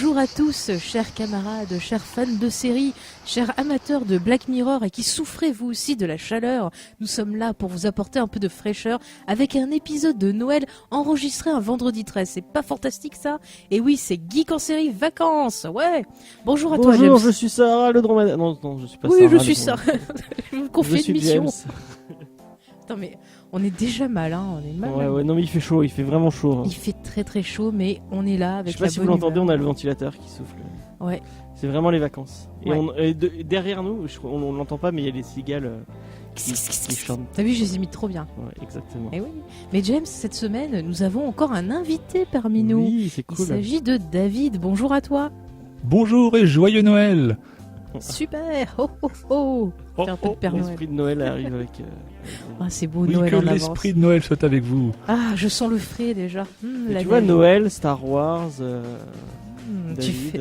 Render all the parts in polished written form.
Bonjour à tous, chers camarades, chers fans de séries, chers amateurs de Black Mirror et qui souffrez vous aussi de la chaleur. Nous sommes là pour vous apporter un peu de fraîcheur avec un épisode de Noël enregistré un vendredi 13. C'est pas fantastique ça? Et oui, c'est Geek en série vacances. Ouais. Bonjour à toi, James. Bonjour, je suis Sarah le dromadaire. Non, je suis pas oui, Sarah. Oui, je suis Sarah. Je vous confie une mission. James. Attends, mais on est déjà mal, hein. On est mal. Ouais, non, mais il fait chaud, il fait vraiment chaud. Il fait très très chaud, mais on est là avec. Je sais pas si vous l'entendez, on a le ventilateur qui souffle. Ouais. C'est vraiment les vacances. Ouais. Et derrière nous, on l'entend pas, mais il y a les cigales qui chantent. T'as vu, je les imite trop bien. Ouais, exactement. Et oui. Mais James, cette semaine, nous avons encore un invité parmi nous. Oui, c'est cool. Il s'agit de David. Bonjour à toi. Bonjour et joyeux Noël. Super. Oh oh oh. Fais un peu de Père Noël. L'esprit de Noël arrive avec. Ah, c'est beau, Oui, Noël que en avance. l'esprit de Noël soit avec vous. Ah, je sens le frais déjà. Tu vois, Noël, Star Wars.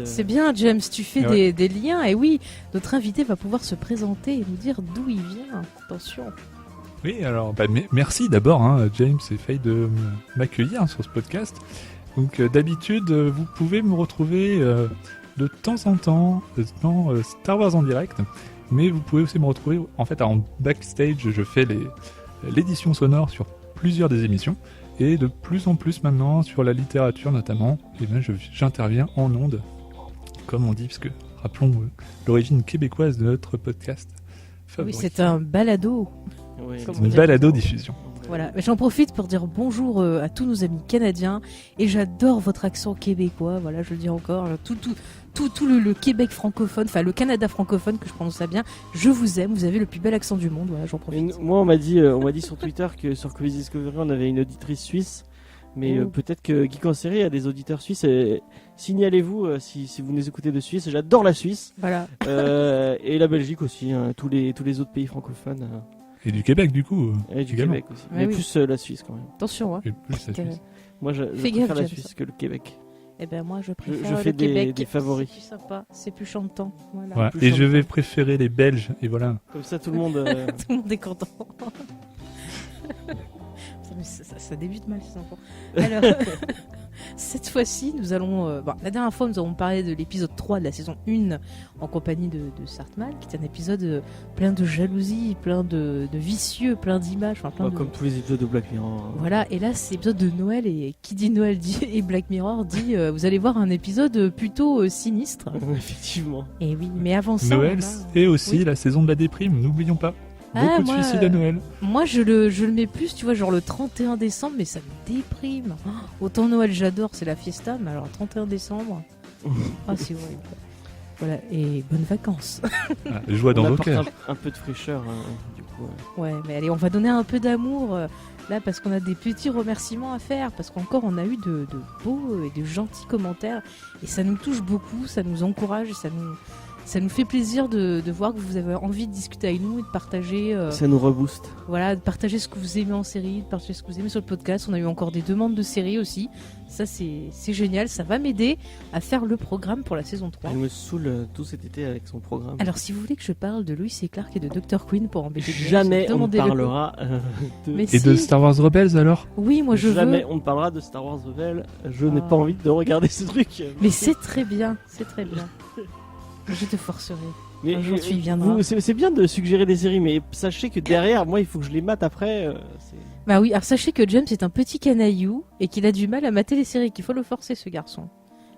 C'est bien, James, tu fais Ouais. des liens. Et oui, notre invité va pouvoir se présenter et nous dire d'où il vient. Attention. Oui, alors merci d'abord, James et Faye, de m'accueillir sur ce podcast. Donc d'habitude, vous pouvez me retrouver de temps en temps dans Star Wars en direct, mais vous pouvez aussi me retrouver en fait en backstage. Je fais l'édition sonore sur plusieurs des émissions et de plus en plus maintenant sur la littérature notamment. Et bien j'interviens en ondes, comme on dit, parce que rappelons l'origine québécoise de notre podcast favori. Oui, c'est un balado. Ouais, Comme Une balado-diffusion. Voilà, j'en profite pour dire bonjour à tous nos amis canadiens et j'adore votre accent québécois, voilà, je le dis encore, tout le Québec francophone, enfin le Canada francophone que je prononce ça bien, je vous aime, vous avez le plus bel accent du monde, voilà, j'en profite. Moi, on m'a dit sur Twitter que sur Quiz Discovery, on avait une auditrice suisse, mais peut-être que Geek en série a des auditeurs suisses. Et signalez-vous si vous nous écoutez de Suisse. J'adore la Suisse. Voilà. Et la Belgique aussi, tous les autres pays francophones. Et du Québec, du coup. Et du également. Québec aussi. Ouais, Mais oui. plus la Suisse quand même. Attention, hein. Et plus la Suisse. Moi, je Fais préfère gaffe, la James. Suisse que le Québec. Eh ben moi je préfère je fais le Québec, des favoris. c'est plus sympa, c'est plus chantant, voilà. Ouais. Plus Et je chantant. vais préférer les Belges, et voilà. Comme ça, tout le monde. Tout le monde est content. ça débute mal ces enfants. Alors, cette fois-ci, nous allons... la dernière fois, nous avons parlé de l'épisode 3 de la saison 1 en compagnie de Sartman, qui est un épisode plein de jalousie, plein de vicieux, plein d'images. Enfin, plein de... Comme tous les épisodes de Black Mirror. Voilà, et là, c'est l'épisode de Noël, et qui dit Noël dit, et Black Mirror dit, vous allez voir un épisode plutôt sinistre. Effectivement. Et oui, mais avant ça... Noël, on a- c'est aussi Oui. la saison de la déprime, n'oublions pas. Ah, Beaucoup de moi, suicides à Noël. Moi, je le mets plus, tu vois, genre le 31 décembre, mais ça me déprime. Oh, autant Noël, j'adore, c'est la fiesta, mais alors 31 décembre, ah, c'est horrible. Voilà, et bonnes vacances. Ah, joie dans On vos apporte cœurs. un peu de fraîcheur, du coup. Ouais, mais allez, on va donner un peu d'amour, là, parce qu'on a des petits remerciements à faire, parce qu'encore, on a eu de beaux et de gentils commentaires, et ça nous touche beaucoup, ça nous encourage, et ça nous fait plaisir de voir que vous avez envie de discuter avec nous et de partager... Ça nous rebooste. Voilà, de partager ce que vous aimez en série, de partager ce que vous aimez sur le podcast. On a eu encore des demandes de séries aussi. Ça, c'est génial. Ça va m'aider à faire le programme pour la saison 3. Elle me saoule tout cet été avec son programme. Alors, si vous voulez que je parle de Lois et Clark et de Dr. Queen pour embêter James, Jamais on ne demandez-le. parlera de... Mais Et de si. Star Wars Rebels alors? Oui, moi je Jamais veux. on ne parlera de Star Wars Rebels. Je n'ai Ah. pas envie de regarder ce truc. Mais c'est très bien, c'est très bien. Je te forcerai. Mais un jour, tu y viendras. c'est bien de suggérer des séries, mais sachez que derrière, moi, il faut que je les mate après. Bah oui, alors sachez que James est un petit canaillou et qu'il a du mal à mater les séries, qu'il faut le forcer, ce garçon.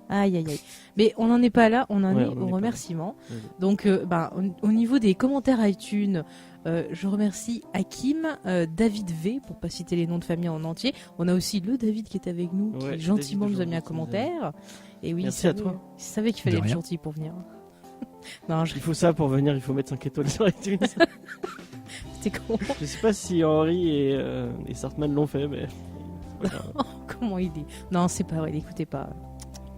Aïe aïe aïe. Mais on n'en est pas là, on en Ouais, est on en au est pas remerciement. là. Donc, au niveau des commentaires iTunes, je remercie Hakim, David V, pour pas citer les noms de famille en entier. On a aussi le David qui est avec nous, Ouais, qui gentiment David, nous a mis un gentil, commentaire. Et oui, Merci à toi. Il savait qu'il fallait De être rien. gentil pour venir. Non, Il faut ça pour venir, il faut mettre 5 étoiles sur iTunes. j'étais con. Je sais pas si Henry et Sartman l'ont fait, mais. c'est pas grave. Comment il dit? Non, c'est pas vrai, n'écoutez pas.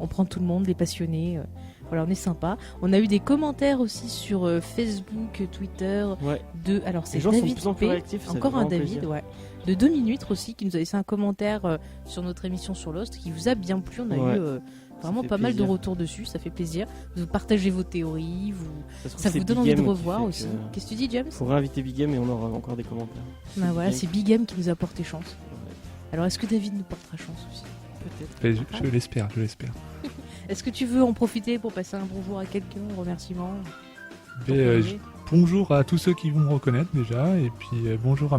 On prend tout le monde, les passionnés. Voilà, on est sympa. On a eu des commentaires aussi sur Facebook, Twitter. Ouais. Alors, c'est Les gens sont de David plus en plus P, réactifs. ça encore fait un vraiment David, plaisir. ouais. De 2 minutes aussi, qui nous a laissé un commentaire sur notre émission sur Lost, qui vous a bien plu. On a Ouais. eu vraiment fait pas mal de plaisir. retours dessus, ça fait plaisir. Vous partagez vos théories, Ça se trouve, ça c'est vous donne Big envie de Game qui revoir fait aussi. que- Qu'est-ce que tu dis, James? Faut réinviter Big Game et on aura encore des commentaires. Bah voilà, Big c'est Big M qui nous a porté chance. Ouais. Alors, est-ce que David nous portera chance aussi? Peut-être. Mais je l'espère, je l'espère. Est-ce que tu veux en profiter pour passer un bonjour à quelqu'un, un remerciement? Bonjour à tous ceux qui vont me reconnaître déjà, et puis bonjour à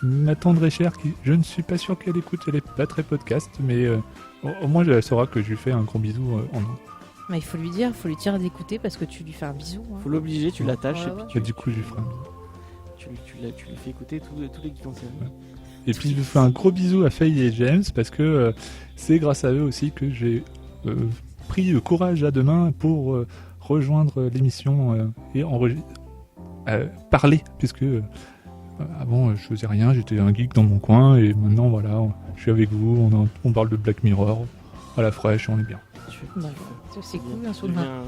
ma tendre et chère qui, je ne suis pas sûr qu'elle écoute les pas très podcasts, mais au moins elle saura que je lui fais un gros bisou en nom. Bah, il faut lui dire d'écouter parce que tu lui fais un bisou. Hein. Faut l'obliger, tu l'attaches Ouais, et puis Du coup, je lui ferai un bisou. tu lui fais écouter tous les Geeks en série. Ouais. Et puis je lui fais un gros bisou à Faye et James parce que c'est grâce à eux aussi que j'ai pris le courage à deux mains pour rejoindre l'émission et parler, puisque avant je faisais rien, j'étais un geek dans mon coin et maintenant voilà, je suis avec vous, on parle de Black Mirror à la fraîche et on est bien. Bah, c'est cool, un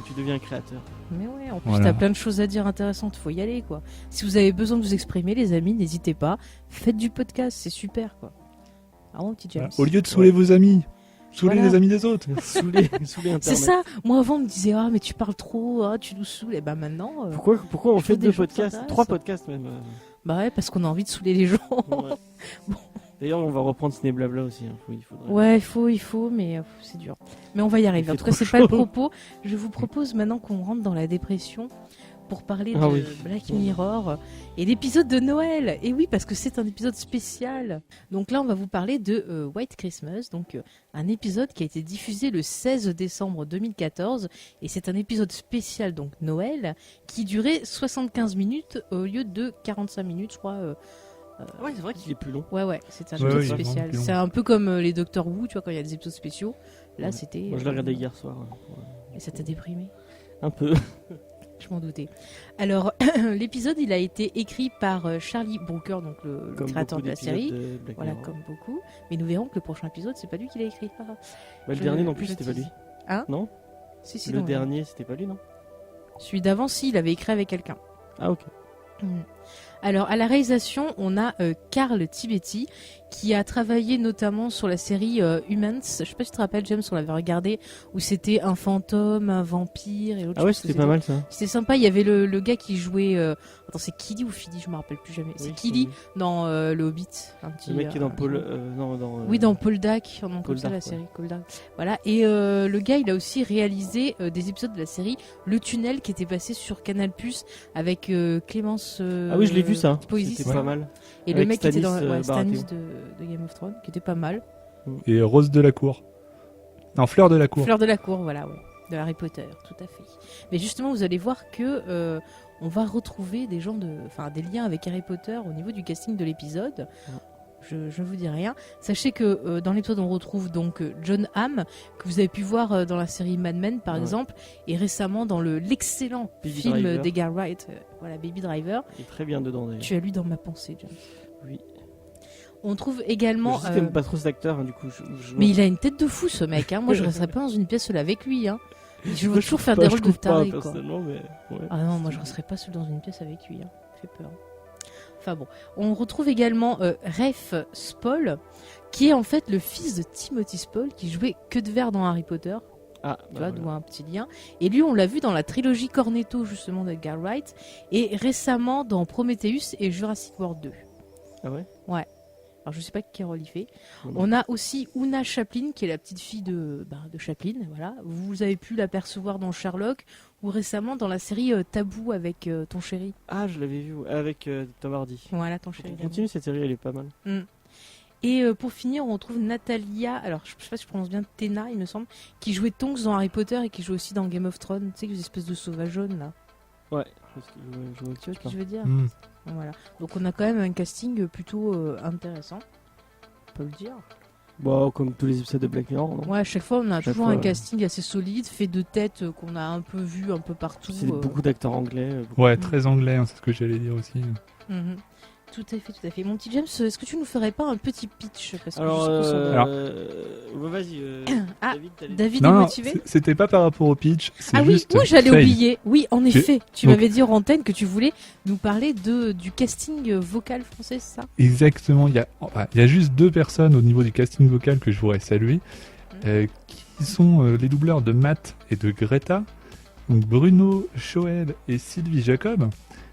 tu deviens un créateur. Mais ouais, en plus Voilà. t'as plein de choses à dire intéressantes, faut y aller quoi. Si vous avez besoin de vous exprimer, les amis, n'hésitez pas, faites du podcast, c'est super quoi. Ah mon petit James. Voilà. Au lieu de saouler vos amis, saouler Voilà. les amis des autres. Saouler Internet. C'est ça. Moi avant on me disait mais tu parles trop, tu nous saoules. Et bah maintenant. Pourquoi on Je fait veux des 2 gens qui podcasts, s'intéressent. 3 podcasts même. Bah ouais, parce qu'on a envie de saouler les gens. Ouais. Bon. D'ailleurs, on va reprendre Ciné Blabla aussi. Hein. Il faudrait. Ouais, il faut, mais c'est dur. Mais on va y arriver. Il En fait tout cas, trop c'est pas le chaud. propos. Je vous propose maintenant qu'on rentre dans la dépression pour parler Ah de oui. Black Mirror et l'épisode de Noël. Et oui, parce que c'est un épisode spécial. Donc là, on va vous parler de White Christmas, donc un épisode qui a été diffusé le 16 décembre 2014. Et c'est un épisode spécial, donc Noël, qui durait 75 minutes au lieu de 45 minutes, je crois. Ouais, c'est vrai qu'il est plus long. Ouais, c'est un Ouais, épisode il est spécial. vraiment plus long. C'est un peu comme les Doctor Who, tu vois, quand il y a des épisodes spéciaux. Là, Ouais. c'était. Moi, je l'ai regardé hier soir. Et ça t'a déprimé? Un peu. Je m'en doutais. Alors, l'épisode, il a été écrit par Charlie Brooker, donc le Comme créateur beaucoup de la série. d'épisodes de Black Voilà, Mirror. comme beaucoup. Mais nous verrons que le prochain épisode, c'est pas lui qui l'a écrit. Bah, le dernier non plus, c'était pas lui. Hein? Non. Si, Le non, dernier, c'était pas lui, non. Celui d'avant, si, il avait écrit avec quelqu'un. Ah ok. Alors, à la réalisation, on a Carl Tibetti, qui a travaillé notamment sur la série Humans. Je sais pas si tu te rappelles, James, on l'avait regardé, où c'était un fantôme, un vampire et l'autre Ah ouais, chose que c'était pas mal ça. C'était sympa, il y avait le gars qui jouait... Attends, c'est Killy ou Philly, je me rappelle plus jamais. C'est Oui, Killy oui. dans Le Hobbit. Un petit, Le mec qui est dans Paul. hibou. Non, dans. Oui, dans Poldark, on nom comme ça Poldark, la série, Poldark. Voilà, et le gars, il a aussi réalisé des épisodes de la série Le Tunnel, qui était passé sur Canal+, avec Clémence... Ah oui, je l'ai vu ça. Poésie, C'était c'est pas ça. mal. Et le Avec mec qui était dans Stanis, Stanis Baratheon. de Game of Thrones, qui était pas mal. Et Rose de la Cour. Non, Fleur de la Cour. Fleur de la Cour, voilà, ouais. De Harry Potter, tout à fait. Mais justement, vous allez voir que on va retrouver des liens avec Harry Potter au niveau du casting de l'épisode. Je ne vous dis rien. Sachez que dans l'épisode, on retrouve donc John Hamm, que vous avez pu voir dans la série Mad Men, par Ouais. exemple, et récemment dans l'excellent Baby film Driver. d'Edgar Wright, voilà, Baby Driver. Il est très bien dedans d'ailleurs. Tu as lu dans ma pensée, John. Oui. On trouve également... Je sais que t'aimes pas trop cet acteur, hein, du coup. Mais il a une tête de fou, ce mec. Hein. Moi, je resterais pas dans une pièce seule avec lui. Hein. Je veux toujours faire des rôles de taré, quoi. Personnellement, mais. Ouais. Ah non, moi, je resterais pas seul dans une pièce avec lui. Hein. Ça fait peur. Enfin bon. On retrouve également Rafe Spall, qui est en fait le fils de Timothy Spall, qui jouait Queue de Verre dans Harry Potter. Ah, Tu vois, d'où un petit lien. Et lui, on l'a vu dans la trilogie Cornetto, justement, d'Edgar Wright. Et récemment dans Prometheus et Jurassic World 2. Ah ouais. Alors, je sais pas quel rôle il fait. Ouais. On a aussi Una Chaplin, qui est la petite fille de Chaplin. Voilà. Vous avez pu l'apercevoir dans Sherlock ou récemment dans la série Tabou avec Ton Chéri. Ah, je l'avais vu avec Tom Hardy. Voilà, Ton Chéri. Continue cette série, elle est pas mal. Et pour finir, on retrouve Natalia, alors je sais pas si je prononce bien, Tena, il me semble, qui jouait Tonks dans Harry Potter et qui joue aussi dans Game of Thrones. Tu sais, les espèces de sauvages jaunes là. Ouais. Tu vois ce que je veux dire Hmm. Voilà. Donc on a quand même un casting plutôt intéressant. On peut le dire. Bon, comme tous les épisodes de Black Mirror, non. Ouais, à chaque fois, on a Chaque toujours fois, un casting assez solide, fait de têtes qu'on a un peu vu un peu partout. C'est beaucoup d'acteurs anglais. beaucoup- Ouais, très anglais, hein, c'est ce que j'allais dire aussi. Mhm. Tout à fait, tout à fait. Mon petit James, est-ce que tu nous ferais pas un petit pitch parce que Alors, je sais qu'on s'en va. ouais, vas-y. Ah, David, t'allais- David Non, est non, motivé. c'était pas par rapport au pitch, c'est Ah oui, juste... moi j'allais Faye. oublier. Oui, en effet, tu donc- m'avais dit en antenne que tu voulais nous parler du casting vocal français, c'est ça? Exactement, il y a juste 2 personnes au niveau du casting vocal que je voudrais saluer, qui sont les doubleurs de Matt et de Greta, donc Bruno Choel et Sylvie Jacob,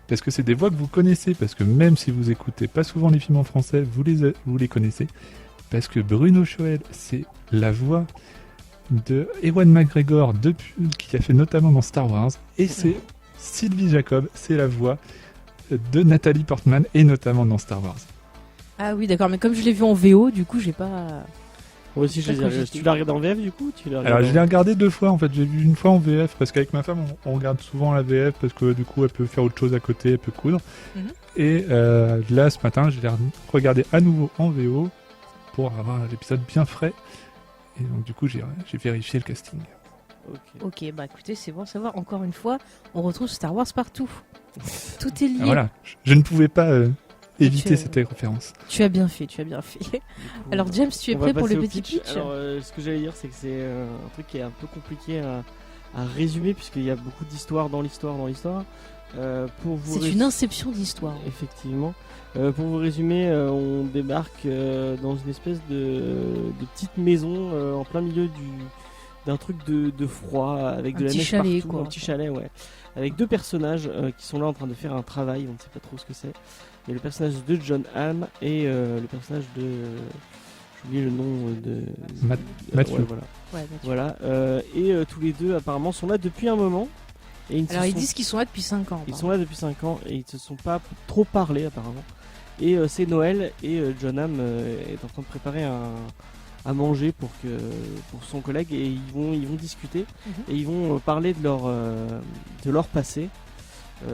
parce que c'est des voix que vous connaissez, parce que même si vous écoutez pas souvent les films en français, vous les connaissez, parce que Bruno Choel, c'est la voix de Ewan McGregor, qui a fait notamment dans Star Wars, et c'est Sylvie Jacob, c'est la voix de Nathalie Portman, et notamment dans Star Wars. Ah oui, d'accord, mais comme je l'ai vu en VO, du coup, j'ai pas... Moi aussi, tu l'as regardé en VF, du coup Alors, je l'ai regardé 2 fois, en fait. J'ai vu une fois en VF, parce qu'avec ma femme, on regarde souvent la VF, parce que du coup, elle peut faire autre chose à côté, elle peut coudre. Et là, ce matin, je l'ai regardé à nouveau en VO, pour avoir l'épisode bien frais. Et donc, du coup, j'ai vérifié le casting. Ok, bah écoutez, c'est bon à savoir. Encore une fois, on retrouve Star Wars partout. Tout est lié. Voilà, je ne pouvais pas éviter cette référence. Tu as bien fait. Alors James, tu es prêt pour le petit pitch? Alors, ce que j'allais dire, c'est que c'est un truc qui est un peu compliqué à résumer, puisqu'il y a beaucoup d'histoires dans l'histoire. C'est une inception d'histoire. Effectivement. Pour vous résumer, on débarque dans une espèce de petite maison en plein milieu d'un truc de froid, avec de la neige chalet, partout, un petit chalet, ouais, avec 2 personnages qui sont là en train de faire un travail, on ne sait pas trop ce que c'est. Il y a le personnage de John Hamm et le personnage de... J'ai oublié le nom de... Matthew. Matthew. Voilà. Et tous les deux apparemment sont là depuis un moment. Et ils disent qu'ils sont là depuis 5 ans. Ils sont là depuis 5 ans et ils ne se sont pas trop parlé apparemment. Et c'est Noël et John Hamm est en train de préparer à manger pour son collègue, et ils vont discuter et ils vont parler de leur passé.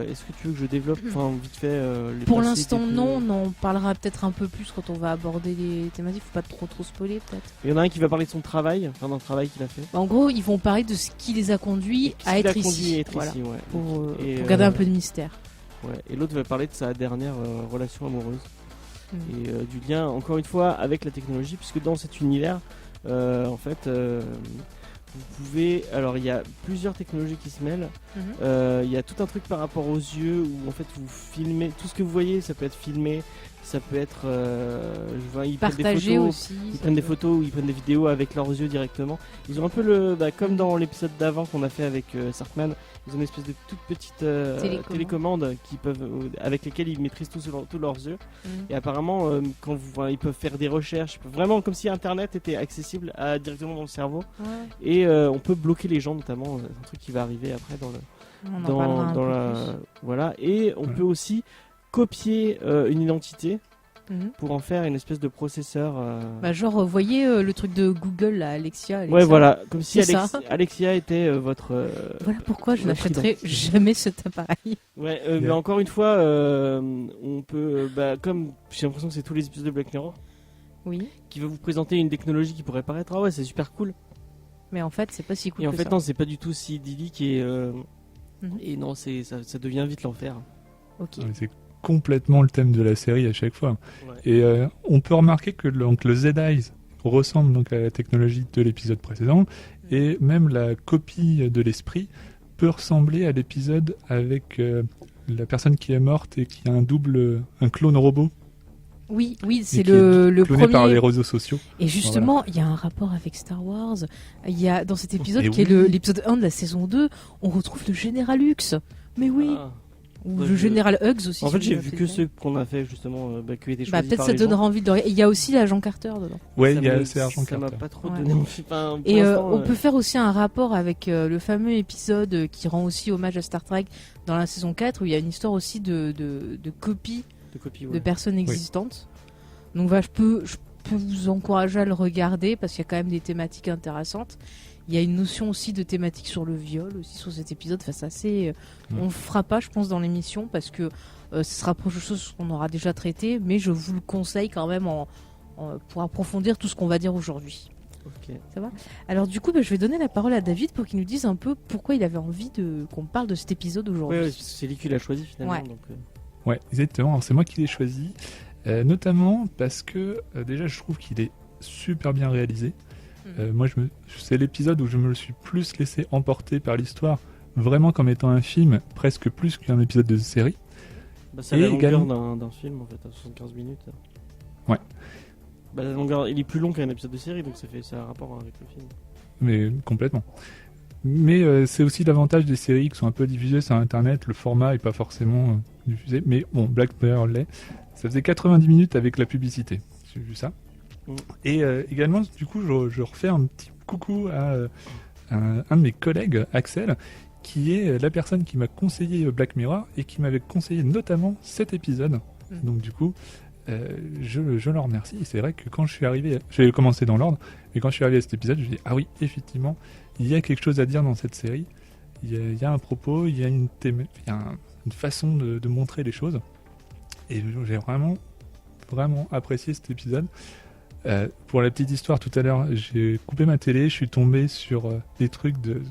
Est-ce que tu veux que je développe vite fait les Pour l'instant non, on en parlera peut-être un peu plus quand on va aborder les thématiques. Faut pas trop spoiler peut-être. Il y en a un qui va parler de son travail, d'un travail qu'il a fait. En gros, ils vont parler de ce qui les a conduits à être ici. Voilà. Pour garder un peu de mystère. Ouais. Et l'autre va parler de sa dernière relation amoureuse. Et du lien, encore une fois, avec la technologie, puisque dans cet univers, en fait, vous pouvez... Alors, il y a plusieurs technologies qui se mêlent. Il y a tout un truc par rapport aux yeux, où en fait, vous filmez... Tout ce que vous voyez, ça peut être filmé, ça peut être... ils partagé aussi. Ils prennent des photos ou ils prennent des vidéos avec leurs yeux directement. Ils ont un peu comme dans l'épisode d'avant qu'on a fait avec Sarkman, ils ont une espèce de toute petite télécommande avec lesquelles ils maîtrisent tous leurs yeux. Et apparemment, ils peuvent faire des recherches, vraiment comme si Internet était accessible directement dans le cerveau. Et on peut bloquer les gens, notamment, un truc qui va arriver après voilà. Et on peut aussi copier une identité pour en faire une espèce de processeur. Genre, vous voyez le truc de Google, là, Alexia. Ouais, voilà, comme si Alexia était votre. Voilà pourquoi je n'achèterai jamais cet appareil. Ouais, mais encore une fois, on peut, comme j'ai l'impression que c'est tous les épisodes de Black Mirror, qui veut vous présenter une technologie qui pourrait paraître c'est super cool. Mais en fait, c'est pas si cool. Et en fait, non, c'est pas du tout si idyllique et non, ça devient vite l'enfer. Ok. C'est complètement le thème de la série à chaque fois. Et on peut remarquer que le Z-Eyes ressemble donc à la technologie de l'épisode précédent, et même la copie de l'esprit peut ressembler à l'épisode avec la personne qui est morte et qui a un clone robot. Oui, c'est le premier par les réseaux sociaux. Et justement, il y a un rapport avec Star Wars. Il y a dans cet épisode qui est l'épisode 1 de la saison 2, on retrouve le Général Hux. Mais oui. Ou le Général Hugs aussi. En fait, j'ai vu que ceux qu'on a fait justement, qui étaient choisis peut-être par ça les donnera gens. envie de. Il y a aussi l'agent Carter dedans. Ouais, c'est l'agent Carter. Ça m'a pas trop donné envie. Et on peut faire aussi un rapport avec le fameux épisode qui rend aussi hommage à Star Trek dans la saison 4, où il y a une histoire aussi de copies de personnes existantes. Donc je peux vous encourager à le regarder parce qu'il y a quand même des thématiques intéressantes. Il y a une notion aussi de thématique sur le viol aussi sur cet épisode. Enfin, c'est assez... On ne fera pas, je pense, dans l'émission parce que ce sera proche de choses qu'on aura déjà traitées, mais je vous le conseille quand même pour approfondir tout ce qu'on va dire aujourd'hui. Ok. Ça va ? Alors du coup, je vais donner la parole à David pour qu'il nous dise un peu pourquoi il avait envie qu'on parle de cet épisode aujourd'hui. Ouais, c'est lui qui l'a choisi finalement. Ouais. Donc, Ouais, exactement. Alors, c'est moi qui l'ai choisi, notamment parce que déjà je trouve qu'il est super bien réalisé. Moi, c'est l'épisode où je me suis plus laissé emporter par l'histoire, vraiment comme étant un film, presque plus qu'un épisode de série. C'est la longueur d'un film en fait, à 75 minutes. Ouais. La longueur, il est plus long qu'un épisode de série, donc ça a un rapport avec le film. Mais complètement. Mais c'est aussi l'avantage des séries qui sont un peu diffusées sur Internet. Le format est pas forcément diffusé. Mais bon, Black Mirror l'est. Ça faisait 90 minutes avec la publicité. J'ai vu ça. Et également, du coup, je refais un petit coucou à un de mes collègues, Axel, qui est la personne qui m'a conseillé Black Mirror et qui m'avait conseillé notamment cet épisode. Donc du coup, je le remercie. Et c'est vrai que quand je suis arrivé, j'avais commencé dans l'ordre, mais quand je suis arrivé à cet épisode, je me dis ah oui, effectivement, il y a quelque chose à dire dans cette série. Il y a un propos, il y a une façon de montrer les choses. Et j'ai vraiment apprécié cet épisode. Pour la petite histoire, tout à l'heure, j'ai coupé ma télé, je suis tombé sur des trucs de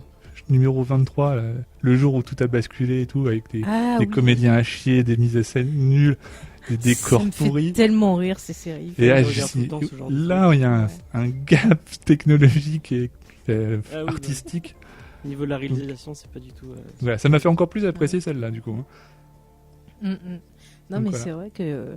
numéro 23, le jour où tout a basculé et tout, avec des comédiens à chier, des mises à scène nulles, des décors pourris. Ça me fait tellement rire ces séries. Et là, il y a un gap technologique et artistique. Au niveau de la réalisation, c'est pas du tout... Voilà, ça m'a fait encore plus apprécier celle-là, du coup. Non, donc, mais voilà. C'est vrai que...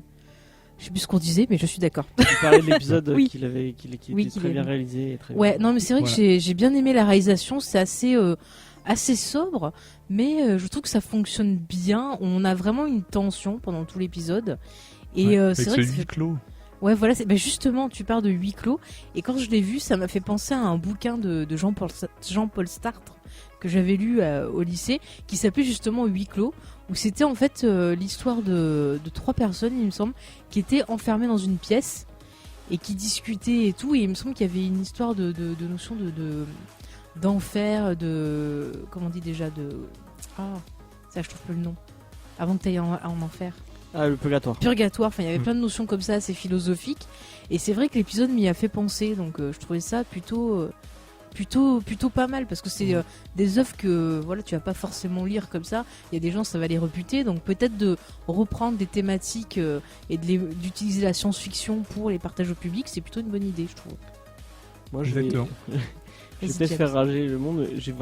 Je sais plus ce qu'on disait, mais je suis d'accord. Tu parlais de l'épisode qu'il était très bien réalisé. Et très bien. Non, mais c'est vrai que j'ai bien aimé la réalisation. C'est assez sobre, mais je trouve que ça fonctionne bien. On a vraiment une tension pendant tout l'épisode. Et avec c'est vrai ce huis clos. Ouais, voilà. Justement, tu parles de huis clos. Et quand je l'ai vu, ça m'a fait penser à un bouquin de Jean-Paul Sartre que j'avais lu au lycée, qui s'appelait justement Huis clos, où c'était en fait l'histoire de 3 personnes, il me semble, qui étaient enfermées dans une pièce et qui discutaient et tout. Et il me semble qu'il y avait une histoire de notion d'enfer, comment on dit déjà, ça je trouve plus le nom. Avant que tu ailles en enfer. Ah, le purgatoire. Purgatoire, enfin il y avait plein de notions comme ça assez philosophiques. Et c'est vrai que l'épisode m'y a fait penser, donc je trouvais ça plutôt pas mal, parce que c'est des œuvres que tu vas pas forcément lire comme ça. Il y a des gens, ça va les rebuter, donc peut-être de reprendre des thématiques et d'utiliser la science-fiction pour les partages au public, c'est plutôt une bonne idée, je trouve. Moi je vais peut-être faire rager le monde. Je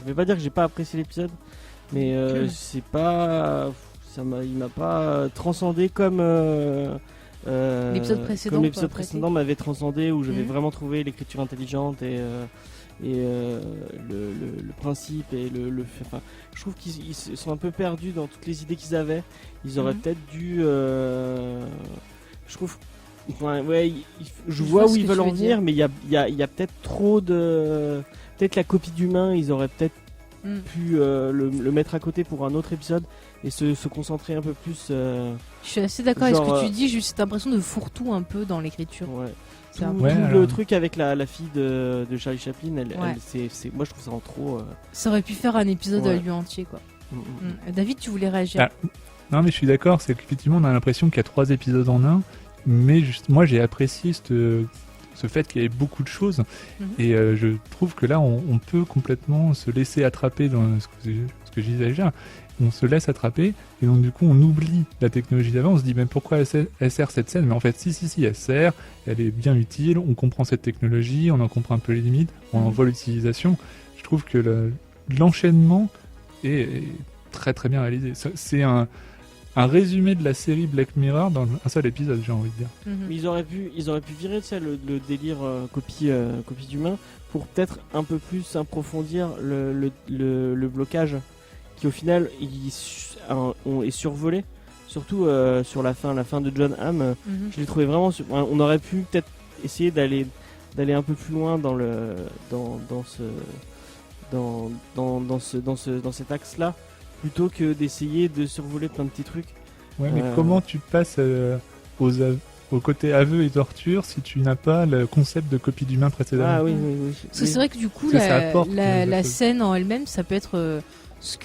vais pas dire que j'ai pas apprécié l'épisode, mais c'est pas, il m'a pas transcendé comme l'épisode précédent, comme l'épisode précédent m'avait transcendé, où j'avais vraiment trouvé l'écriture intelligente et le principe et enfin, je trouve qu'ils sont un peu perdus dans toutes les idées qu'ils avaient. Ils auraient peut-être dû je trouve je vois où ils veulent en venir, mais il y a peut-être trop de, peut-être la copie d'humain, ils auraient peut-être pu le mettre à côté pour un autre épisode et se concentrer un peu plus. Je suis assez d'accord avec ce que tu dis, j'ai cette impression de fourre-tout un peu dans l'écriture. Le truc avec la fille de Charlie Chaplin, moi je trouve ça en trop. Ça aurait pu faire un épisode à lui entier, quoi. David, tu voulais réagir? Non, mais je suis d'accord, c'est qu'effectivement on a l'impression qu'il y a 3 épisodes en un, mais moi j'ai apprécié ce fait qu'il y avait beaucoup de choses, et je trouve que là on peut complètement se laisser attraper dans ce que je disais déjà. On se laisse attraper, et donc du coup on oublie la technologie d'avant, on se dit mais pourquoi elle sert cette scène, mais en fait si elle sert, elle est bien utile, on comprend cette technologie, on en comprend un peu les limites, on en voit l'utilisation. Je trouve que l'enchaînement est très très bien réalisé. C'est un résumé de la série Black Mirror dans un seul épisode, j'ai envie de dire. Mais ils auraient pu virer le délire copie d'humain pour peut-être un peu plus approfondir le blocage qui au final est survolé, surtout sur la fin de John Hamm. Je l'ai trouvé vraiment on aurait pu peut-être essayer d'aller un peu plus loin dans cet axe là, plutôt que d'essayer de survoler plein de petits trucs. Ouais, mais comment tu passes au côté aveu et torture si tu n'as pas le concept de copie d'humain précédemment? Ah oui. Parce que c'est vrai que du coup la scène en elle-même, ça peut être ce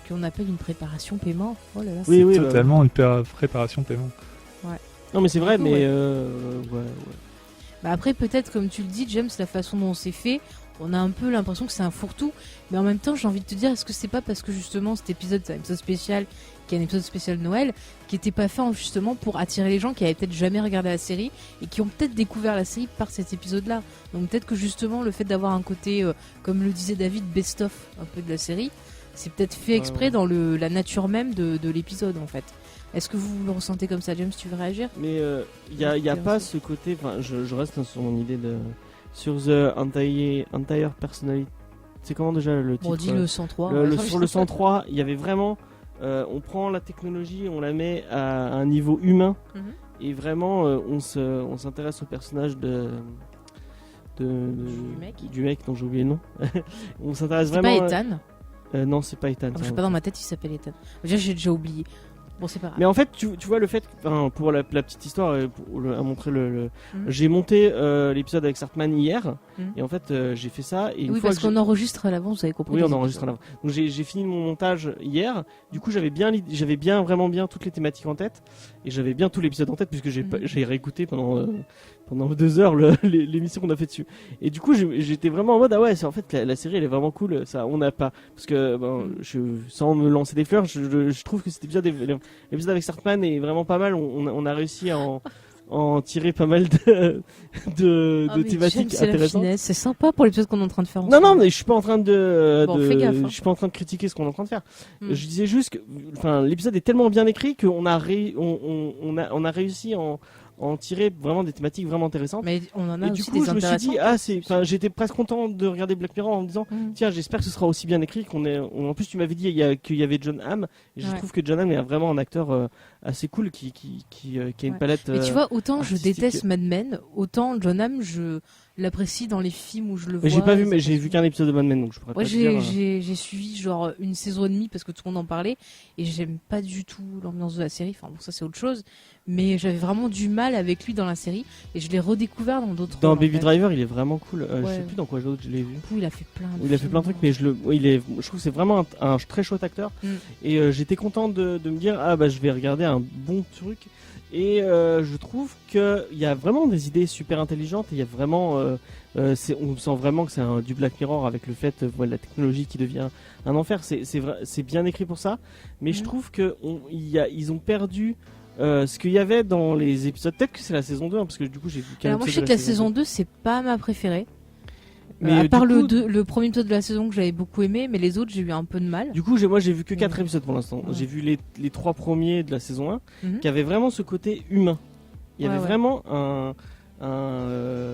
qu'on appelle une préparation paiement. Oh là là, c'est totalement une préparation paiement. Ouais. Non mais c'est vrai, mais après peut-être, comme tu le dis, James, la façon dont c'est fait, on a un peu l'impression que c'est un fourre-tout, mais en même temps j'ai envie de te dire, est-ce que c'est pas parce que justement cet épisode, c'est un épisode spécial, qui est un épisode spécial Noël, qui était pas fait justement pour attirer les gens qui avaient peut-être jamais regardé la série et qui ont peut-être découvert la série par cet épisode-là. Donc peut-être que justement le fait d'avoir un côté, comme le disait David, best-of un peu de la série, c'est peut-être fait exprès dans la nature même de l'épisode en fait. Est-ce que vous le ressentez comme ça, James? Tu veux réagir? Mais il y a pas ce côté, je reste sur mon idée sur The Entire Personality. C'est comment déjà le titre? On dit le 103. Sur le 103, il y avait vraiment, on prend la technologie, on la met à un niveau humain, et vraiment on s'intéresse au personnage du mec dont j'ai oublié le nom. On s'intéresse vraiment. C'est pas Ethan Non, c'est pas Ethan. Je sais pas, dans ma tête il s'appelle Ethan. J'ai déjà oublié. Bon, c'est pas grave. Mais en fait, tu vois le fait, pour la petite histoire, à montrer j'ai monté l'épisode avec Sartman hier, et en fait j'ai fait ça. Et oui, parce qu'on enregistre à l'avance, vous avez compris. Oui, on enregistre à l'avance. Donc j'ai fini mon montage hier. Du coup, j'avais vraiment bien toutes les thématiques en tête, et j'avais bien tout l'épisode en tête puisque j'ai réécouté pendant 2 heures l'émission qu'on a fait dessus. Et du coup, j'étais vraiment en mode ah ouais, en fait la série elle est vraiment cool. Ça, on n'a pas parce que sans me lancer des fleurs, je trouve que cet épisode l'épisode avec Sartman est vraiment pas mal. On a réussi à en tirer pas mal de thématiques intéressantes. C'est sympa pour l'épisode qu'on est en train de faire. Non, mais je suis pas en train de fais gaffe, hein. Je suis pas en train de critiquer ce qu'on est en train de faire. Je disais juste que, l'épisode est tellement bien écrit qu'on a réussi en tirer vraiment des thématiques vraiment intéressantes. Mais on en a et aussi du coup, des je me suis dit, j'étais presque content de regarder Black Mirror en me disant, tiens, j'espère que ce sera aussi bien écrit en plus, tu m'avais dit qu'il y avait John Hamm, et je trouve que John Hamm est vraiment un acteur assez cool qui a une palette. Mais tu vois, autant artistique. je déteste Mad Men, autant John Hamm, je l'apprécie dans les films où je le vois. J'ai pas vu, mais j'ai vu qu'un épisode de Mad Men, donc je pourrais pas dire. J'ai suivi genre une saison et demie parce que tout le monde en parlait, et j'aime pas du tout l'ambiance de la série. Enfin bon, ça c'est autre chose. Mais j'avais vraiment du mal avec lui dans la série, et je l'ai redécouvert dans d'autres. Dans Baby Driver, il est vraiment cool. Je sais plus dans quoi d'autre je l'ai vu. Il a fait plein de trucs, mais je trouve que c'est vraiment un très chouette acteur. Et j'étais content de me dire je vais regarder un bon truc. Et je trouve qu'il y a vraiment des idées super intelligentes. Il y a vraiment, on sent vraiment que c'est du Black Mirror avec le fait la technologie qui devient un enfer. C'est bien écrit pour ça. Mais je trouve que ils ont perdu. Ce qu'il y avait dans les épisodes, peut-être que c'est la saison 2, parce que du coup j'ai vu qu'un épisode. Alors moi je sais que la saison 2 c'est pas ma préférée. Mais à part le premier épisode de la saison que j'avais beaucoup aimé, mais les autres j'ai eu un peu de mal. Du coup moi j'ai vu que 4 épisodes pour l'instant. J'ai vu les 3 premiers de la saison 1 qui avaient vraiment ce côté humain. Il y avait vraiment on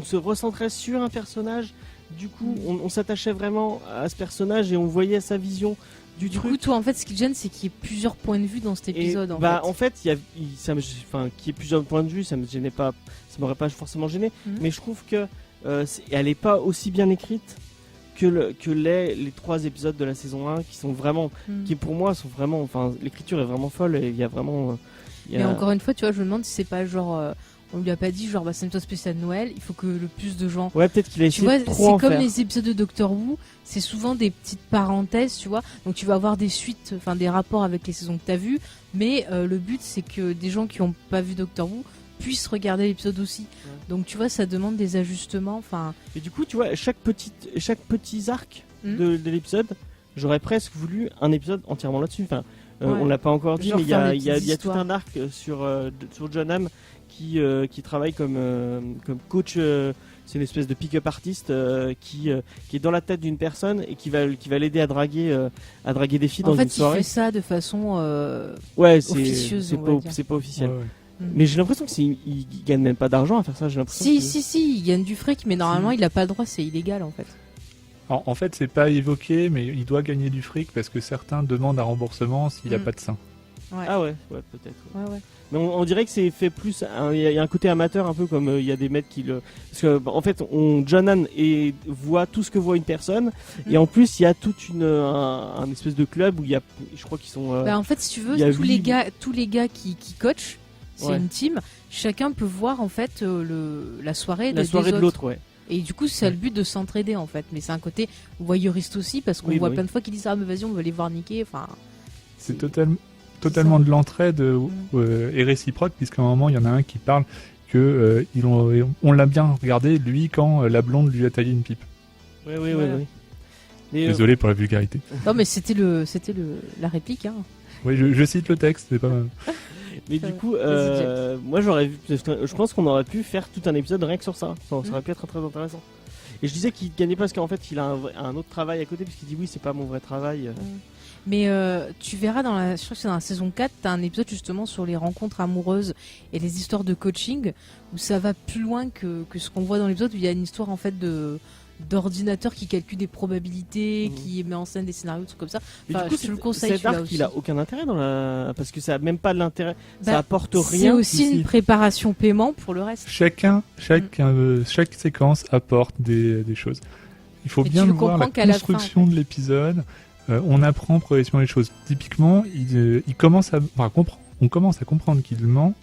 se recentrait sur un personnage. Du coup on s'attachait vraiment à ce personnage et on voyait sa vision. Du coup, toi, en fait, ce qui te gêne, c'est qu'il y ait plusieurs points de vue dans cet épisode. En fait, qu'il y ait plusieurs points de vue, ça me gênait pas, ça m'aurait pas forcément gêné. Mais je trouve que elle est pas aussi bien écrite que les 3 épisodes de la saison 1 qui sont vraiment, qui pour moi sont vraiment, l'écriture est vraiment folle et il y a vraiment. Mais encore une fois, tu vois, je me demande si c'est pas genre. On lui a pas dit genre c'est une épisode spécial de Noël, il faut que le plus de gens. Ouais, peut-être qu'il a essayé de trop en faire. C'est comme les épisodes de Doctor Who, c'est souvent des petites parenthèses, tu vois. Donc tu vas avoir des suites, des rapports avec les saisons que tu as vues, mais le but c'est que des gens qui ont pas vu Doctor Who puissent regarder l'épisode aussi. Ouais. Donc tu vois, ça demande des ajustements, Et du coup, tu vois, chaque petit arc de l'épisode, j'aurais presque voulu un épisode entièrement là-dessus. On l'a pas encore dit, mais il y a tout un arc sur John Hamm qui travaille comme coach. C'est une espèce de pick-up artiste qui est dans la tête d'une personne et qui va l'aider à draguer des filles dans une soirée. En fait, il fait ça de façon officieuse. C'est pas officiel. Ouais. Mais j'ai l'impression qu'il gagne même pas d'argent à faire ça. J'ai l'impression. Si, il gagne du fric, mais normalement il a pas le droit, c'est illégal en fait. En fait, c'est pas évoqué, mais il doit gagner du fric parce que certains demandent un remboursement s'il n'y a pas de sein. Ouais. Ah ouais, peut-être. Ouais. Mais on dirait que c'est fait plus. Il y a un côté amateur, un peu comme il y a des mecs qui le. Parce que en fait, John Hamm voit tout ce que voit une personne, et en plus il y a toute un espèce de club où il y a, je crois qu'ils sont. En fait, si tu veux, tous les gars qui coachent, c'est une team. Chacun peut voir en fait la soirée de l'autre, ouais. Et du coup, c'est le but de s'entraider en fait. Mais c'est un côté voyeuriste aussi parce qu'on voit plein de fois qu'ils disent mais vas-y, on veut les voir niquer. C'est totalement de l'entraide et réciproque, puisqu'à un moment il y en a un qui parle que on l'a bien regardé lui quand la blonde lui a taillé une pipe. Oui. Désolé pour la vulgarité. Non mais c'était la réplique. Hein. Oui, je cite le texte, c'est pas mal. Mais du coup, moi je pense qu'on aurait pu faire tout un épisode rien que sur ça. Ça aurait pu être très intéressant. Et je disais qu'il gagnait pas parce qu'en fait il a un autre travail à côté, puisqu'il dit oui, c'est pas mon vrai travail. Mais tu verras je crois que c'est dans la saison 4, t'as un épisode justement sur les rencontres amoureuses et les histoires de coaching où ça va plus loin que ce qu'on voit dans l'épisode où il y a une histoire en fait de d'ordinateur qui calcule des probabilités, qui met en scène des scénarios, tout comme ça. Enfin, du coup, je te le conseille. Cet arc, il a aucun intérêt parce que ça a même pas de l'intérêt. Ça apporte rien. C'est aussi une préparation paiement pour le reste. Chaque séquence apporte des choses. Il faut bien le voir, la construction de l'épisode. On apprend progressivement les choses. Typiquement, on commence à comprendre qu'il ment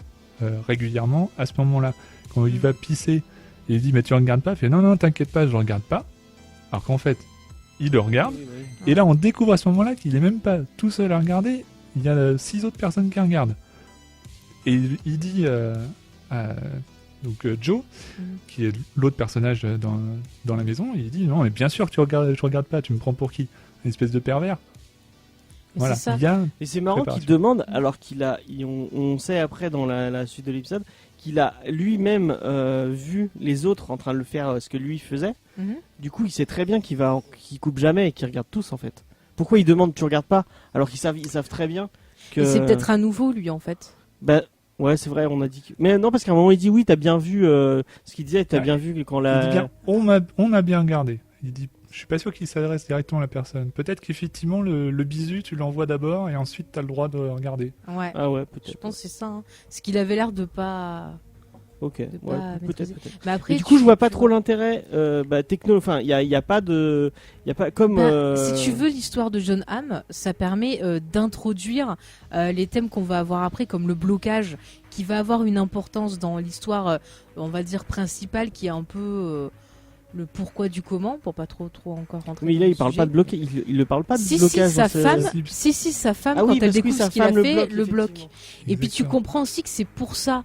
régulièrement à ce moment-là. Quand il va pisser, et il dit mais tu regardes pas, il fait non t'inquiète pas, je regarde pas. Alors qu'en fait, il le regarde. Et là, on découvre à ce moment-là qu'il est même pas tout seul à regarder. Il y a 6 autres personnes qui regardent. Et il dit Joe, qui est l'autre personnage dans la maison, il dit non mais bien sûr je regarde pas, tu me prends pour qui? Une espèce de pervers. Voilà. C'est ça. Et c'est marrant qu'il demande, alors on sait après dans la suite de l'épisode qu'il a lui-même vu les autres en train de le faire, ce que lui faisait. Du coup, il sait très bien qu'il coupe jamais et qu'il regarde tous en fait. Pourquoi il demande tu regardes pas alors qu'ils savent très bien que. Et c'est peut-être un nouveau lui en fait. Bah ouais, c'est vrai, on a dit. Mais non, parce qu'à un moment il dit oui, t'as bien vu ce qu'il disait, t'as bien vu quand la. Il dit bien, on a bien regardé. Il dit. Je suis pas sûr qu'il s'adresse directement à la personne. Peut-être qu'effectivement le bisu tu l'envoies d'abord et ensuite t'as le droit de regarder. Ouais. Ah ouais, peut-être. Je pense que c'est ça. Hein. Parce qu'il avait l'air de pas. Ok. Peut-être. Mais après, du coup, je vois pas trop l'intérêt techno. Enfin, il y a pas comme. Si tu veux l'histoire de John Hamm, ça permet d'introduire les thèmes qu'on va avoir après, comme le blocage, qui va avoir une importance dans l'histoire, on va dire principale, qui est un peu. Le pourquoi du comment, pour pas trop encore rentrer. Mais là, il parle pas de bloquer, il ne parle pas de blocage. Sa femme, quand elle découvre ce qu'il a fait, le bloque. Et puis tu comprends aussi que c'est pour ça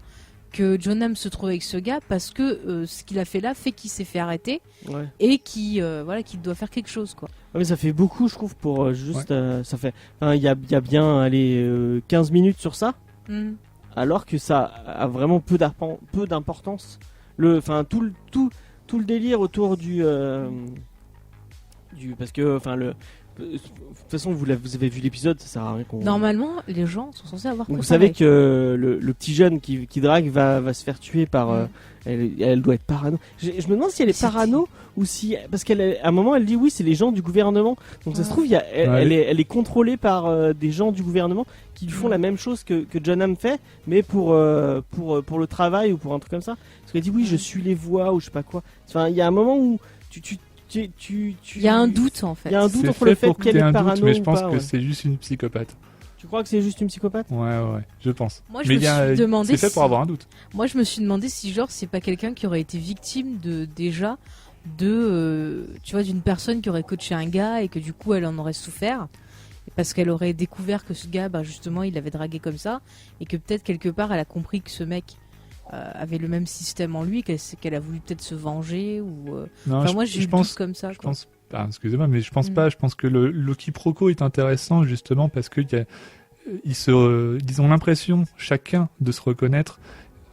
que John Hamm se trouve avec ce gars, parce que ce qu'il a fait là fait qu'il s'est fait arrêter et qu'il doit faire quelque chose, quoi. Ouais, mais ça fait beaucoup, je trouve, pour juste. Ça fait. Il y a bien 15 minutes sur ça, alors que ça a vraiment peu d'importance. Tout le délire autour du parce que de toute façon vous avez vu l'épisode, ça sert à rien qu'on. Normalement les gens sont censés avoir préparé. Vous savez que le petit jeune qui drague va se faire tuer par elle doit être parano. Je me demande si elle est parano ou si parce qu'à un moment elle dit oui c'est les gens du gouvernement, donc ça se trouve elle est contrôlée par des gens du gouvernement qui lui font la même chose que John Hamm fait, mais pour le travail ou pour un truc comme ça, parce qu'elle dit oui je suis les voix ou je sais pas quoi. Enfin il y a un moment où il y a un doute en fait. Il y a un doute entre le fait qu'elle est parano mais je pense ou pas, que c'est juste une psychopathe. Tu crois que c'est juste une psychopathe ? Ouais, je pense. Moi, je me suis demandé c'est fait pour avoir un doute. Moi, je me suis demandé si genre c'est pas quelqu'un qui aurait été victime d'une personne qui aurait coaché un gars et que du coup elle en aurait souffert parce qu'elle aurait découvert que ce gars, justement, il l'avait dragué comme ça et que peut-être quelque part elle a compris que ce mec avait le même système en lui, qu'elle a voulu peut-être se venger ou. Non, moi, j'ai eu doute comme ça. Excusez-moi, mais je pense pas. Je pense que le quiproquo est intéressant justement parce que ils ont l'impression chacun de se reconnaître,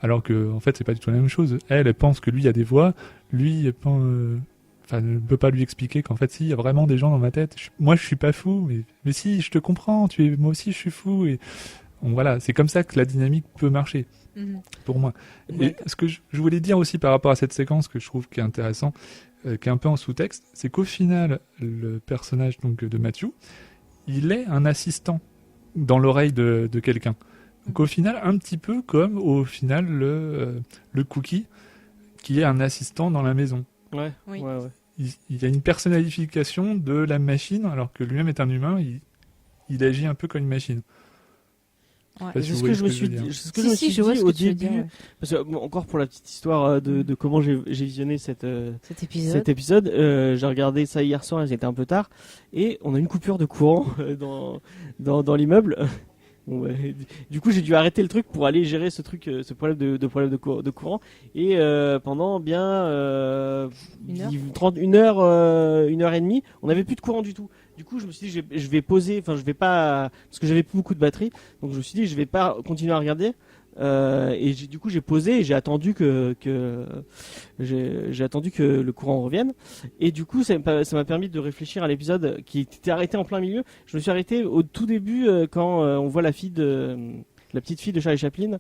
alors que en fait c'est pas du tout la même chose. Elle pense que lui a des voix, lui ne peut pas lui expliquer qu'en fait si, il y a vraiment des gens dans ma tête. Moi je suis pas fou, mais si, je te comprends. Moi aussi je suis fou et voilà, c'est comme ça que la dynamique peut marcher. Pour moi. Et ce que je voulais dire aussi par rapport à cette séquence que je trouve qui est intéressant, qui est un peu en sous-texte, c'est qu'au final, le personnage donc de Matthew, il est un assistant dans l'oreille de quelqu'un. Donc au final, un petit peu comme au final le Cookie, qui est un assistant dans la maison. Ouais. Il y a une personnalification de la machine, alors que lui-même est un humain, il agit un peu comme une machine. C'est ce que je me suis dit au début. Parce que, encore pour la petite histoire de comment j'ai visionné cet épisode, j'ai regardé ça hier soir, il était un peu tard, et on a une coupure de courant dans l'immeuble. Du coup, j'ai dû arrêter le truc pour aller gérer ce problème de courant. Et pendant bien une heure et demie, on n'avait plus de courant du tout. Du coup, je me suis dit, je vais poser, je vais pas, parce que j'avais plus beaucoup de batterie, donc je me suis dit, je vais pas continuer à regarder. Et du coup, j'ai posé et j'ai attendu que le courant revienne. Et du coup, ça m'a permis de réfléchir à l'épisode qui était arrêté en plein milieu. Je me suis arrêté au tout début quand on voit la fille de la petite fille de Charlie Chaplin,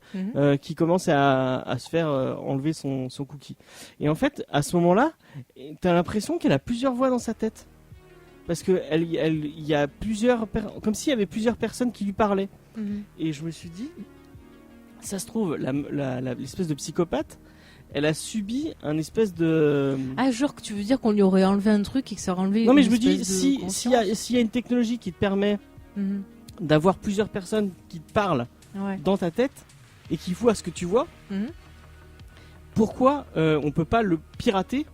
qui commence à se faire enlever son cookie. Et en fait, à ce moment-là, t'as l'impression qu'elle a plusieurs voix dans sa tête. Parce que il y a comme s'il y avait plusieurs personnes qui lui parlaient. Et je me suis dit, ça se trouve, l'espèce de psychopathe, elle a subi un espèce de... Ah, genre que tu veux dire qu'on lui aurait enlevé un truc et que ça aurait enlevé... Non, mais je me dis, s'il y a une technologie qui te permet d'avoir plusieurs personnes qui te parlent dans ta tête et qui voient ce que tu vois, pourquoi on peut pas le pirater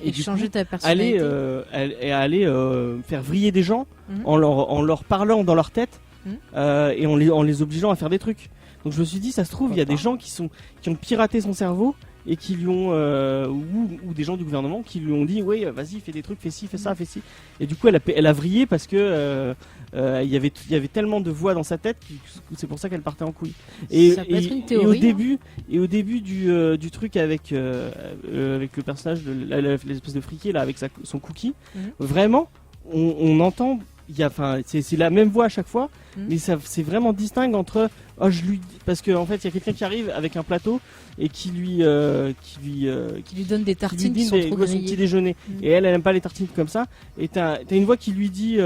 et changer ta personnalité, aller faire vriller des gens en leur parlant dans leur tête et en les obligeant à faire des trucs. Donc je me suis dit, ça se trouve, il y a des gens qui ont piraté son cerveau et qui lui ont ou des gens du gouvernement qui lui ont dit oui, vas-y, fais des trucs, fais ci, fais ça, fais ci. Et du coup elle a vrillé parce que il y avait tellement de voix dans sa tête que c'est pour ça qu'elle partait en couille. Ça peut être une théorie, au début du truc avec le personnage de l'espèce de friquet là avec son cookie, vraiment on entend, c'est la même voix à chaque fois, mais c'est vraiment distinct entre parce qu'en fait il y a quelqu'un qui arrive avec un plateau et qui lui donne des tartines qui sont trop grillées, son petit déjeuner, et elle aime pas les tartines comme ça, et t'as une voix qui lui dit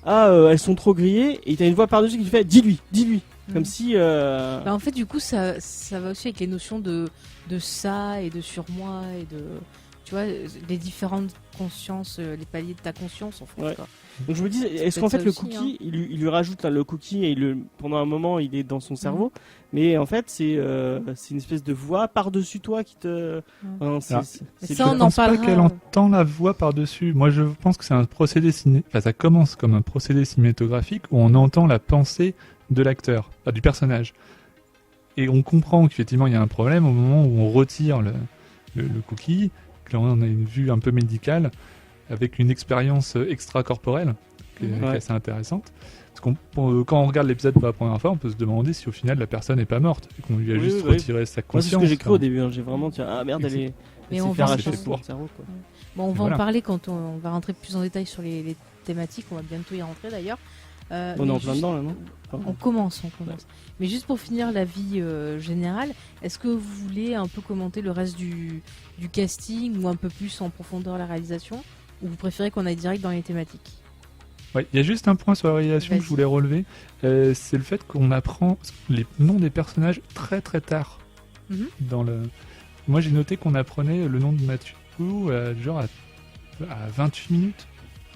elles sont trop grillées, et t'as une voix par-dessus qui lui fait dis-lui comme si en fait du coup ça va aussi avec les notions de ça et de surmoi et de, tu vois, les différentes consciences, les paliers de ta conscience en fait, quoi. Donc je me dis, est-ce qu'en fait le cookie, il lui rajoute le cookie et pendant un moment il est dans son cerveau, mais en fait c'est une espèce de voix par-dessus toi qui te... Je pense pas qu'elle entend la voix par-dessus. Moi je pense que c'est un procédé ça commence comme un procédé cinématographique où on entend la pensée de l'acteur, du personnage. Et on comprend qu'effectivement il y a un problème au moment où on retire le cookie, que là on a une vue un peu médicale, avec une expérience extracorporelle qui est assez intéressante. Parce quand on regarde l'épisode pour la première fois, on peut se demander si au final la personne n'est pas morte et qu'on lui a juste retiré sa conscience. Moi, c'est ce que j'ai cru au début. J'ai vraiment dit merde, mais on va arracher son cerveau. Bon, on va en parler quand on va rentrer plus en détail sur les thématiques. On va bientôt y rentrer d'ailleurs. On est en plein dedans là, non ? On commence. Mais juste pour finir l'avis général, est-ce que vous voulez un peu commenter le reste du casting ou un peu plus en profondeur la réalisation, ou vous préférez qu'on aille direct dans les thématiques ? Ouais, il y a juste un point sur la réalisation que je voulais relever, c'est le fait qu'on apprend les noms des personnages très très tard. Moi j'ai noté qu'on apprenait le nom de Mathieu genre à 28 minutes.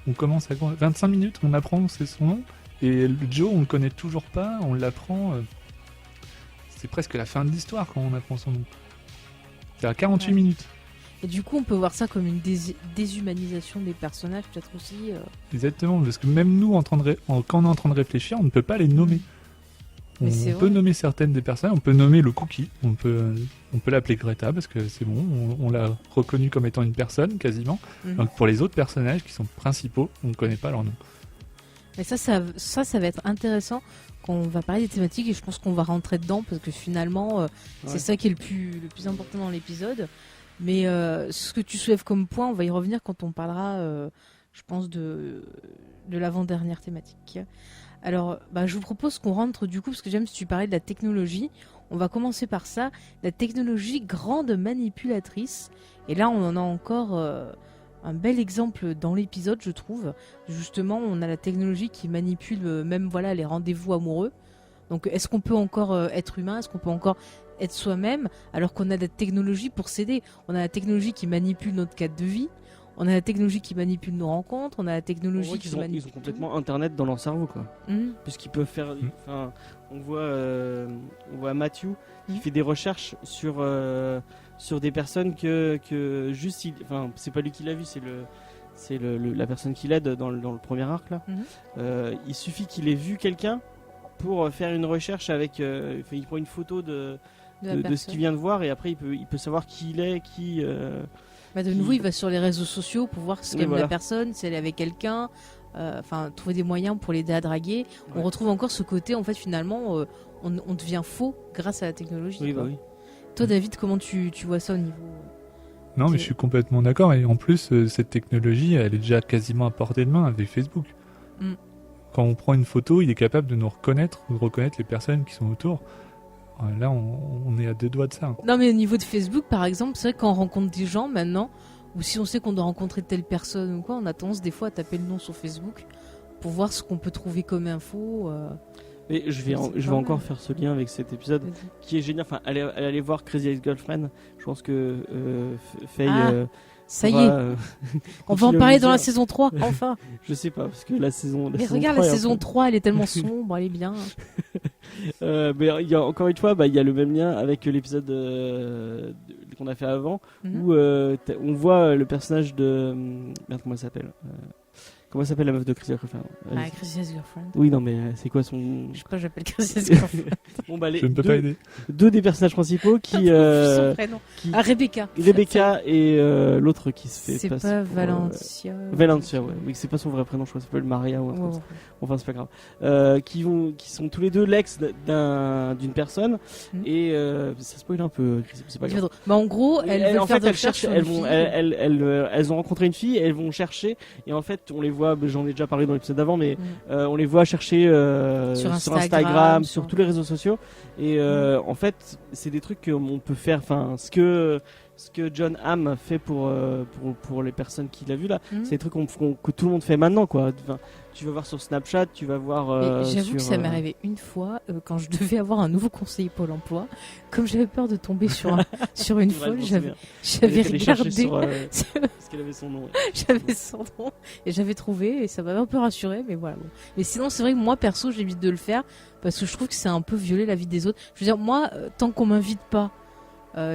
On commence à 25 minutes, on apprend c'est son nom. Et Joe, on le connaît toujours pas, on l'apprend. C'est presque la fin de l'histoire quand on apprend son nom. C'est à 48 minutes. Et du coup, on peut voir ça comme une déshumanisation des personnages, peut-être aussi. Exactement, parce que même nous, quand on est en train de réfléchir, on ne peut pas les nommer. On peut nommer certaines des personnes, on peut nommer le cookie, on peut l'appeler Greta parce que c'est bon, on l'a reconnu comme étant une personne quasiment. Donc pour les autres personnages qui sont principaux, on ne connaît pas leur nom. Et ça va être intéressant quand on va parler des thématiques, et je pense qu'on va rentrer dedans parce que finalement c'est ça qui est le plus important dans l'épisode. Mais ce que tu soulèves comme point, on va y revenir quand on parlera, je pense, de l'avant-dernière thématique. Alors, je vous propose qu'on rentre du coup, parce que j'aime si tu parlais de la technologie. On va commencer par ça, la technologie grande manipulatrice. Et là, on en a encore un bel exemple dans l'épisode, je trouve. Justement, on a la technologie qui manipule même les rendez-vous amoureux. Donc, est-ce qu'on peut encore être humain ? Est-ce qu'on peut encore être soi-même alors qu'on a la technologie pour s'aider ? On a la technologie qui manipule notre cadre de vie. On a la technologie qui manipule nos rencontres, on a la technologie qui manipule... Ils ont complètement Internet dans leur cerveau, quoi. Puisqu'ils peuvent faire... On voit Matthew qui fait des recherches sur des personnes que juste... c'est pas lui qui l'a vu, c'est la personne qui l'aide dans le premier arc, là. Il suffit qu'il ait vu quelqu'un pour faire une recherche avec... il prend une photo de ce qu'il vient de voir, et après il peut savoir qui il est, de nouveau, il va sur les réseaux sociaux pour voir ce qu'aime la personne, si elle est avec quelqu'un, trouver des moyens pour l'aider à draguer. On retrouve encore ce côté, en fait, finalement, on devient faux grâce à la technologie. Oui. Toi, David, comment tu vois ça au niveau... Non, mais je suis complètement d'accord. Et en plus, cette technologie, elle est déjà quasiment à portée de main avec Facebook. quand on prend une photo, il est capable de nous reconnaître ou de reconnaître les personnes qui sont autour. Là, on est à 2 doigts de ça. Non, mais au niveau de Facebook, par exemple, c'est vrai que quand on rencontre des gens maintenant, ou si on sait qu'on doit rencontrer telle personne ou quoi, on a tendance des fois à taper le nom sur Facebook pour voir ce qu'on peut trouver comme info. Et je vais encore faire ce lien avec cet épisode qui est génial. Enfin, allez voir Crazy Ex-Girlfriend. Je pense que Faye. Ça y est, on va en parler dans la saison 3, enfin. Je sais pas, parce que la saison. Mais regarde, la saison 3, elle est tellement sombre, elle est bien. Mais il y a, encore une fois, il y a le même lien avec l'épisode qu'on a fait avant, où on voit le personnage de. Merde, comment elle s'appelle Comment s'appelle la meuf de Crazy Ex-Girlfriend Crazy Ex-Girlfriend. Oui, non, mais c'est quoi son. Je sais pas, j'appelle Crazy Ex-Girlfriend. Bon, bah, je ne peux pas aider. 2 des personnages principaux qui. Rebecca. Rebecca et l'autre qui se fait. C'est pas Valentia. Valentia, ouais. Oui, c'est pas son vrai prénom, je crois que ça s'appelle Maria ou un truc. Enfin, c'est pas grave. Qui sont tous les deux l'ex d'une personne. Et ça spoil un peu, c'est pas grave. Bah, en gros, elles ont rencontré une fille, elles vont chercher, et en fait, on les voit, j'en ai déjà parlé dans l'épisode d'avant, mais on les voit chercher sur Instagram, sur tous les réseaux sociaux. Et en fait, c'est des trucs qu'on peut faire, enfin, ce que John Hamm fait pour les personnes qu'il a vues là, c'est des trucs que tout le monde fait maintenant, quoi. Enfin, tu vas voir sur Snapchat, tu vas voir. J'avoue que ça m'est arrivé une fois quand je devais avoir un nouveau conseiller Pôle emploi. Comme j'avais peur de tomber sur une folle, j'avais regardé. Parce qu'elle avait son nom. J'avais son nom et j'avais trouvé et ça m'avait un peu rassuré, mais voilà. Bon. Mais sinon, c'est vrai que moi perso, j'évite de le faire parce que je trouve que c'est un peu violer la vie des autres. Je veux dire, moi, tant qu'on m'invite pas.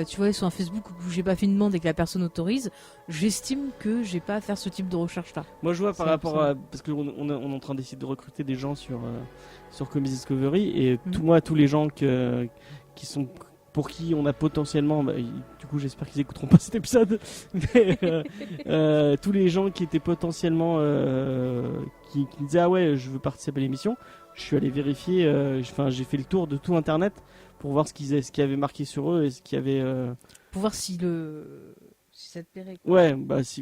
Tu vois, sur un Facebook où j'ai pas fait une demande et que la personne autorise, j'estime que j'ai pas à faire ce type de recherche là. Moi je vois par rapport à. Parce qu'on est en train d'essayer de recruter des gens sur Comedy Discovery et tous les gens qui sont. Pour qui on a potentiellement. Du coup, j'espère qu'ils écouteront pas cet épisode. Mais, tous les gens qui étaient potentiellement. Qui me disaient ah ouais, je veux participer à l'émission. Je suis allé vérifier. J'ai fait le tour de tout internet. Pour voir ce qu'il y avait marqué sur eux et ce qu'il y avait. Pour voir si ça te plairait. Quoi. Ouais,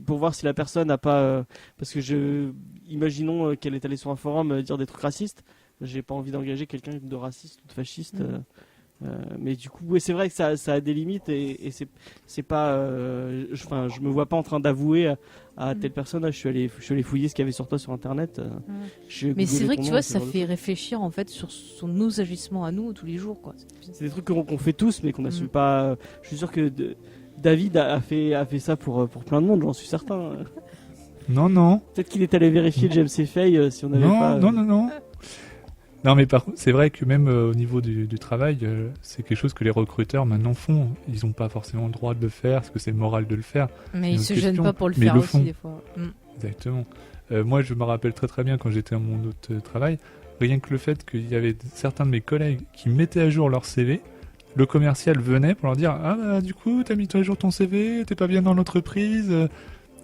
pour voir si la personne n'a pas. Parce que imaginons qu'elle est allée sur un forum dire des trucs racistes. J'ai pas envie d'engager quelqu'un de raciste ou de fasciste. Mais du coup, c'est vrai que ça a des limites et c'est pas. Je me vois pas en train d'avouer à telle personne. Je suis allé fouiller ce qu'il y avait sur toi sur internet. Mais c'est vrai que tu vois, ça fait réfléchir en fait sur nos agissements à nous tous les jours, quoi. C'est des trucs qu'on fait tous, mais qu'on n'assume pas. Je suis sûr que David a fait ça pour plein de monde, j'en suis certain. Non. Peut-être qu'il est allé vérifier James et Faye si on n'avait pas. Non. Non, mais par contre, c'est vrai que même au niveau du travail, c'est quelque chose que les recruteurs maintenant font. Ils n'ont pas forcément le droit de le faire, parce que c'est moral de le faire. Mais ils se gênent pas pour le faire aussi, des fois. Exactement. Moi, je me rappelle très très bien quand j'étais à mon autre travail, rien que le fait qu'il y avait certains de mes collègues qui mettaient à jour leur CV, le commercial venait pour leur dire « Ah bah du coup, t'as mis à jour ton CV, t'es pas bien dans l'entreprise ?»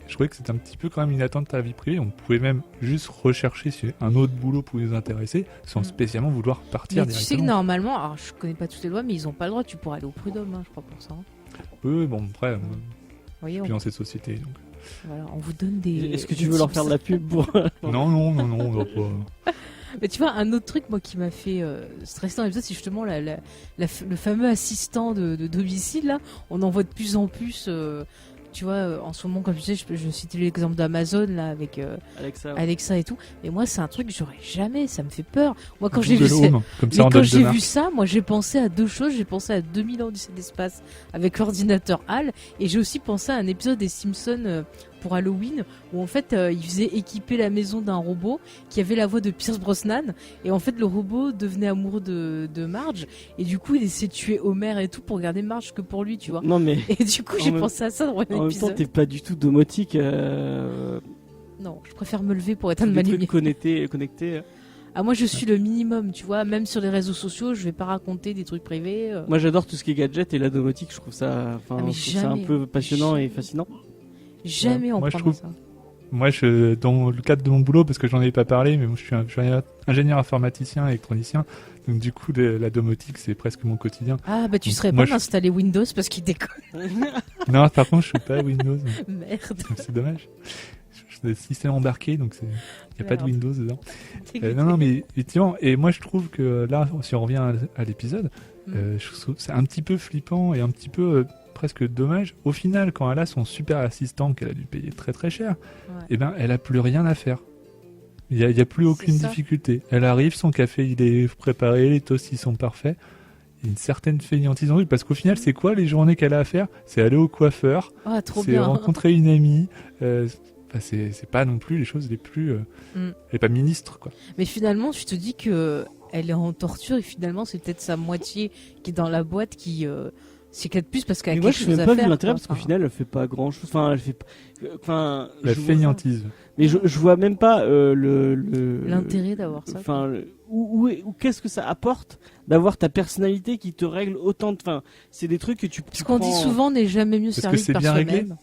Je trouvais que c'était un petit peu quand même une atteinte à la vie privée. On pouvait même juste rechercher si un autre boulot pouvait nous intéresser sans spécialement vouloir partir directement. Tu sais que normalement, alors je connais pas toutes les lois, mais ils ont pas le droit. Tu pourrais aller au prud'homme, je crois, pour ça. Oui, bon, après, je suis dans cette société. Donc. Voilà, on vous donne des. Est-ce que tu veux leur faire de la pub pour... Non, on va pas. Mais tu vois, un autre truc moi qui m'a fait stresser dans l'épisode, c'est justement le fameux assistant de domicile. Là, on en voit de plus en plus. Tu vois, en ce moment, comme tu sais, je citais l'exemple d'Amazon là avec Alexa et tout. Et moi, c'est un truc que j'aurais jamais. Ça me fait peur. Moi, quand j'ai vu ça, moi, j'ai pensé à deux choses. J'ai pensé à 2000 ans d'Odyssée de l'espace avec l'ordinateur HAL, et j'ai aussi pensé à un épisode des Simpsons pour Halloween où en fait ils faisaient équiper la maison d'un robot qui avait la voix de Pierce Brosnan, et en fait le robot devenait amoureux de Marge, et du coup il essayait de tuer Homer et tout pour garder Marge que pour lui, tu vois. Non mais et du coup j'ai pensé à ça dans l'épisode. En même temps t'es pas du tout domotique. Non, je préfère me lever pour éteindre ma lumière. Connecté. Ah, moi je suis le minimum, tu vois, même sur les réseaux sociaux, je vais pas raconter des trucs privés. Moi j'adore tout ce qui est gadget, et la domotique, je trouve ça un peu passionnant et fascinant. Jamais on prend ça. Moi, dans le cadre de mon boulot, parce que j'en avais pas parlé, mais moi, je suis ingénieur informaticien, électronicien, donc du coup, la domotique, c'est presque mon quotidien. Ah, bah tu serais pas d'installer Windows parce qu'il déconne. Non, par contre, je suis pas Windows. Merde. C'est dommage. c'est système embarqué, donc il n'y a pas de Windows dedans. Non, mais effectivement, et moi je trouve que là, si on revient à l'épisode, je trouve que c'est un petit peu flippant et un petit peu presque dommage. Au final, quand elle a son super assistant qu'elle a dû payer très très cher, et ben elle a plus rien à faire. Il y a plus aucune difficulté. Elle arrive, son café il est préparé, les toasts ils sont parfaits. Il y a une certaine fainéantise en lui, parce qu'au final, c'est quoi les journées qu'elle a à faire ? C'est aller au coiffeur, c'est rencontrer une amie. C'est pas non plus les choses les plus. Elle est pas ministre, quoi. Mais finalement, tu te dis que elle est en torture et finalement, c'est peut-être sa moitié qui est dans la boîte qui s'éclate plus parce qu'elle a quelque chose à faire. Moi, je n'ai même pas vu l'intérêt parce qu'au final, elle fait pas grand-chose. Enfin, elle fait. La fainéantise. Mais je vois même pas l'intérêt d'avoir ça. Enfin, ou qu'est-ce que ça apporte d'avoir ta personnalité qui te règle autant de. Enfin, c'est des trucs que tu. Ce qu'on dit souvent n'est jamais mieux servi que par soi-même.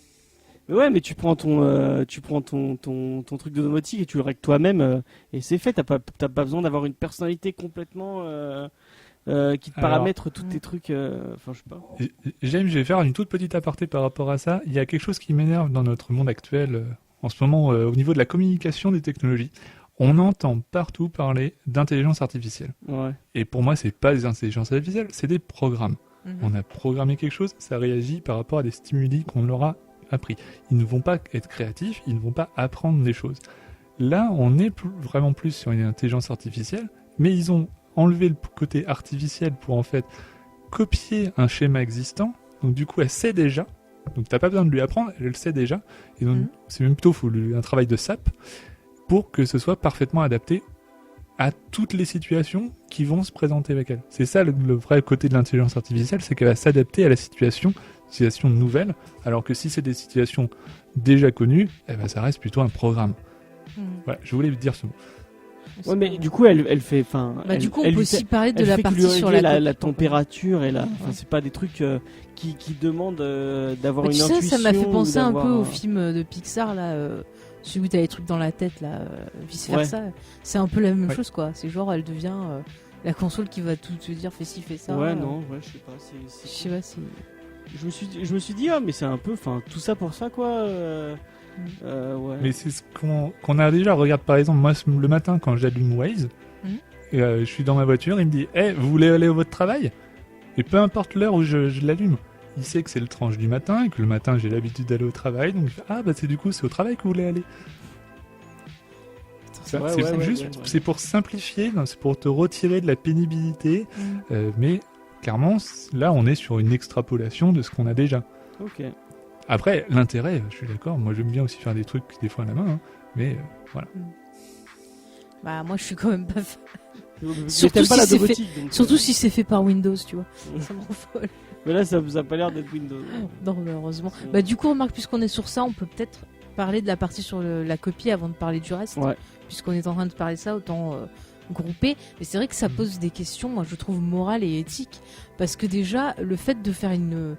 Mais ouais, mais tu prends ton truc de domotique et tu le règles toi-même et c'est fait. T'as pas besoin d'avoir une personnalité complètement qui te paramètre tous tes trucs. Enfin, je sais pas. James, je vais faire une toute petite aparté par rapport à ça. Il y a quelque chose qui m'énerve dans notre monde actuel en ce moment au niveau de la communication des technologies. On entend partout parler d'intelligence artificielle. Ouais. Et pour moi, c'est pas des intelligences artificielles, c'est des programmes. On a programmé quelque chose, ça réagit par rapport à des stimuli qu'on leur a appris. Ils ne vont pas être créatifs, ils ne vont pas apprendre des choses. Là, on est vraiment plus sur une intelligence artificielle, mais ils ont enlevé le côté artificiel pour en fait copier un schéma existant. Donc du coup, elle sait déjà. Donc t'as pas besoin de lui apprendre, elle le sait déjà. Et donc c'est même plutôt un travail de SAP pour que ce soit parfaitement adapté à toutes les situations qui vont se présenter avec elle. C'est ça le vrai côté de l'intelligence artificielle, c'est qu'elle va s'adapter à la situation nouvelle, alors que si c'est des situations déjà connues, ça reste plutôt un programme. Voilà, je voulais dire ce mot. Ouais, mais du coup, elle fait. Du coup, on peut aussi parler de la partie sur la température et c'est pas des trucs qui demandent d'avoir une intuition. Ça m'a fait penser un peu au film de Pixar là. Celui où t'as les trucs dans la tête là, vice versa. C'est un peu la même chose quoi. C'est genre elle devient la console qui va tout te dire fais ci fais ça. Je sais pas. Je sais pas si. Je me suis dit mais c'est un peu, tout ça pour ça quoi. Ouais. Mais c'est ce qu'on a déjà. Regarde par exemple moi le matin quand j'allume Waze, je suis dans ma voiture, il me dit vous voulez aller à votre travail ? Et peu importe l'heure où je l'allume. Il sait que c'est le tranche du matin et que le matin j'ai l'habitude d'aller au travail, donc c'est au travail que vous voulez aller. C'est pour simplifier, c'est pour te retirer de la pénibilité, mais clairement là on est sur une extrapolation de ce qu'on a déjà. Ok. Après l'intérêt, je suis d'accord, moi j'aime bien aussi faire des trucs des fois à la main, mais voilà. Bah moi je suis quand même pas Surtout si c'est fait par Windows, tu vois. Ça me rend folle. Mais là, ça n'a pas l'air d'être Windows. Non, heureusement. Du coup, remarque, puisqu'on est sur ça, on peut peut-être parler de la partie sur la copie avant de parler du reste. Ouais. Puisqu'on est en train de parler de ça, autant grouper. Mais c'est vrai que ça pose des questions, moi, je trouve, morales et éthiques. Parce que déjà, le fait de faire une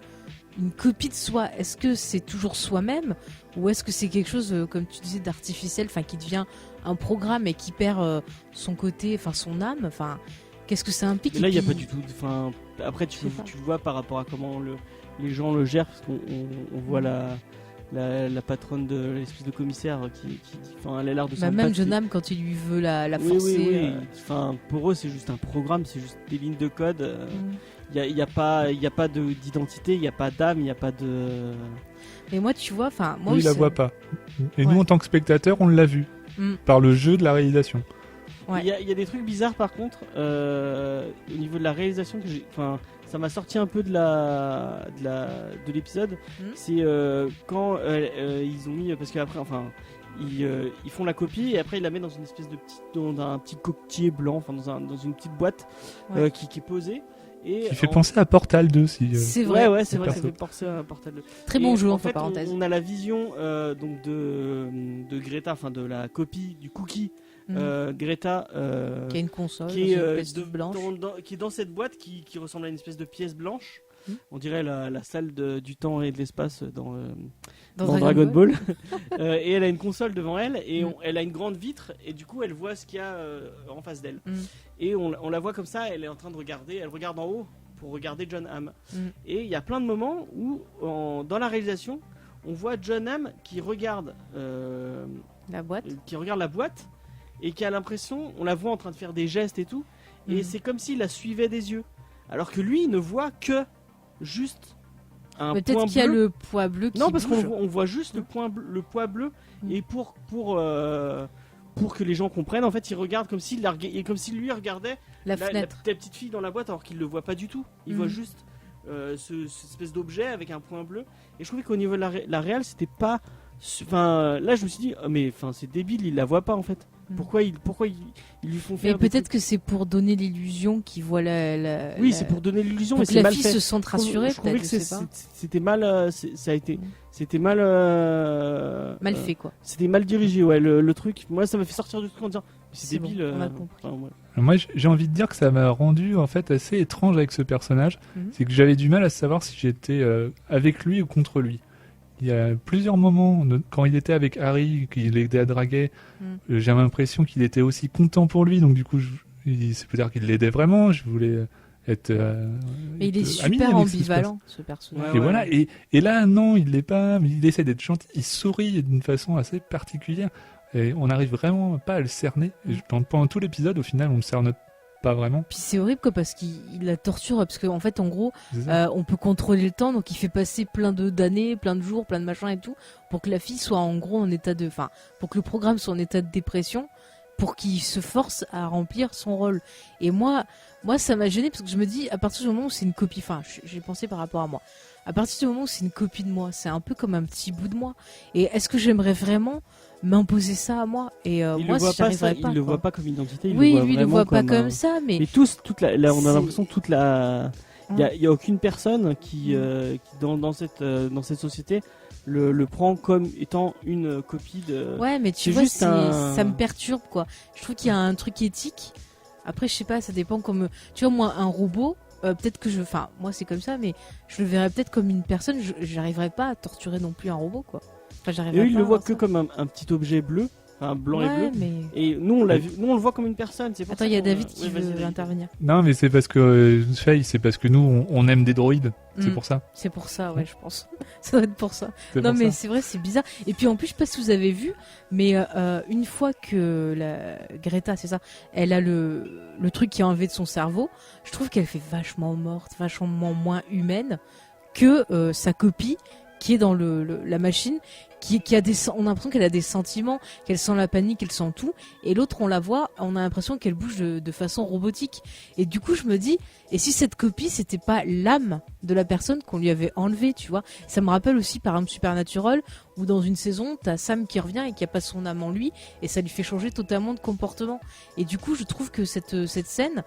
copie de soi, est-ce que c'est toujours soi-même ? Ou est-ce que c'est quelque chose, comme tu disais, d'artificiel, qui devient un programme et qui perd son côté, son âme ? Qu'est-ce que ça implique ? Là, il n'y a pas du tout. Après, tu le vois par rapport à comment les gens le gèrent, parce qu'on voit la patronne de l'espèce de commissaire qui elle a l'air de s'en même John Hamm, quand il lui veut la forcer. Oui. Pour eux, c'est juste un programme, c'est juste des lignes de code. Il n'y a pas d'identité, il n'y a pas d'âme, il n'y a pas de. Et moi, tu vois, moi lui, il la voit pas. Et nous, en tant que spectateurs, on l'a vu par le jeu de la réalisation. Il y a des trucs bizarres par contre au niveau de la réalisation que ça m'a sorti un peu de l'épisode. C'est quand ils ont mis, parce qu'après ils font la copie et après ils la mettent dans une espèce de dans un petit coquetier blanc, dans une petite boîte qui est posée. Et qui fait penser à Portal 2 si. C'est vrai, c'est vrai, ça fait penser à Portal 2. Très bon jeu, en fait, parenthèse. On a la vision donc de Greta, de la copie du cookie. Greta qui a une console qui est blanche qui est dans cette boîte qui ressemble à une espèce de pièce blanche. On dirait la salle du temps et de l'espace dans Dragon Ball. Et elle a une console devant elle et elle a une grande vitre et du coup elle voit ce qu'il y a en face d'elle. Et on la voit comme ça, elle est en train de regarder, elle regarde en haut pour regarder John Hamm. Et il y a plein de moments où dans la réalisation on voit John Hamm qui regarde la boîte, et qui a l'impression, on la voit en train de faire des gestes et tout, et c'est comme s'il la suivait des yeux, alors que lui il ne voit que juste un point bleu. Peut-être qu'il y a le poids bleu qui non, parce bouge. qu'on voit juste le poids bleu, et pour que les gens comprennent, en fait il regarde comme s'il lui regardait la fenêtre, la petite fille dans la boîte, alors qu'il le voit pas du tout, il voit juste cette espèce d'objet avec un point bleu. Et je trouvais qu'au niveau de la réal, c'était pas. Enfin, là, je me suis dit, mais c'est débile, il la voit pas en fait. Pourquoi ils lui font faire. Mais peut-être que c'est pour donner l'illusion qu'il voit la. Oui, c'est pour donner l'illusion, pour mais que c'est la mal fille fait. se sente rassurée. Je trouvais que c'était mal. Ça a été. C'était mal. Mal fait quoi. C'était mal dirigé, ouais. Le truc, moi, ça m'a fait sortir du truc en disant, c'est débile. Bon, on a compris. Moi, j'ai envie de dire que ça m'a rendu en fait assez étrange avec ce personnage. C'est que j'avais du mal à savoir si j'étais avec lui ou contre lui. Il y a plusieurs moments, quand il était avec Harry, qu'il l'aidait à draguer, j'avais l'impression qu'il était aussi content pour lui. Donc du coup, c'est peut-être qu'il l'aidait vraiment. Je voulais être mais il est super ambivalent, ce personnage. Et voilà. Et là, non, il l'est pas. Mais il essaie d'être gentil. Il sourit d'une façon assez particulière. Et on n'arrive vraiment pas à le cerner. Et pendant tout l'épisode, au final, on ne le cerne pas vraiment. Puis c'est horrible quoi, parce qu'il la torture, parce qu'en fait en gros on peut contrôler le temps, donc il fait passer plein d'années, plein de jours, plein de machins et tout, pour que la fille soit en gros en état de, enfin pour que le programme soit en état de dépression, pour qu'il se force à remplir son rôle. Et moi ça m'a gêné, parce que je me dis, à partir du moment où c'est une copie, enfin j'ai pensé par rapport à moi, à partir du moment où c'est une copie de moi, c'est un peu comme un petit bout de moi, et est-ce que j'aimerais vraiment m'imposer ça à moi? Et moi si j'arriverais pas, il le voit pas comme identité, oui, lui il le voit pas comme ça, mais tous, là on a l'impression toute la il y a aucune personne qui dans cette société le prend comme étant une copie de. Ouais, mais tu vois, ça me perturbe quoi. Je trouve qu'il y a un truc éthique. Après je sais pas, ça dépend comme tu vois, moi un robot, peut-être que moi c'est comme ça, mais je le verrais peut-être comme une personne. J'arriverais pas à torturer non plus un robot quoi. Et eux, ils le voient que comme un petit objet bleu, blanc et bleu. Mais... Et nous, on l'a vu, nous on le voit comme une personne. C'est pour Attends, il y a David qui veut intervenir. Non, mais c'est parce que c'est parce que nous, on aime des droïdes. C'est pour ça. C'est pour ça, ouais, je pense. Ça doit être pour ça. Non, mais c'est vrai, c'est bizarre. Et puis en plus, je sais pas si vous avez vu, mais une fois que Greta, c'est ça, elle a le truc qui est enlevé de son cerveau, je trouve qu'elle fait vachement morte, vachement moins humaine que sa copie qui est dans la machine, qui a on a l'impression qu'elle a des sentiments, qu'elle sent la panique, qu'elle sent tout, et l'autre on la voit, on a l'impression qu'elle bouge de façon robotique. Et du coup je me dis, et si cette copie c'était pas l'âme de la personne qu'on lui avait enlevée, tu vois? Ça me rappelle aussi par exemple Supernatural, où dans une saison t'as Sam qui revient et qui a pas son âme en lui, et ça lui fait changer totalement de comportement. Et du coup je trouve que cette scène,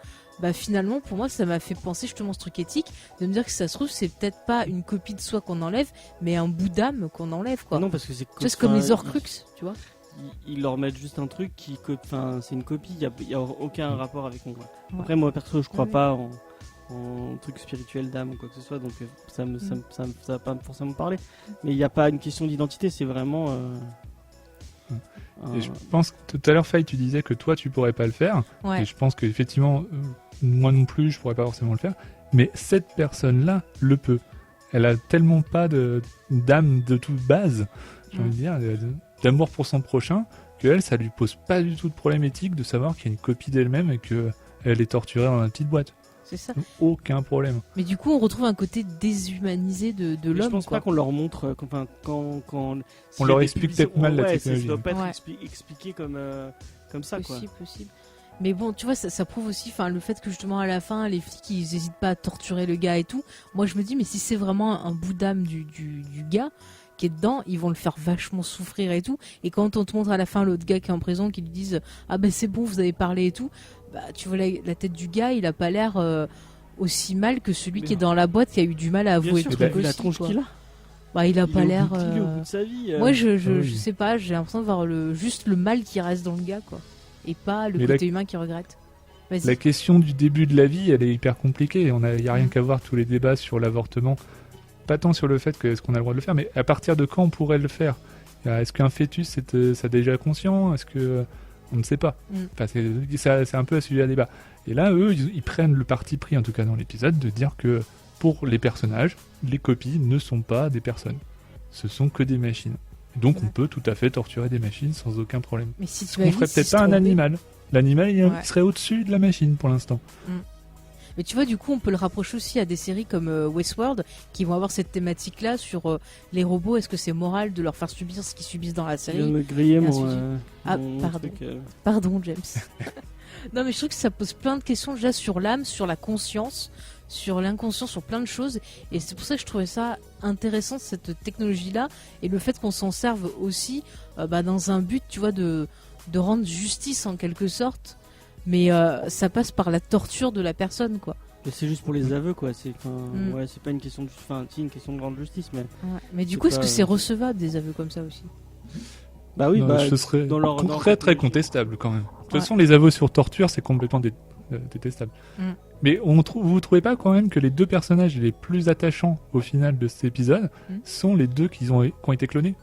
finalement pour moi ça m'a fait penser justement ce truc éthique, de me dire que ça se trouve c'est peut-être pas une copie de soi qu'on enlève, mais un bout d'âme qu'on enlève quoi. Non, parce que c'est comme les Horcruxes, tu vois. Ils leur mettent juste un truc c'est une copie, il y a aucun rapport avec moi. Après moi perso je crois pas en truc spirituel d'âme ou quoi que ce soit, donc ça va pas forcément parler. Mais il n'y a pas une question d'identité, c'est vraiment. Et je pense que tout à l'heure, Faye, tu disais que toi tu pourrais pas le faire. Ouais. Et je pense qu'effectivement, moi non plus, je pourrais pas forcément le faire. Mais cette personne-là le peut. Elle a tellement pas d'âme de toute base, j'ai envie de dire, d'amour pour son prochain, qu'elle, ça lui pose pas du tout de problème éthique de savoir qu'il y a une copie d'elle-même et qu'elle est torturée dans une petite boîte. C'est ça. Aucun problème. Mais du coup, on retrouve un côté déshumanisé de l'homme. Je pense pas qu'on leur montre quand on leur explique peut-être mal la technologie. Ça doit pas être expliqué comme ça, possible. Mais bon, tu vois, ça prouve aussi, le fait que justement à la fin, les flics ils hésitent pas à torturer le gars et tout. Moi, je me dis, mais si c'est vraiment un bout d'âme du gars qui est dedans, ils vont le faire vachement souffrir et tout. Et quand on te montre à la fin l'autre gars qui est en prison, qui lui disent c'est bon, vous avez parlé et tout, tu vois la tête du gars, il a pas l'air aussi mal que celui qui est dans la boîte, qui a eu du mal à avouer le truc aussi. La tronche qu'il a. Il a pas l'air. Il est au bout de sa vie. Moi, je sais pas, j'ai l'impression de voir juste le mal qui reste dans le gars, quoi. Et pas le côté humain qui regrette. Vas-y. La question du début de la vie, elle est hyper compliquée. Il n'y a rien qu'à voir tous les débats sur l'avortement. Pas tant sur le fait que est-ce qu'on a le droit de le faire, mais à partir de quand on pourrait le faire. Est-ce qu'un fœtus, c'est déjà conscient? Est-ce que... On ne sait pas. C'est un peu un sujet à débat. Et là, eux, ils prennent le parti pris, en tout cas dans l'épisode, de dire que pour les personnages, les copies ne sont pas des personnes. ce sont que des machines. Donc on peut tout à fait torturer des machines sans aucun problème. Mais si tu on ferait peut-être pas un animal. L'animal, il serait au-dessus de la machine pour l'instant. Mais tu vois, du coup, on peut le rapprocher aussi à des séries comme Westworld, qui vont avoir cette thématique-là sur les robots. Est-ce que c'est moral de leur faire subir ce qu'ils subissent dans la série? Je viens de me griller mon pardon. Truc, Pardon, James. Non, mais je trouve que ça pose plein de questions déjà sur l'âme, sur la conscience, sur l'inconscient, sur plein de choses. Et c'est pour ça que je trouvais ça intéressant, cette technologie-là, et le fait qu'on s'en serve aussi dans un but, tu vois, de rendre justice en quelque sorte. Mais ça passe par la torture de la personne, quoi. Mais c'est juste pour les aveux, quoi. C'est pas une question c'est une question de grande justice, mais. Ouais. Mais du coup, est-ce que c'est recevable des aveux comme ça aussi? Bah oui, ce serait très contestable quand même. De toute façon, les aveux sur torture, c'est complètement détestable. Mais vous trouvez pas quand même que les deux personnages les plus attachants au final de cet épisode sont les deux qui ont été clonés?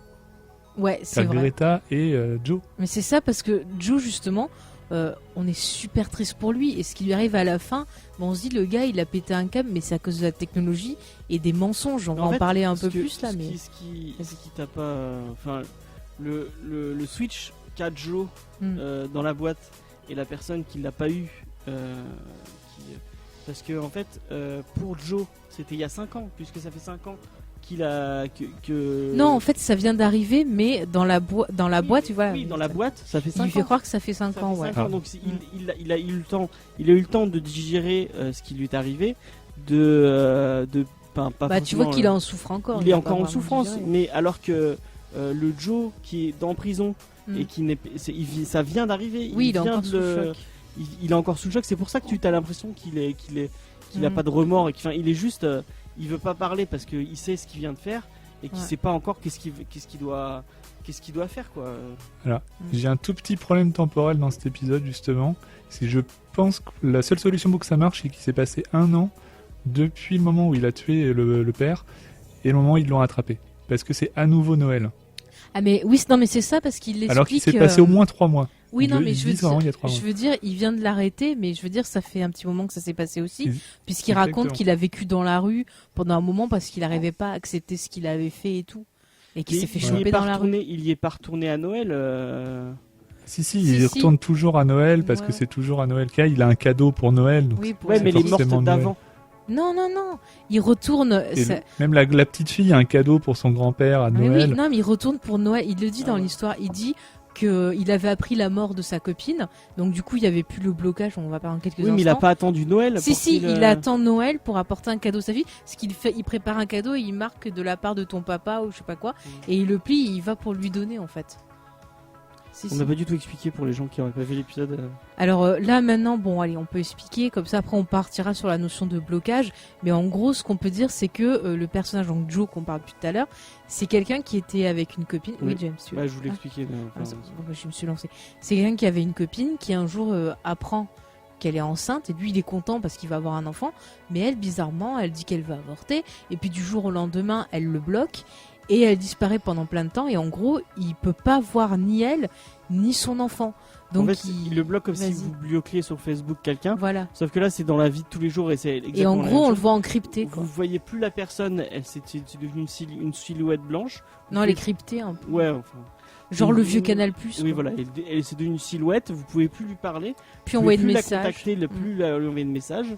Ouais, c'est vrai. Greta et Joe. Mais c'est ça, parce que Joe, justement, on est super triste pour lui. Et ce qui lui arrive à la fin, on se dit, le gars, il a pété un câble, mais c'est à cause de la technologie et des mensonges. On va en parler un peu plus là. Mais ce qui t'a pas. Enfin, le switch qu'a Joe dans la boîte et la personne qui l'a pas eu. Parce que, en fait, pour Joe, c'était il y a 5 ans, puisque ça fait 5 ans. Non, en fait, ça vient d'arriver, mais dans la boîte, tu vois. Oui, dans la boîte, ça fait 5 ans. Il fait croire que ça fait 5 ans, ouais. Donc il a eu le temps de digérer ce qui lui est arrivé, pas tu vois qu'il en souffre encore. Il est encore en souffrance, mais alors que le Joe qui est en prison et ça vient d'arriver. Oui, il est encore sous le choc. Il est encore sous le choc. C'est pour ça que tu as l'impression qu'il a pas de remords et il est juste. Il veut pas parler parce qu'il sait ce qu'il vient de faire et qu'il sait pas encore qu'est-ce qu'il doit faire, quoi. Alors, j'ai un tout petit problème temporel dans cet épisode justement. C'est je pense que la seule solution pour que ça marche, c'est qu'il s'est passé 1 an depuis le moment où il a tué le père et le moment où ils l'ont attrapé. Parce que c'est à nouveau Noël. Ah mais oui, non mais c'est ça parce qu'il l'explique. Alors qu'il s'est passé au moins 3 mois. Oui, non, mais je veux dire, il vient de l'arrêter, mais je veux dire, ça fait un petit moment que ça s'est passé aussi, puisqu'il raconte qu'il a vécu dans la rue pendant un moment parce qu'il n'arrivait pas à accepter ce qu'il avait fait et tout, et qu'il s'est fait choper dans la rue. Il y est pas retourné à Noël. Il retourne toujours à Noël parce que c'est toujours à Noël qu'il a un cadeau pour Noël. Donc mais il est morte d'avant. Non, il retourne. Même la petite fille a un cadeau pour son grand-père à Noël. Oui, non, mais il retourne pour Noël. Il le dit dans l'histoire. Il dit qu'il avait appris la mort de sa copine, donc du coup il n'y avait plus le blocage. On va parler en quelques instants. Oui, mais il n'a pas attendu Noël. Il attend Noël pour apporter un cadeau à sa fille. Ce qu'il fait, il prépare un cadeau et il marque de la part de ton papa ou je sais pas quoi, et il le plie. Il va pour lui donner en fait. On n'a pas du tout expliqué pour les gens qui n'auraient pas vu l'épisode. Alors là maintenant, bon allez, on peut expliquer, comme ça après on partira sur la notion de blocage, mais en gros ce qu'on peut dire c'est que le personnage, donc Joe qu'on parle depuis tout à l'heure, c'est quelqu'un qui était avec une copine. Oui, James, tu vois. Je voulais expliquer. Je me suis lancé. C'est quelqu'un qui avait une copine qui un jour apprend qu'elle est enceinte et lui il est content parce qu'il va avoir un enfant, mais elle bizarrement elle dit qu'elle va avorter et puis du jour au lendemain elle le bloque. Et elle disparaît pendant plein de temps et en gros il peut pas voir ni elle ni son enfant. Donc en fait, il le bloque comme si vous bloquiez sur Facebook quelqu'un. Voilà. Sauf que là c'est dans la vie de tous les jours et c'est exactement. Et en gros on le voit encrypté. Vous voyez plus la personne, c'est devenu une silhouette blanche. Non, elle est cryptée un peu. Ouais, enfin. Genre le vieux Canal+. Oui, voilà, c'est devenu une silhouette, vous pouvez plus lui parler. Puis envoyer de messages. La contacter, plus lui envoyer de messages.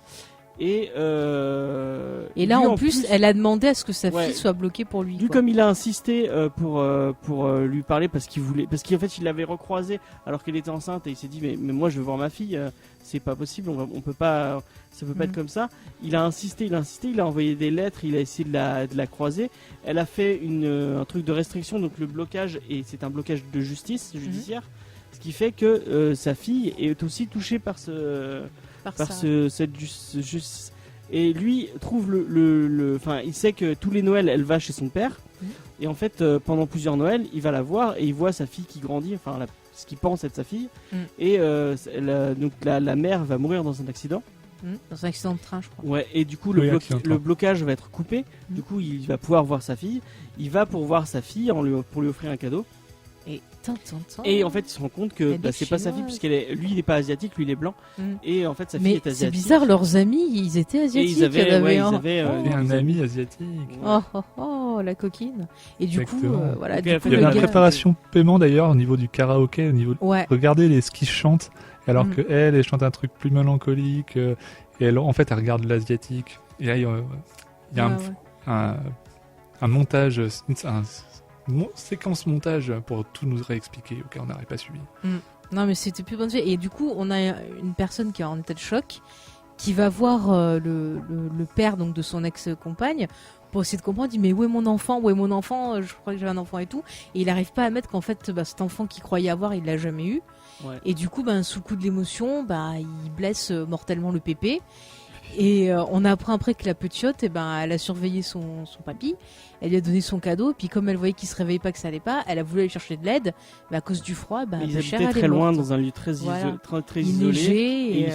Et là en plus elle a demandé à ce que sa fille soit bloquée pour lui. Comme il a insisté pour lui parler parce qu'en fait il l'avait recroisé alors qu'elle était enceinte et il s'est dit mais moi je veux voir ma fille, c'est pas possible, on peut pas, ça peut pas être comme ça. Il a insisté, il a envoyé des lettres, il a essayé de la croiser. Elle a fait un truc de restriction, donc le blocage, et c'est un blocage de justice judiciaire, ce qui fait que sa fille est aussi touchée par cette justice. Et lui trouve il sait que tous les Noëls elle va chez son père, et en fait pendant plusieurs Noëls il va la voir et il voit sa fille qui grandit, ce qu'il pense être sa fille, et donc la mère va mourir dans un accident. Dans un accident de train, je crois. Ouais, et du coup le blocage va être coupé. Du coup il va pouvoir voir sa fille. Il va pour voir sa fille pour lui offrir un cadeau. Et en fait, il se rend compte que c'est pas sa fille, lui, il est pas asiatique, lui, il est blanc. Et en fait, sa fille est asiatique. C'est bizarre, leurs amis, ils étaient asiatiques. Et ils avaient un ami asiatique. La coquine. Et du coup, voilà. Il y avait la préparation paiement d'ailleurs au niveau du karaoké, au niveau. Regardez ce qu'ils chantent, alors que elle chante un truc plus mélancolique. Et elle, en fait, elle regarde l'asiatique. Et là, il y a un montage, une séquence montage pour tout nous réexpliquer, on n'aurait pas suivi. Non, mais c'était plus bonne. Et du coup, on a une personne qui est en état de choc, qui va voir le père donc de son ex-compagne pour essayer de comprendre. Il dit mais où est mon enfant, je crois que j'avais un enfant et tout, et il n'arrive pas à mettre qu'en fait cet enfant qu'il croyait avoir, il l'a jamais eu. Et du coup, sous le coup de l'émotion, il blesse mortellement le pépé. Et on apprend après que la petite, elle a surveillé son papy, elle lui a donné son cadeau, puis comme elle voyait qu'il se réveillait pas, que ça allait pas, elle a voulu aller chercher de l'aide, mais à cause du froid, ils habitaient très loin dans un lieu très isolé,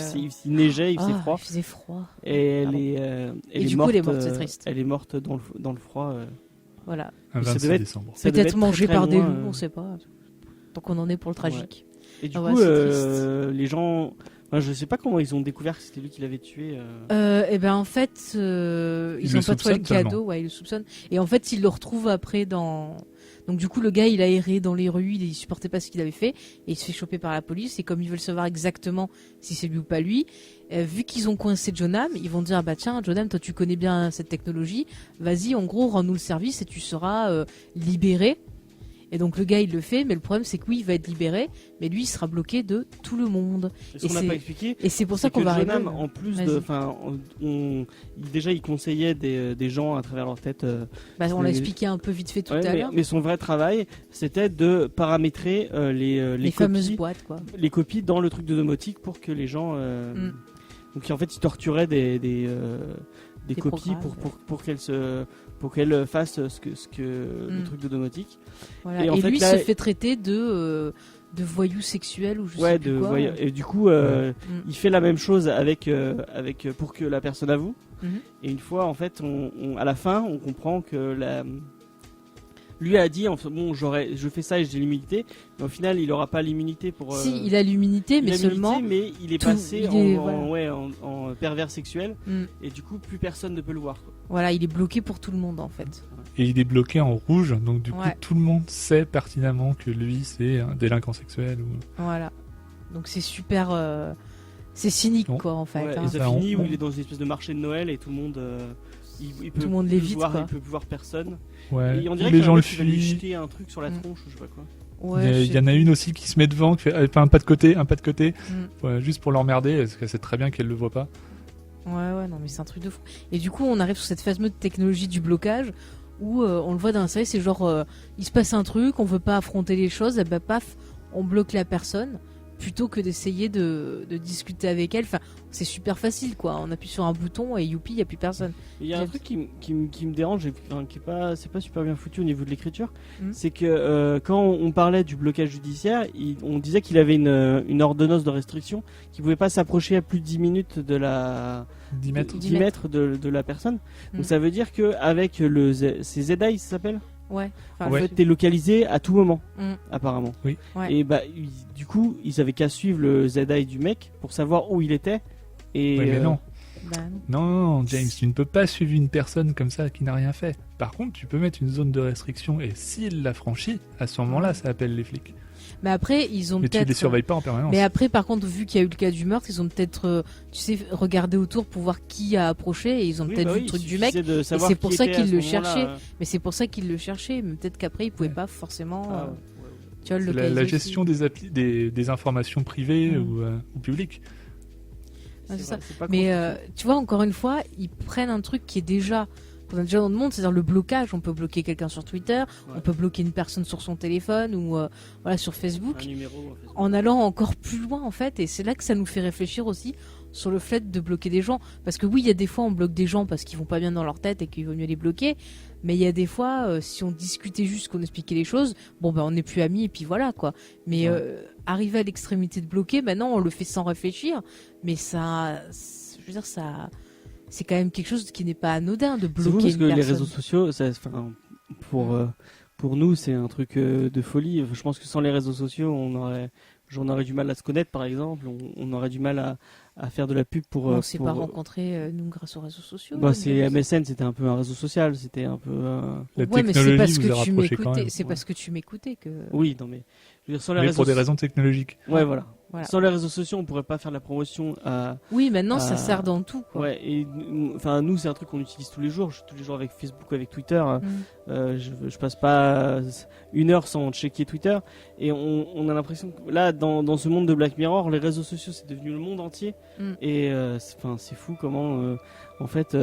il neigeait, il faisait froid. Il faisait froid. Et elle est morte, c'est triste. Elle est morte dans le froid. Voilà. Un 26 décembre. Peut-être mangée par des loups, on sait pas. Tant qu'on en est pour le tragique. Et du coup, les gens... je sais pas comment ils ont découvert que c'était lui qui l'avait tué. En fait, ils ont pas trouvé le cadeau, ils le soupçonnent. Et en fait, ils le retrouvent après dans. Donc du coup, le gars, il a erré dans les rues, il supportait pas ce qu'il avait fait, et il se fait choper par la police. Et comme ils veulent savoir exactement si c'est lui ou pas lui, vu qu'ils ont coincé John Hamm, ils vont dire tiens, John Hamm, toi tu connais bien cette technologie, vas-y, en gros, rends-nous le service et tu seras libéré. Et donc le gars il le fait, mais le problème c'est que il va être libéré, mais lui il sera bloqué de tout le monde. Et ce qu'on n'a pas expliqué, et c'est pour ça qu'on va arriver. En plus déjà il conseillait des gens à travers leur tête. On l'a expliqué un peu vite fait tout à l'heure. Mais son vrai travail, c'était de paramétrer les fameuses boîtes, quoi. Les copies dans le truc de domotique pour que les gens. Donc en fait il torturait des copies pour qu'elle fasse ce que le truc de domotique. Voilà. Et en fait, lui se fait traiter de voyou sexuel ou je sais plus quoi. Et du coup, il fait la même chose avec pour que la personne avoue. Et une fois, en fait, à la fin, on comprend que lui a dit je fais ça et j'ai l'immunité, mais au final il aura pas l'immunité pour. Si, il a l'immunité, mais seulement. Mais il est passé en pervers sexuel, et du coup plus personne ne peut le voir, quoi. Voilà, il est bloqué pour tout le monde en fait. Et il est bloqué en rouge, donc du coup tout le monde sait pertinemment que lui c'est un délinquant sexuel. Voilà, donc c'est super. C'est cynique quoi en fait. Et ça finit où il est dans une espèce de marché de Noël et tout le monde. Tout le monde l'évite, quoi. Il peut voir personne. Ouais. Et on dirait les gens le fuient. Lui jeter un truc sur la tronche ou je sais pas quoi. Il y en a une aussi qui se met devant, qui fait un pas de côté, juste pour l'emmerder, parce qu'elle sait très bien qu'elle le voit pas. Ouais, non mais c'est un truc de fou. Et du coup, on arrive sur cette fameuse technologie du blocage où on le voit dans la série, c'est genre il se passe un truc, on veut pas affronter les choses, et paf, on bloque la personne. Plutôt que d'essayer de discuter avec elle, c'est super facile quoi. On appuie sur un bouton et youpi, il n'y a plus personne. Il y a un truc qui me dérange, c'est pas super bien foutu au niveau de l'écriture, c'est que quand on parlait du blocage judiciaire, on disait qu'il avait une ordonnance de restriction, qu'il pouvait pas s'approcher à plus de 10 minutes de la 10 mètres de la personne. Donc ça veut dire que avec c'est ZI, ça s'appelle. Ouais. En fait, t'es localisé à tout moment, apparemment. Oui. Ouais. Et du coup, ils avaient qu'à suivre le ZI du mec pour savoir où il était. Et mais non. Non, James, tu ne peux pas suivre une personne comme ça qui n'a rien fait. Par contre, tu peux mettre une zone de restriction et s'il la franchit, à ce moment-là, ça appelle les flics. Mais après, ils ont peut-être. Mais tu les surveilles pas en permanence. Mais après, par contre, vu qu'il y a eu le cas du meurtre, ils ont peut-être, regardé autour pour voir qui a approché et ils ont peut-être vu le truc du mec. Et c'est pour ça qu'ils le cherchaient. Mais c'est pour ça qu'ils le cherchaient. Mais peut-être qu'après, ils pouvaient pas forcément. Tu vois, la gestion des informations privées ou publiques. C'est ça. Mais tu vois, encore une fois, ils prennent un truc qui est déjà. On a déjà dans le monde, c'est-à-dire le blocage. On peut bloquer quelqu'un sur Twitter, on peut bloquer une personne sur son téléphone ou sur Facebook, en allant encore plus loin en fait. Et c'est là que ça nous fait réfléchir aussi sur le fait de bloquer des gens. Parce que oui, il y a des fois on bloque des gens parce qu'ils vont pas bien dans leur tête et qu'il vaut mieux les bloquer. Mais il y a des fois, si on discutait juste, qu'on expliquait les choses, on n'est plus amis et puis voilà quoi. Mais arriver à l'extrémité de bloquer, maintenant on le fait sans réfléchir. Mais ça, je veux dire ça. C'est quand même quelque chose qui n'est pas anodin de bloquer une personne. Parce que les réseaux sociaux, pour pour nous, c'est un truc de folie. Je pense que sans les réseaux sociaux, on aurait du mal à se connaître, par exemple. On aurait du mal à faire de la pub pour. On s'est pas rencontrés nous grâce aux réseaux sociaux. C'est MSN, c'était un peu un réseau social, c'était un peu. La technologie mais c'est parce que tu m'écoutais que. Oui, non mais. Je veux dire, sans les mais réseaux pour des raisons technologiques. Ouais, voilà. Sans les réseaux sociaux, on pourrait pas faire de la promotion à. Oui, maintenant ça sert dans tout. Quoi. Ouais, et enfin nous c'est un truc qu'on utilise tous les jours. Je suis tous les jours avec Facebook, avec Twitter. Je passe pas 1 heure sans checker Twitter. Et on a l'impression que là, dans ce monde de Black Mirror, les réseaux sociaux c'est devenu le monde entier. Et c'est fou comment en fait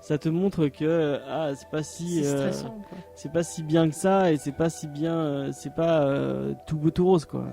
ça te montre que c'est pas si stressant, quoi. C'est pas si bien que ça, et c'est pas si bien c'est pas tout beau tout rose quoi.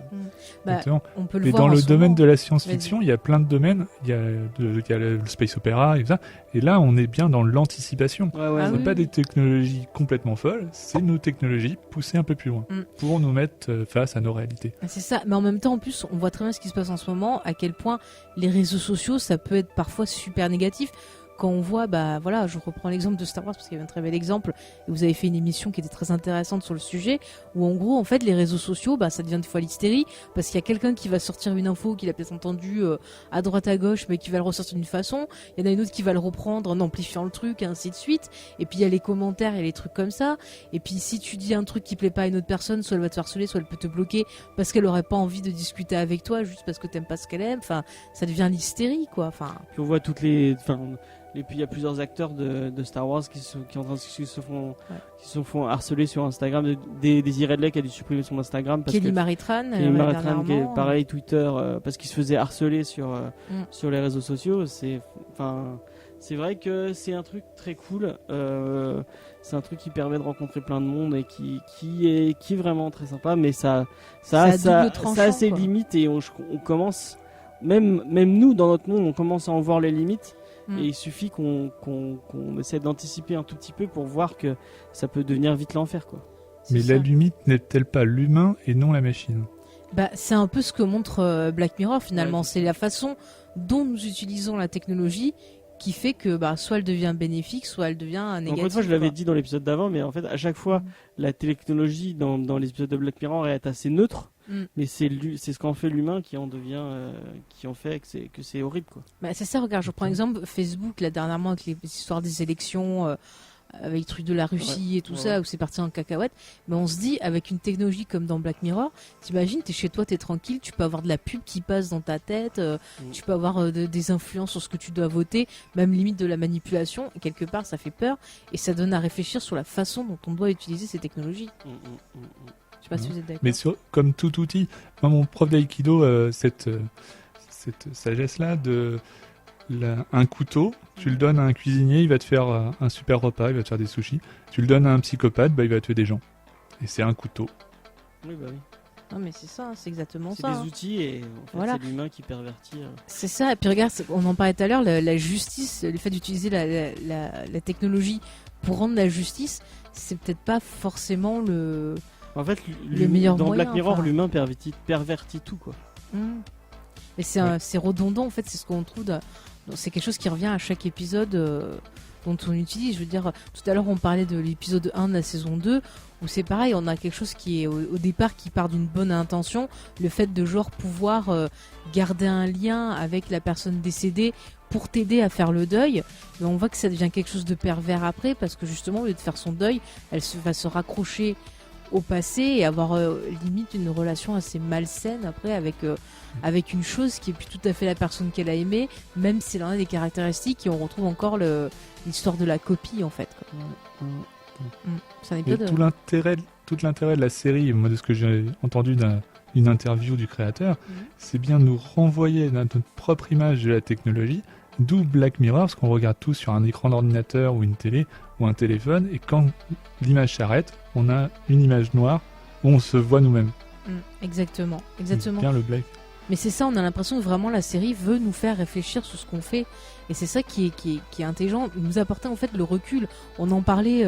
On peut le mais voir dans le domaine de la Vas-y. science-fiction, il y a plein de domaines. Il y a le space opéra et ça. Et là, on est bien dans l'anticipation. C'est pas des technologies complètement folles, c'est nos technologies poussées un peu plus loin pour nous mettre face à nos réalités. C'est ça, mais en même temps, en plus, on voit très bien ce qui se passe en ce moment, à quel point les réseaux sociaux, ça peut être parfois super négatif. Quand on voit, je reprends l'exemple de Star Wars parce qu'il y avait un très bel exemple, et vous avez fait une émission qui était très intéressante sur le sujet, où en gros, en fait, les réseaux sociaux, ça devient des fois l'hystérie, parce qu'il y a quelqu'un qui va sortir une info qu'il a peut-être entendue à droite à gauche, mais qui va le ressortir d'une façon, il y en a une autre qui va le reprendre en amplifiant le truc, et ainsi de suite, et puis il y a les commentaires et les trucs comme ça, et puis si tu dis un truc qui plaît pas à une autre personne, soit elle va te harceler, soit elle peut te bloquer, parce qu'elle aurait pas envie de discuter avec toi, juste parce que t'aimes pas ce qu'elle aime, ça devient l'hystérie, quoi, Puis on voit et puis il y a plusieurs acteurs de Star Wars qui se font harceler sur Instagram. Daisy Ridley qui a dû supprimer son Instagram parce Kelly Maritran qui est pareil Twitter parce qu'il se faisait harceler sur les réseaux sociaux. C'est vrai que c'est un truc très cool. C'est un truc qui permet de rencontrer plein de monde et qui est vraiment très sympa. Mais ça a ses limites et on commence même nous dans notre monde on commence à en voir les limites. Et il suffit qu'on essaie d'anticiper un tout petit peu pour voir que ça peut devenir vite l'enfer, quoi. Mais la limite n'est-elle pas l'humain et non la machine ? C'est un peu ce que montre Black Mirror finalement. C'est la façon dont nous utilisons la technologie qui fait que soit elle devient bénéfique, soit elle devient négative. Encore une fois, je l'avais dit dans l'épisode d'avant, mais en fait, à chaque fois, la technologie dans les épisodes de Black Mirror est assez neutre. Mais c'est ce qu'en fait l'humain qui en devient, qui en fait que c'est horrible, quoi. C'est ça, regarde, je prends exemple Facebook, là, dernièrement, avec les histoires des élections, avec le truc de la Russie et tout ça, où c'est parti en cacahuète. Mais on se dit, avec une technologie comme dans Black Mirror, t'imagines, t'es chez toi, t'es tranquille, tu peux avoir de la pub qui passe dans ta tête, tu peux avoir des influences sur ce que tu dois voter, même limite de la manipulation, et quelque part, ça fait peur, et ça donne à réfléchir sur la façon dont on doit utiliser ces technologies. Je sais pas si vous êtes d'accord. Mais comme tout outil, moi, mon prof d'aïkido, cette sagesse-là un couteau, tu le donnes à un cuisinier, il va te faire un super repas, il va te faire des sushis. Tu le donnes à un psychopathe, il va tuer des gens. Et c'est un couteau. Oui. Non mais c'est ça, c'est exactement ça. C'est des outils et en fait, c'est l'humain qui pervertit. C'est ça, et puis regarde, on en parlait tout à l'heure, la justice, le fait d'utiliser la technologie pour rendre la justice, c'est peut-être pas forcément le meilleur dans moyen. Black Mirror, l'humain pervertit tout, quoi. Et c'est redondant, en fait, c'est ce qu'on trouve. C'est quelque chose qui revient à chaque épisode dont on utilise. Je veux dire, tout à l'heure, on parlait de l'épisode 1 de la saison 2, où c'est pareil, on a quelque chose qui est au départ qui part d'une bonne intention, le fait de pouvoir garder un lien avec la personne décédée pour t'aider à faire le deuil, mais on voit que ça devient quelque chose de pervers après, parce que justement, au lieu de faire son deuil, elle va se raccrocher au passé et avoir limite une relation assez malsaine après avec une chose qui est plus tout à fait la personne qu'elle a aimée, même si elle en a des caractéristiques, et on retrouve encore l'histoire de la copie, en fait, quoi. C'est un épisode. Tout l'intérêt de la série, moi, de ce que j'ai entendu d'une interview du créateur, c'est bien de nous renvoyer notre propre image de la technologie, d'où Black Mirror, parce qu'on regarde tout sur un écran d'ordinateur ou une télé ou un téléphone, et quand l'image s'arrête, on a une image noire où on se voit nous-mêmes. Exactement. Bien le Black. Mais c'est ça, on a l'impression que vraiment la série veut nous faire réfléchir sur ce qu'on fait, et c'est ça qui est intelligent, nous apporter en fait le recul. On en parlait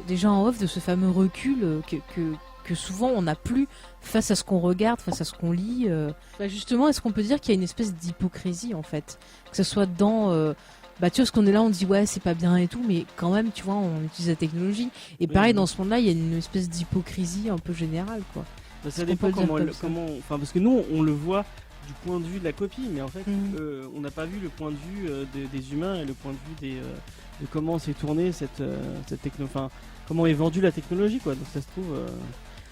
déjà en off de ce fameux recul que souvent on n'a plus face à ce qu'on regarde, face à ce qu'on lit. Justement, est-ce qu'on peut dire qu'il y a une espèce d'hypocrisie, en fait, que ce soit dans bah tu vois, ce qu'on est là, on dit ouais c'est pas bien et tout, mais quand même tu vois on utilise la technologie. Et pareil dans ce monde-là, il y a une espèce d'hypocrisie un peu générale quoi. Bah, ça dépend comment, enfin parce que nous on le voit du point de vue de la copie, mais en fait on n'a pas vu le point de vue des humains et le point de vue de comment s'est tournée cette techno, enfin comment est vendue la technologie quoi. Donc ça se trouve.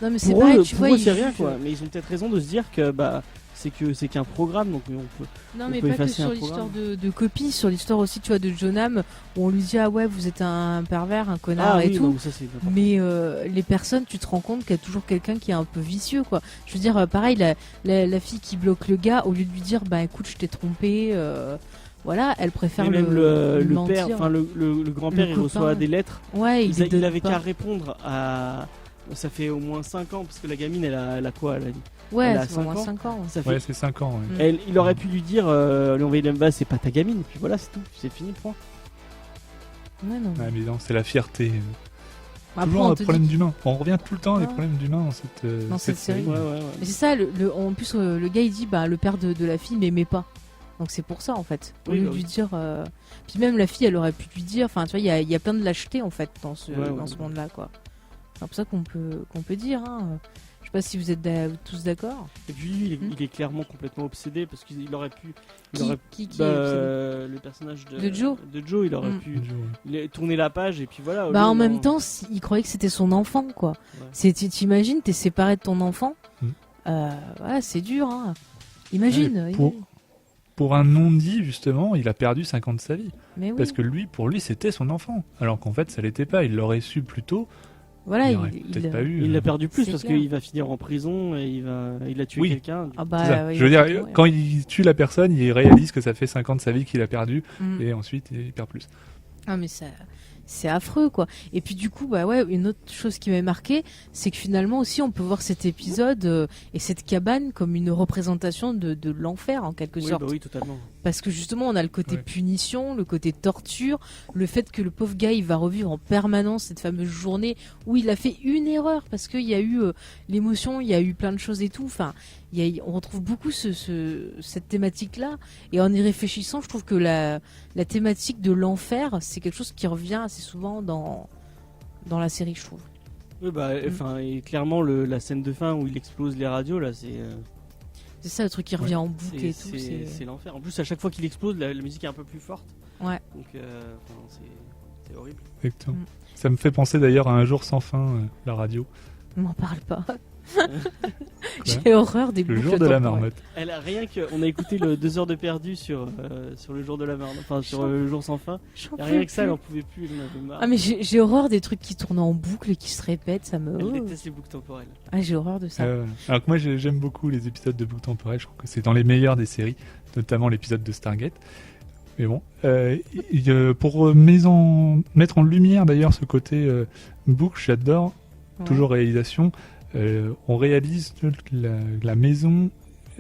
Non mais c'est pareil, tu vois, c'est rien quoi. Mais ils ont peut-être raison de se dire que bah c'est qu'un programme, donc on peut. Non mais pas que sur l'histoire de copie, sur l'histoire aussi tu vois de Jonam où on lui dit ah ouais vous êtes un pervers, un connard et tout. Non, ça, mais les personnes, tu te rends compte qu'il y a toujours quelqu'un qui est un peu vicieux quoi. Je veux dire pareil la fille qui bloque le gars, au lieu de lui dire bah écoute je t'ai trompé, voilà, elle préfère même le mentir. père, enfin le grand-père il reçoit des lettres. Ouais, il avait qu'à répondre à. Ça fait au moins 5 ans parce que la gamine elle a quoi elle a dit. Ouais, elle a 5 ans. 5 ans. Ça fait... c'est 5 ans. Ouais. Il aurait pu lui dire lui envoyer l'embas, c'est pas ta gamine, et puis voilà, c'est tout, c'est fini, point. Ouais, non. Ouais, mais non, c'est la fierté. Après, toujours un problème d'humain. On revient tout le temps à des problèmes d'humain dans cette série. Ouais. Mais c'est ça, en plus le gars il dit bah le père de la fille m'aimait pas. Donc c'est pour ça en fait. Au lieu de lui dire. Puis même la fille elle aurait pu lui dire. Enfin tu vois, il y a plein de lâcheté en fait dans ce monde-là quoi. C'est pour ça qu'on peut dire. Hein. Je sais pas si vous êtes tous d'accord. Et puis lui, il est clairement complètement obsédé parce qu'il aurait pu. Qui le personnage de Joe. Il aurait pu tourner la page et puis voilà. Bah en même temps, il croyait que c'était son enfant quoi. Ouais. T'imagines, t'es séparé de ton enfant. Ouais, c'est dur. Hein. Imagine. Pour un non-dit, justement, il a perdu 5 ans de sa vie. Mais oui. Parce que pour lui, c'était son enfant. Alors qu'en fait, ça l'était pas. Il l'aurait su plus tôt. Voilà, il l'a perdu plus parce qu'il va finir en prison et il a tué quelqu'un. Ah bah, je veux dire, quand il tue la personne, il réalise que ça fait 5 ans de sa vie qu'il a perdu et ensuite il perd plus. Ah mais ça, c'est affreux quoi. Et puis du coup, bah ouais, une autre chose qui m'a marqué, c'est que finalement aussi on peut voir cet épisode et cette cabane comme une représentation de l'enfer en quelque sorte. Bah oui, totalement. Parce que justement on a le côté punition, le côté torture, le fait que le pauvre gars il va revivre en permanence cette fameuse journée où il a fait une erreur parce qu'il y a eu l'émotion, il y a eu plein de choses et tout. Enfin, on retrouve beaucoup cette thématique-là. Et en y réfléchissant, je trouve que la thématique de l'enfer, c'est quelque chose qui revient assez souvent dans la série, je trouve. Oui, bah, et clairement, la scène de fin où il explose les radios, là, c'est... C'est ça, le truc qui revient en boucle et tout. C'est l'enfer. En plus, à chaque fois qu'il explose, la musique est un peu plus forte. Ouais. Donc, c'est horrible. Exactement. Ça me fait penser d'ailleurs à Un jour sans fin, la radio. M'en parle pas. J'ai horreur des boucles. Le jour de la marmotte. Elle a rien que. On a écouté le 2 heures de perdu sur le jour de la marmotte, enfin sur le jour sans fin. Rien que ça, elle en pouvait plus. Elle en avait marre. Ah mais j'ai horreur des trucs qui tournent en boucle et qui se répètent, ça me. Elle déteste les boucles temporelles. Ah j'ai horreur de ça. Alors que moi j'aime beaucoup les épisodes de boucles temporelles. Je trouve que c'est dans les meilleurs des séries, notamment l'épisode de Stargate. Mais bon, pour mettre en lumière d'ailleurs ce côté boucle, j'adore. Toujours réalisation. On réalise la maison,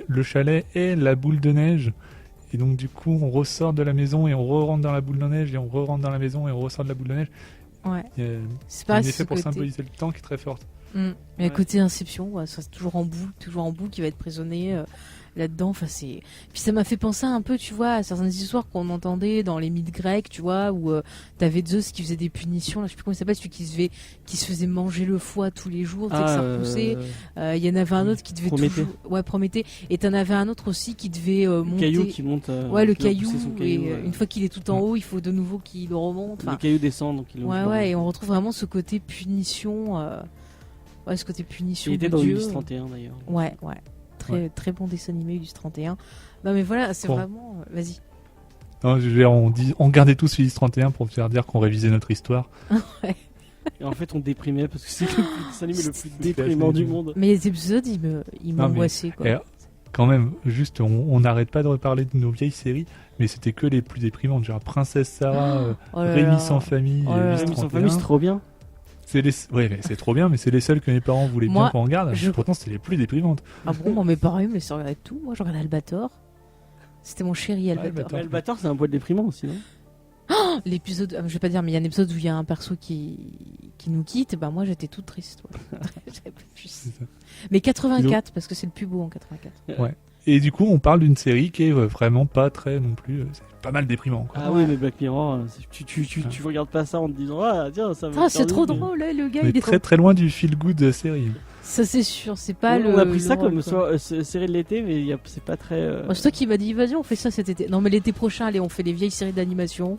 le chalet et la boule de neige. Et donc du coup, on ressort de la maison et on re-rentre dans la boule de neige et on re-rentre dans la maison et on ressort de la boule de neige. Ouais. C'est un effet pour symboliser le temps qui est très fort. Mais côté Inception, c'est toujours en boule, qui va être prisonnier là-dedans. Enfin, puis ça m'a fait penser un peu, tu vois, à certaines histoires qu'on entendait dans les mythes grecs, tu vois, où t'avais Zeus qui faisait des punitions. Là, je sais plus comment il s'appelle, celui qui se faisait manger le foie tous les jours, que ça repoussait. Il y en avait un autre qui devait Prométhée. Prométhée. Et t'en avais un autre aussi qui devait monter. Le caillou qui monte. Le caillou. Une fois qu'il est tout en haut, il faut de nouveau qu'il le remonte. Le caillou descend, donc il le remonte. Et on retrouve vraiment ce côté punition. Ce côté punition. Il était dans Ulysse 31 d'ailleurs. Ouais. Très bon dessin animé Ulysse 31. Non mais voilà, c'est vraiment... Vas-y. Non, on gardait tous Ulysse 31 pour faire dire qu'on révisait notre histoire. Ouais. Et en fait on déprimait parce que c'est le dessin animé le plus déprimant du monde. Mais les épisodes ils m'angoissaient quoi. Quand même, juste on n'arrête pas de reparler de nos vieilles séries, mais c'était que les plus déprimantes, genre Princesse Sarah, Rémi sans famille, Rémi sans famille c'est trop bien. C'est trop bien, mais c'est les seuls que mes parents voulaient bien qu'on regarde. Pourtant, c'était les plus déprimantes. Ah bon, mes parents me laissaient regarder tout. Moi, je regardais Albator. C'était mon chéri Albator. Albator, c'est un poil déprimant aussi, non? L'épisode, je vais pas dire, mais il y a un épisode où il y a un perso qui nous quitte. Bah moi, j'étais toute triste. J'avais pas pu. Mais 84, parce que c'est le plus beau en 84. Ouais. Et du coup, on parle d'une série qui est vraiment pas très non plus. C'est pas mal déprimant. Quoi. Ah oui, mais Black Mirror, tu regardes pas ça en te disant tiens, ça va. C'est trop drôle, le gars. Il est très très loin du feel good de série. Ça c'est sûr, c'est pas on a pris ça comme série de l'été, mais c'est pas très. C'est toi qui m'a dit vas-y, on fait ça cet été. Non, mais l'été prochain, allez, on fait les vieilles séries d'animation.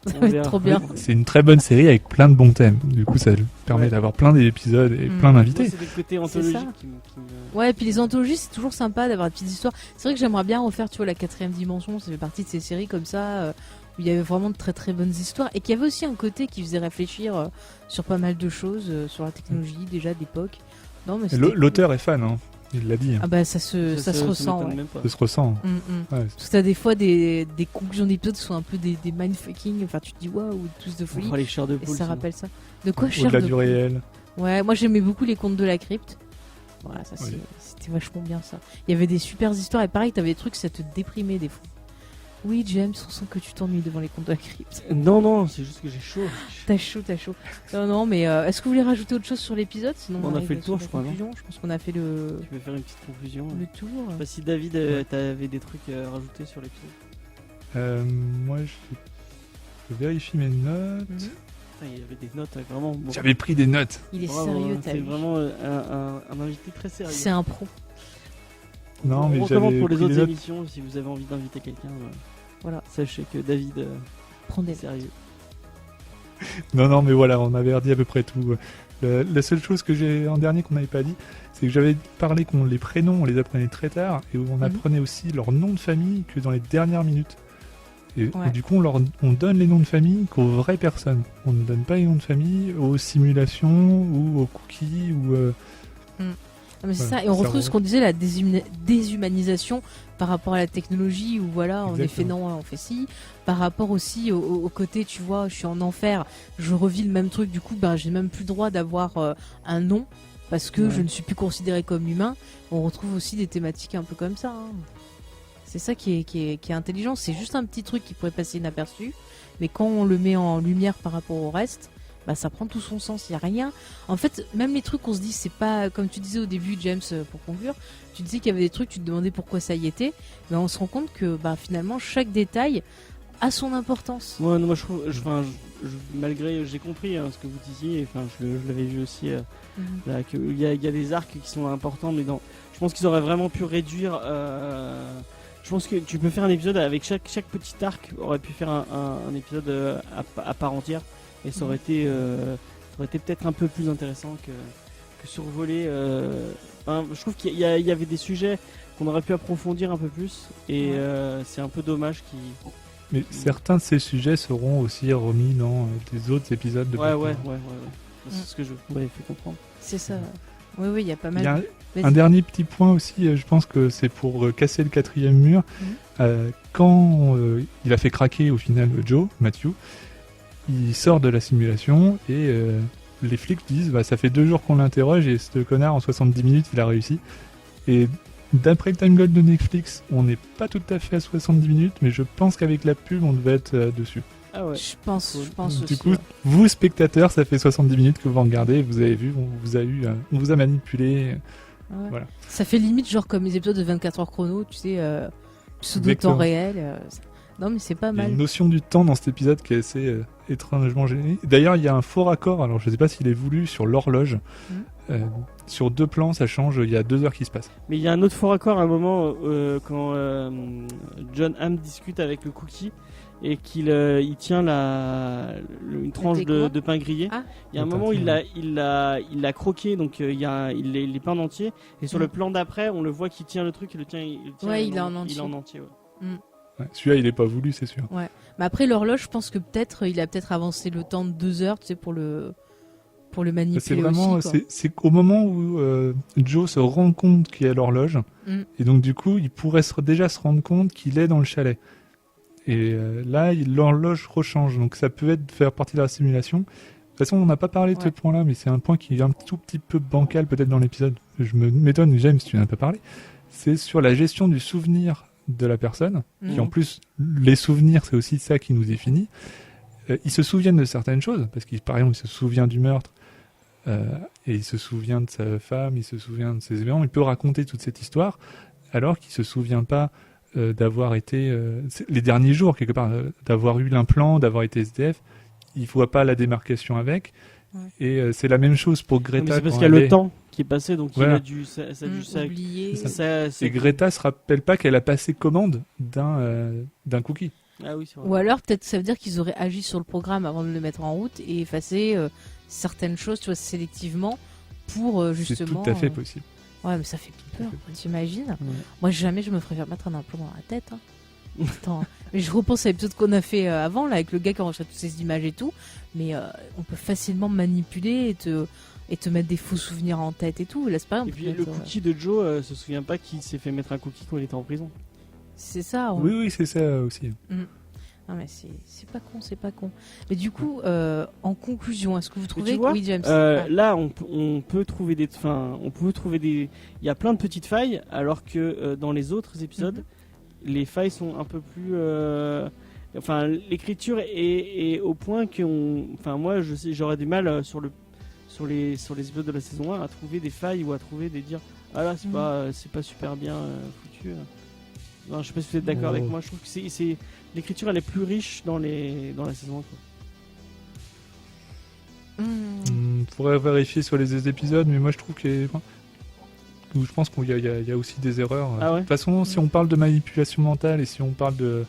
Ça va être trop bien. C'est une très bonne série avec plein de bons thèmes. Du coup, ça permet d'avoir plein d'épisodes et plein d'invités. C'est le côté anthologique Ouais, et puis les anthologies, c'est toujours sympa d'avoir des petites histoires. C'est vrai que j'aimerais bien refaire, tu vois, la 4ème dimension. Ça fait partie de ces séries comme ça, où il y avait vraiment de très très bonnes histoires. Et qu'il y avait aussi un côté qui faisait réfléchir sur pas mal de choses, sur la technologie déjà d'époque. Non, mais l'auteur est fan, hein. Il l'a dit. Ah bah ça se ressent. Ça se ressent. Ouais. Parce que t'as des fois des conclusions d'épisodes qui sont un peu des mindfucking. Enfin, tu te dis waouh, tous de folie. Les chairs de poule. Et ça rappelle ça. De quoi chair de poule? Au-delà du réel. Ouais, moi j'aimais beaucoup les contes de la crypte. Voilà, ça c'était vachement bien ça. Il y avait des super histoires et pareil, t'avais des trucs, ça te déprimait des fois. Oui, James, on sent que tu t'ennuies devant les contes de la crypte. Non, c'est juste que j'ai chaud. T'as chaud. Non, mais est-ce que vous voulez rajouter autre chose sur l'épisode? Sinon, on a fait le tour, je crois. Je pense qu'on a fait le. Tu veux faire une petite conclusion? Le tour. Je sais pas si David, t'avais des trucs à rajouter sur l'épisode. Moi, je vérifie mes notes. Il y avait des notes vraiment. Bon. J'avais pris des notes. Il est sérieux, t'as vu. C'est vraiment un invité très sérieux. C'est un pro. Non, mais j'avais pour les autres émissions, si vous avez envie d'inviter quelqu'un, voilà, sachez que David prend des sérieux. Non, mais voilà, on avait dit à peu près tout. La seule chose que j'ai en dernier qu'on n'avait pas dit, c'est que j'avais parlé qu'on les prénoms, on les apprenait très tard, et on apprenait aussi leur nom de famille que dans les dernières minutes. Et du coup, on donne les noms de famille qu'aux vraies personnes. On ne donne pas les noms de famille aux simulations ou aux cookies ou. Mais c'est ça, et on retrouve ce qu'on disait, la déshumanisation par rapport à la technologie, où voilà, on est fait non, on fait ci. Par rapport aussi au côté, tu vois, je suis en enfer, je revis le même truc, du coup, j'ai même plus le droit d'avoir un nom, parce que je ne suis plus considéré comme humain. On retrouve aussi des thématiques un peu comme ça. Hein. C'est ça qui est intelligent, c'est juste un petit truc qui pourrait passer inaperçu, mais quand on le met en lumière par rapport au reste, ça prend tout son sens, il n'y a rien. En fait, même les trucs qu'on se dit, c'est pas, comme tu disais au début, James, pour conclure, tu disais qu'il y avait des trucs, tu te demandais pourquoi ça y était, mais on se rend compte que finalement, chaque détail a son importance. Ouais, non, moi je trouve, malgré, j'ai compris ce que vous disiez, je l'avais vu aussi, là, qu'il y a des arcs qui sont importants, mais je pense qu'ils auraient vraiment pu réduire. Je pense que tu peux faire un épisode avec chaque petit arc, aurait pu faire un épisode à part entière. Et ça aurait été peut-être un peu plus intéressant que survoler. Je trouve qu'il y avait des sujets qu'on aurait pu approfondir un peu plus. Et c'est un peu dommage Mais certains de ces sujets seront aussi remis dans des autres épisodes de Ouais. C'est ce que je vous avais fait comprendre. C'est ça. Oui, il y a pas mal. Un dernier petit point aussi, je pense que c'est pour casser le 4e mur. Quand il a fait craquer au final Matthew, il sort de la simulation et les flics disent ça fait 2 jours qu'on l'interroge et ce connard en 70 minutes il a réussi. Et d'après le timeline de Netflix, on n'est pas tout à fait à 70 minutes, mais je pense qu'avec la pub on devait être dessus. Ah ouais. Je pense aussi. Du coup, vous spectateurs, ça fait 70 minutes que vous regardez, vous avez vu, on vous a manipulé. Ouais. Voilà. Ça fait limite genre comme les épisodes de 24 heures chrono, tu sais, pseudo temps réel. Non mais c'est pas mal. Il y a une notion du temps dans cet épisode qui est assez étrangement gênée. D'ailleurs, il y a un faux raccord, alors je sais pas s'il est voulu, sur l'horloge. Sur 2 plans, ça change, il y a 2 heures qui se passent. Mais il y a un autre faux raccord à un moment quand John Hamm discute avec le cookie et qu'il tient une tranche de pain grillé. Ah. Il y a un moment où il l'a croqué, donc il est pas en entier. Et sur le plan d'après, on le voit qu'il tient le truc, il est en entier. Celui-là, il est pas voulu, c'est sûr. Ouais. Mais après, l'horloge, je pense que il a peut-être avancé le temps de 2 heures, tu sais, pour le manipuler. C'est vraiment, aussi, c'est au moment où Joe se rend compte qu'il y a l'horloge, et donc du coup, il pourrait déjà se rendre compte qu'il est dans le chalet. Et là, l'horloge rechange, donc ça peut faire partie de la simulation. De toute façon, on n'a pas parlé de ce point-là, mais c'est un point qui est un tout petit peu bancal peut-être dans l'épisode. Je m'étonne, James, tu n'en as pas parlé. C'est sur la gestion du souvenir de la personne, qui en plus, les souvenirs, c'est aussi ça qui nous définit. Ils se souviennent de certaines choses, parce qu'il, par exemple, il se souvient du meurtre, et il se souvient de sa femme, il se souvient de ses événements, il peut raconter toute cette histoire. alors qu'il se souvient pas d'avoir été les derniers jours quelque part, d'avoir eu l'implant, d'avoir été SDF. Il voit pas la démarcation avec. Ouais. Et c'est la même chose pour Greta. Mais c'est parce qu'il y a le temps qui est passé, donc voilà. il a dû oublier. Et Greta se rappelle pas qu'elle a passé commande d'un cookie. Ah oui, c'est vrai. Ou alors peut-être ça veut dire qu'ils auraient agi sur le programme avant de le mettre en route et effacé certaines choses, tu vois, sélectivement pour justement. C'est tout à fait possible. Ouais, mais ça fait peur, t'imagines ? Ouais. Moi, jamais je me ferais faire mettre un implant dans la tête. Hein. Attends, mais je repense à l'épisode qu'on a fait avant, là, avec le gars qui enregistrait toutes ces images et tout. Mais on peut facilement manipuler et te mettre des faux souvenirs en tête et tout. Là, c'est pas et puis le cookie de Joe se souvient pas qu'il s'est fait mettre un cookie quand il était en prison. C'est ça. Ouais. Oui, c'est ça aussi. Non, mais c'est pas con. Mais du coup, en conclusion, est-ce que vous trouvez que oui, James, là, on peut trouver il y a plein de petites failles, alors que dans les autres épisodes, les failles sont un peu plus. L'écriture est au point que moi, j'aurais du mal sur les épisodes de la saison 1 à trouver des failles ou à trouver dire ah là c'est pas super bien foutu. Non, je sais pas si vous êtes d'accord avec moi. Je trouve que c'est l'écriture elle est plus riche dans la saison 1. On pourrait vérifier sur les épisodes, mais moi je trouve je pense qu'il y a aussi des erreurs. Ah ouais. De toute façon, si on parle de manipulation mentale et si on parle de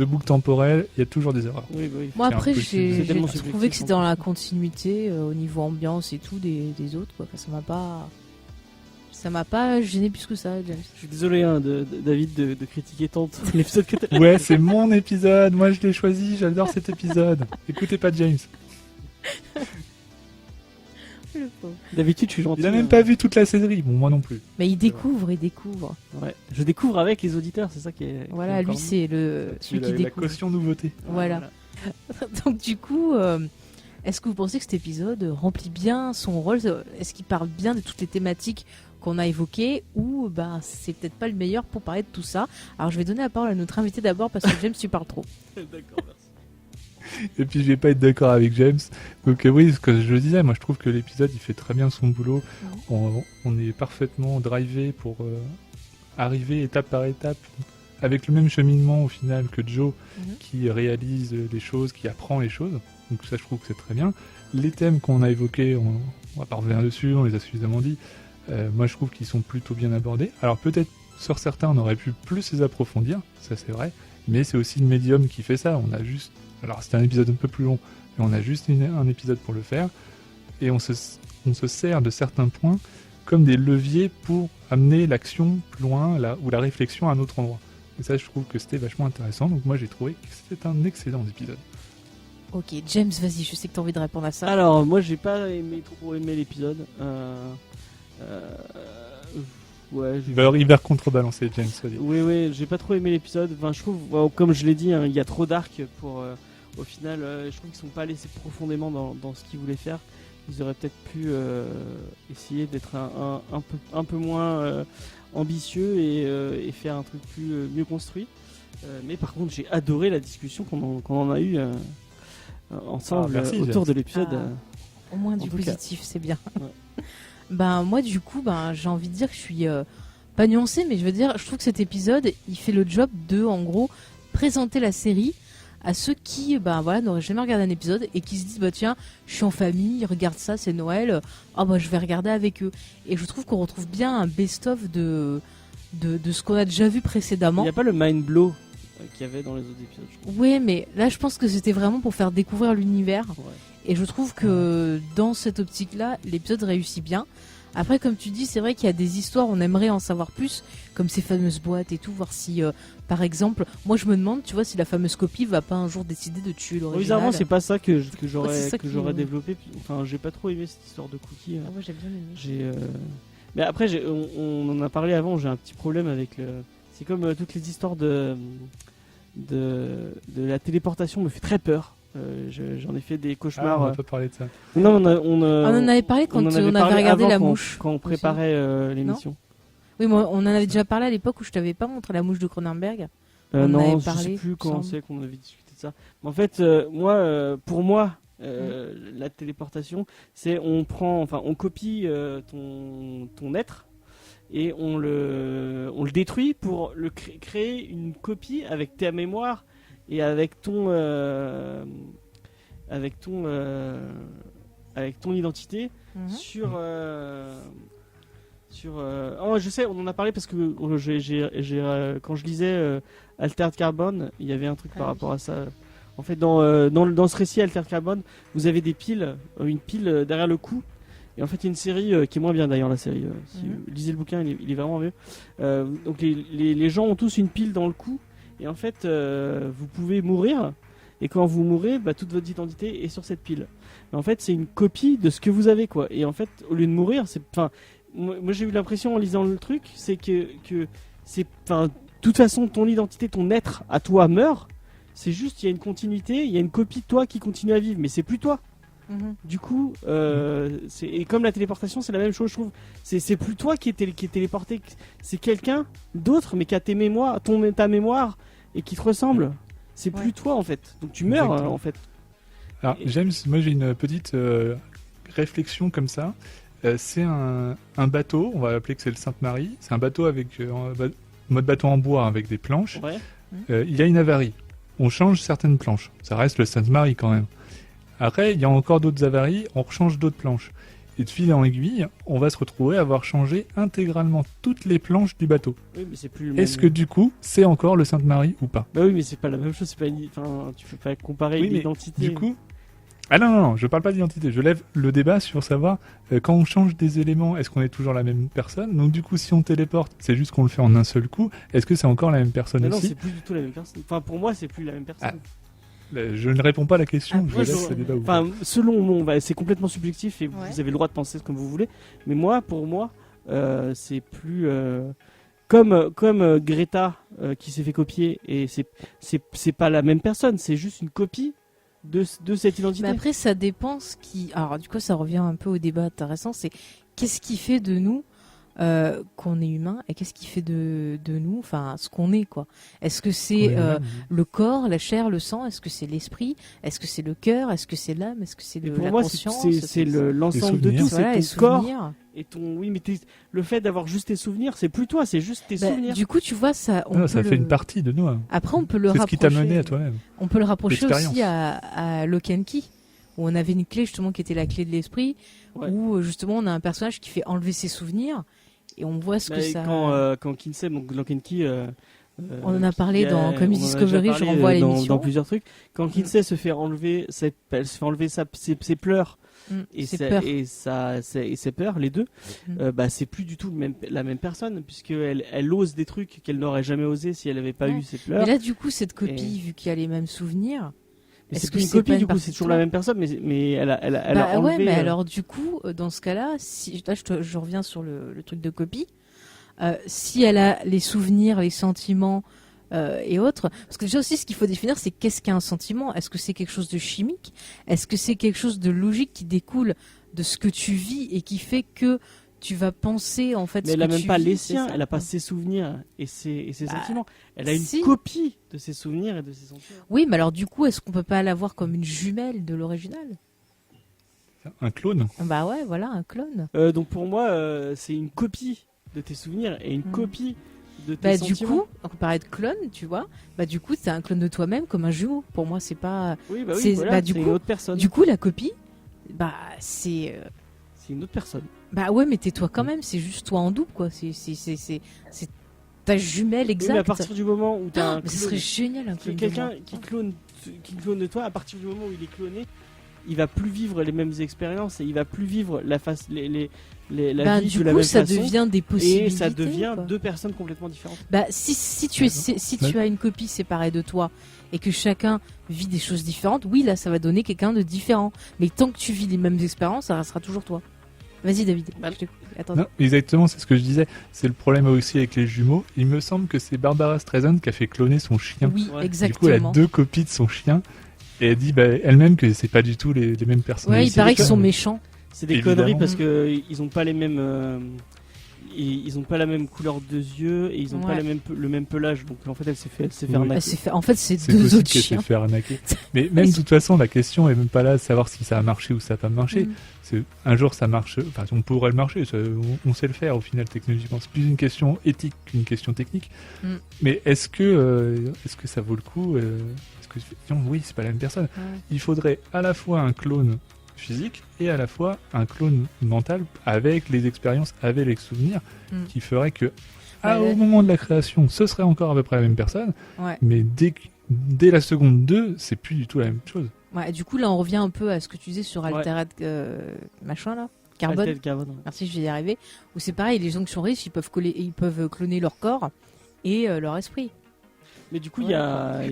boucle temporelle, il y a toujours des erreurs. Oui. Moi après, j'ai trouvé que c'était dans la continuité au niveau ambiance et tout des autres. Quoi. Enfin, ça m'a pas gêné plus que ça, James. Je suis désolé David de critiquer tant l'épisode que t'as. Ouais, c'est mon épisode. Moi, je l'ai choisi. J'adore cet épisode. Écoutez pas James. D'habitude, je suis gentil. Il a même pas vu toute la série. Bon, moi non plus. Mais il découvre. Ouais. Je découvre avec les auditeurs, c'est ça qui est. Voilà, lui c'est celui qui découvre. La caution nouveauté. Voilà. Donc du coup, est-ce que vous pensez que cet épisode remplit bien son rôle ? Est-ce qu'il parle bien de toutes les thématiques qu'on a évoquées ou c'est peut-être pas le meilleur pour parler de tout ça ? Alors je vais donner la parole à notre invité d'abord parce que James, tu parles trop. D'accord, merci. Et puis je vais pas être d'accord avec James. Donc oui, ce que je disais, moi je trouve que l'épisode il fait très bien son boulot. On est parfaitement drivé pour arriver étape par étape avec le même cheminement au final que Joe qui réalise les choses, qui apprend les choses. Donc ça je trouve que c'est très bien. Les thèmes qu'on a évoqués, on va pas revenir dessus, on les a suffisamment dit. Moi je trouve qu'ils sont plutôt bien abordés. Alors peut-être sur certains on aurait pu plus les approfondir, ça c'est vrai. Mais c'est aussi le médium qui fait ça. On a juste... Alors c'était un épisode un peu plus long, mais on a juste un épisode pour le faire. Et on se sert de certains points comme des leviers pour amener l'action plus loin ou la réflexion à un autre endroit. Et ça, je trouve que c'était vachement intéressant. Donc moi, j'ai trouvé que c'était un excellent épisode. Ok, James, vas-y, je sais que tu as envie de répondre à ça. Alors, moi, j'ai pas trop aimé l'épisode. Ouais, il va contrebalancer, James. Oui, j'ai pas trop aimé l'épisode. Enfin, je trouve, comme je l'ai dit, il y a trop d'arc pour. Au final, je trouve qu'ils sont pas allés profondément dans ce qu'ils voulaient faire. Ils auraient peut-être pu essayer d'être un peu moins ambitieux et faire un truc mieux construit. Mais par contre, j'ai adoré la discussion qu'on en a eue ensemble autour de l'épisode. Au moins du positif, c'est bien. Ouais. Moi, du coup, j'ai envie de dire que je suis pas nuancée, mais je veux dire, je trouve que cet épisode, il fait le job de, en gros, présenter la série à ceux qui n'auraient jamais regardé un épisode et qui se disent tiens, je suis en famille, regarde ça, c'est Noël, je vais regarder avec eux. Et je trouve qu'on retrouve bien un best-of de ce qu'on a déjà vu précédemment. Il n'y a pas le mind blow qu'il y avait dans les autres épisodes, je trouve. Oui, mais là je pense que c'était vraiment pour faire découvrir l'univers. Ouais. Et je trouve que dans cette optique-là, l'épisode réussit bien. Après, comme tu dis, c'est vrai qu'il y a des histoires, on aimerait en savoir plus, comme ces fameuses boîtes et tout, voir si, par exemple, moi je me demande, tu vois, si la fameuse copie va pas un jour décider de tuer l'original. Bizarrement, c'est pas ça que j'aurais développé. Enfin, j'ai pas trop aimé cette histoire de cookie. Ah ouais, j'ai bien aimé. Mais après, on en a parlé avant, j'ai un petit problème avec le. C'est comme toutes les histoires de la téléportation me fait très peur. J'en ai fait des cauchemars. On n'a pas parlé de ça. Non, on en avait parlé quand on avait regardé La Mouche. Quand on préparait l'émission. Oui, mais on en avait déjà parlé à l'époque où je t'avais pas montré La Mouche de Cronenberg. Non, je sais plus quand c'est qu'on avait discuté de ça. Mais en fait, pour moi, la téléportation, c'est on copie ton être et on le détruit pour le créer une copie avec ta mémoire et avec ton identité sur oh, je sais, on en a parlé parce que quand je lisais Altered Carbon, il y avait un truc par rapport à ça. En fait, dans ce récit Altered Carbon, vous avez des piles, une pile derrière le cou. Et en fait, il y a une série qui est moins bien d'ailleurs, la série. Si vous lisez le bouquin, il est vraiment mieux. Donc les gens ont tous une pile dans le cou. Et en fait, vous pouvez mourir. Et quand vous mourrez, toute votre identité est sur cette pile. Mais en fait, c'est une copie de ce que vous avez, quoi. Et en fait, au lieu de mourir, moi j'ai eu l'impression en lisant le truc, c'est que c'est, de toute façon, ton identité, ton être à toi meurt. C'est juste, il y a une continuité, il y a une copie de toi qui continue à vivre, mais c'est plus toi. Du coup, et comme la téléportation, c'est la même chose, je trouve. C'est plus toi qui est téléporté, c'est quelqu'un d'autre, mais qui a ta mémoire et qui te ressemble. C'est plus toi en fait. Donc tu meurs en fait. Alors James, moi j'ai une petite réflexion comme ça. C'est un bateau, on va appeler que c'est le Sainte-Marie. C'est un bateau avec mode bateau en bois avec des planches. Ouais. Il y a une avarie. On change certaines planches. Ça reste le Sainte-Marie quand même. Après, il y a encore d'autres avaries, on rechange d'autres planches. Et de fil en aiguille, on va se retrouver à avoir changé intégralement toutes les planches du bateau. Oui, mais c'est plus Est-ce que du coup, c'est encore le Sainte-Marie ou pas ? Bah oui, mais c'est pas la même chose, tu peux pas comparer l'identité. Du coup, non, je parle pas d'identité, je lève le débat sur savoir quand on change des éléments, est-ce qu'on est toujours la même personne ? Donc du coup, si on téléporte, c'est juste qu'on le fait en un seul coup, est-ce que c'est encore la même personne aussi ? Non, c'est plus du tout la même personne. Enfin, pour moi, c'est plus la même personne. Je ne réponds pas à la question, je laisse le débat ouvert. Selon moi, c'est complètement subjectif et vous avez le droit de penser comme vous voulez. Mais pour moi, c'est plus comme Greta qui s'est fait copier et c'est pas la même personne, c'est juste une copie de cette identité. Mais après, ça dépend Alors du coup, ça revient un peu au débat intéressant. C'est qu'est-ce qui fait de nous qu'on est humain et qu'est-ce qui fait de nous, ce qu'on est, quoi. Est-ce que c'est le corps, la chair, le sang ? Est-ce que c'est l'esprit ? Est-ce que c'est le cœur ? Est-ce que c'est l'âme ? Est-ce que c'est la conscience ? C'est l'ensemble de tout, c'est ton corps et ton. Oui, mais le fait d'avoir juste tes souvenirs, c'est plus toi, c'est juste tes souvenirs. Du coup, tu vois ça. Ça fait une partie de nous. Hein. Après, on peut le rapprocher. C'est ce qui t'a mené à toi-même. On peut le rapprocher aussi à Lock and Key, où on avait une clé justement qui était la clé de l'esprit, où justement on a un personnage qui fait enlever ses souvenirs. Et on voit ce que ça... Quand Kinsey, donc Lock and Key... on en a parlé dans Comics Discovery, je renvoie à l'émission. Dans plusieurs trucs. Quand Kinsey se fait enlever ses pleurs et ses peurs, les deux, c'est plus du tout la même personne, puisqu'elle ose des trucs qu'elle n'aurait jamais osé si elle n'avait pas eu ses pleurs. Mais là, du coup, cette copie, vu qu'il y a les mêmes souvenirs... Mais c'est plus une copie, du coup, c'est toujours la même personne, mais elle a enlevé... Ouais, mais alors, du coup, dans ce cas-là, là, je reviens sur le truc de copie. Si elle a les souvenirs, les sentiments et autres... Parce que déjà aussi, ce qu'il faut définir, c'est qu'est-ce qu'un sentiment ? Est-ce que c'est quelque chose de chimique ? Est-ce que c'est quelque chose de logique qui découle de ce que tu vis et qui fait que tu vas penser, en fait, mais elle n'a même pas les siens, elle n'a pas ses souvenirs et ses sentiments. Elle a une copie de ses souvenirs et de ses sentiments. Oui, mais alors du coup, est-ce qu'on peut pas l'avoir comme une jumelle de l'original ? Un clone ? Bah ouais, voilà, un clone. Donc pour moi, c'est une copie de tes souvenirs et une copie de tes sentiments. Du coup, on peut parler de clone, tu vois. Du coup, c'est un clone de toi-même comme un jumeau. Pour moi, c'est pas... c'est une autre personne. Du coup, la copie, c'est... C'est une autre personne. Bah ouais, mais t'es toi quand même, c'est juste toi en double, quoi. C'est ta jumelle exacte. Oui, mais à partir du moment où t'as un clone, ce serait génial, un clone. Quelqu'un qui clone de toi, à partir du moment où il est cloné, il va plus vivre les mêmes expériences et il va plus vivre la vie de la même façon. Du coup, ça devient des possibilités. Et ça devient deux personnes complètement différentes. Si tu as une copie séparée de toi et que chacun vit des choses différentes, oui, là, ça va donner quelqu'un de différent. Mais tant que tu vis les mêmes expériences, ça restera toujours toi. Vas-y, David. Attends. Non, exactement, c'est ce que je disais. C'est le problème aussi avec les jumeaux. Il me semble que c'est Barbara Streisand qui a fait cloner son chien. Oui, exactement. Du coup, elle a 2 copies de son chien. Et elle dit elle-même que c'est pas du tout les mêmes personnes. Ouais, il paraît qu'ils sont méchants. C'est des conneries parce qu'ils ont pas les mêmes. et ils ont pas la même couleur de yeux et ils ont pas le même pelage, donc en fait elle s'est fait arnaquer. En fait c'est deux autres chiens. S'est fait arnaquer. Mais même de toute façon la question est même pas là de savoir si ça a marché ou ça a pas marché. C'est un jour ça marche, enfin on pourrait le marcher, on sait le faire au final technologiquement. C'est plus une question éthique qu'une question technique. Mais est-ce que ça vaut le coup oui, c'est pas la même personne. Il faudrait à la fois un clone physique et à la fois un clone mental avec les expériences, avec les souvenirs qui ferait que au moment de la création ce serait encore à peu près la même personne, mais dès la seconde 2 c'est plus du tout la même chose. Du coup là on revient un peu à ce que tu disais sur Altered machin là, Carbone. Merci, je vais y arriver. Où c'est pareil, les gens qui sont riches ils peuvent cloner leur corps et leur esprit. Mais du coup, il y a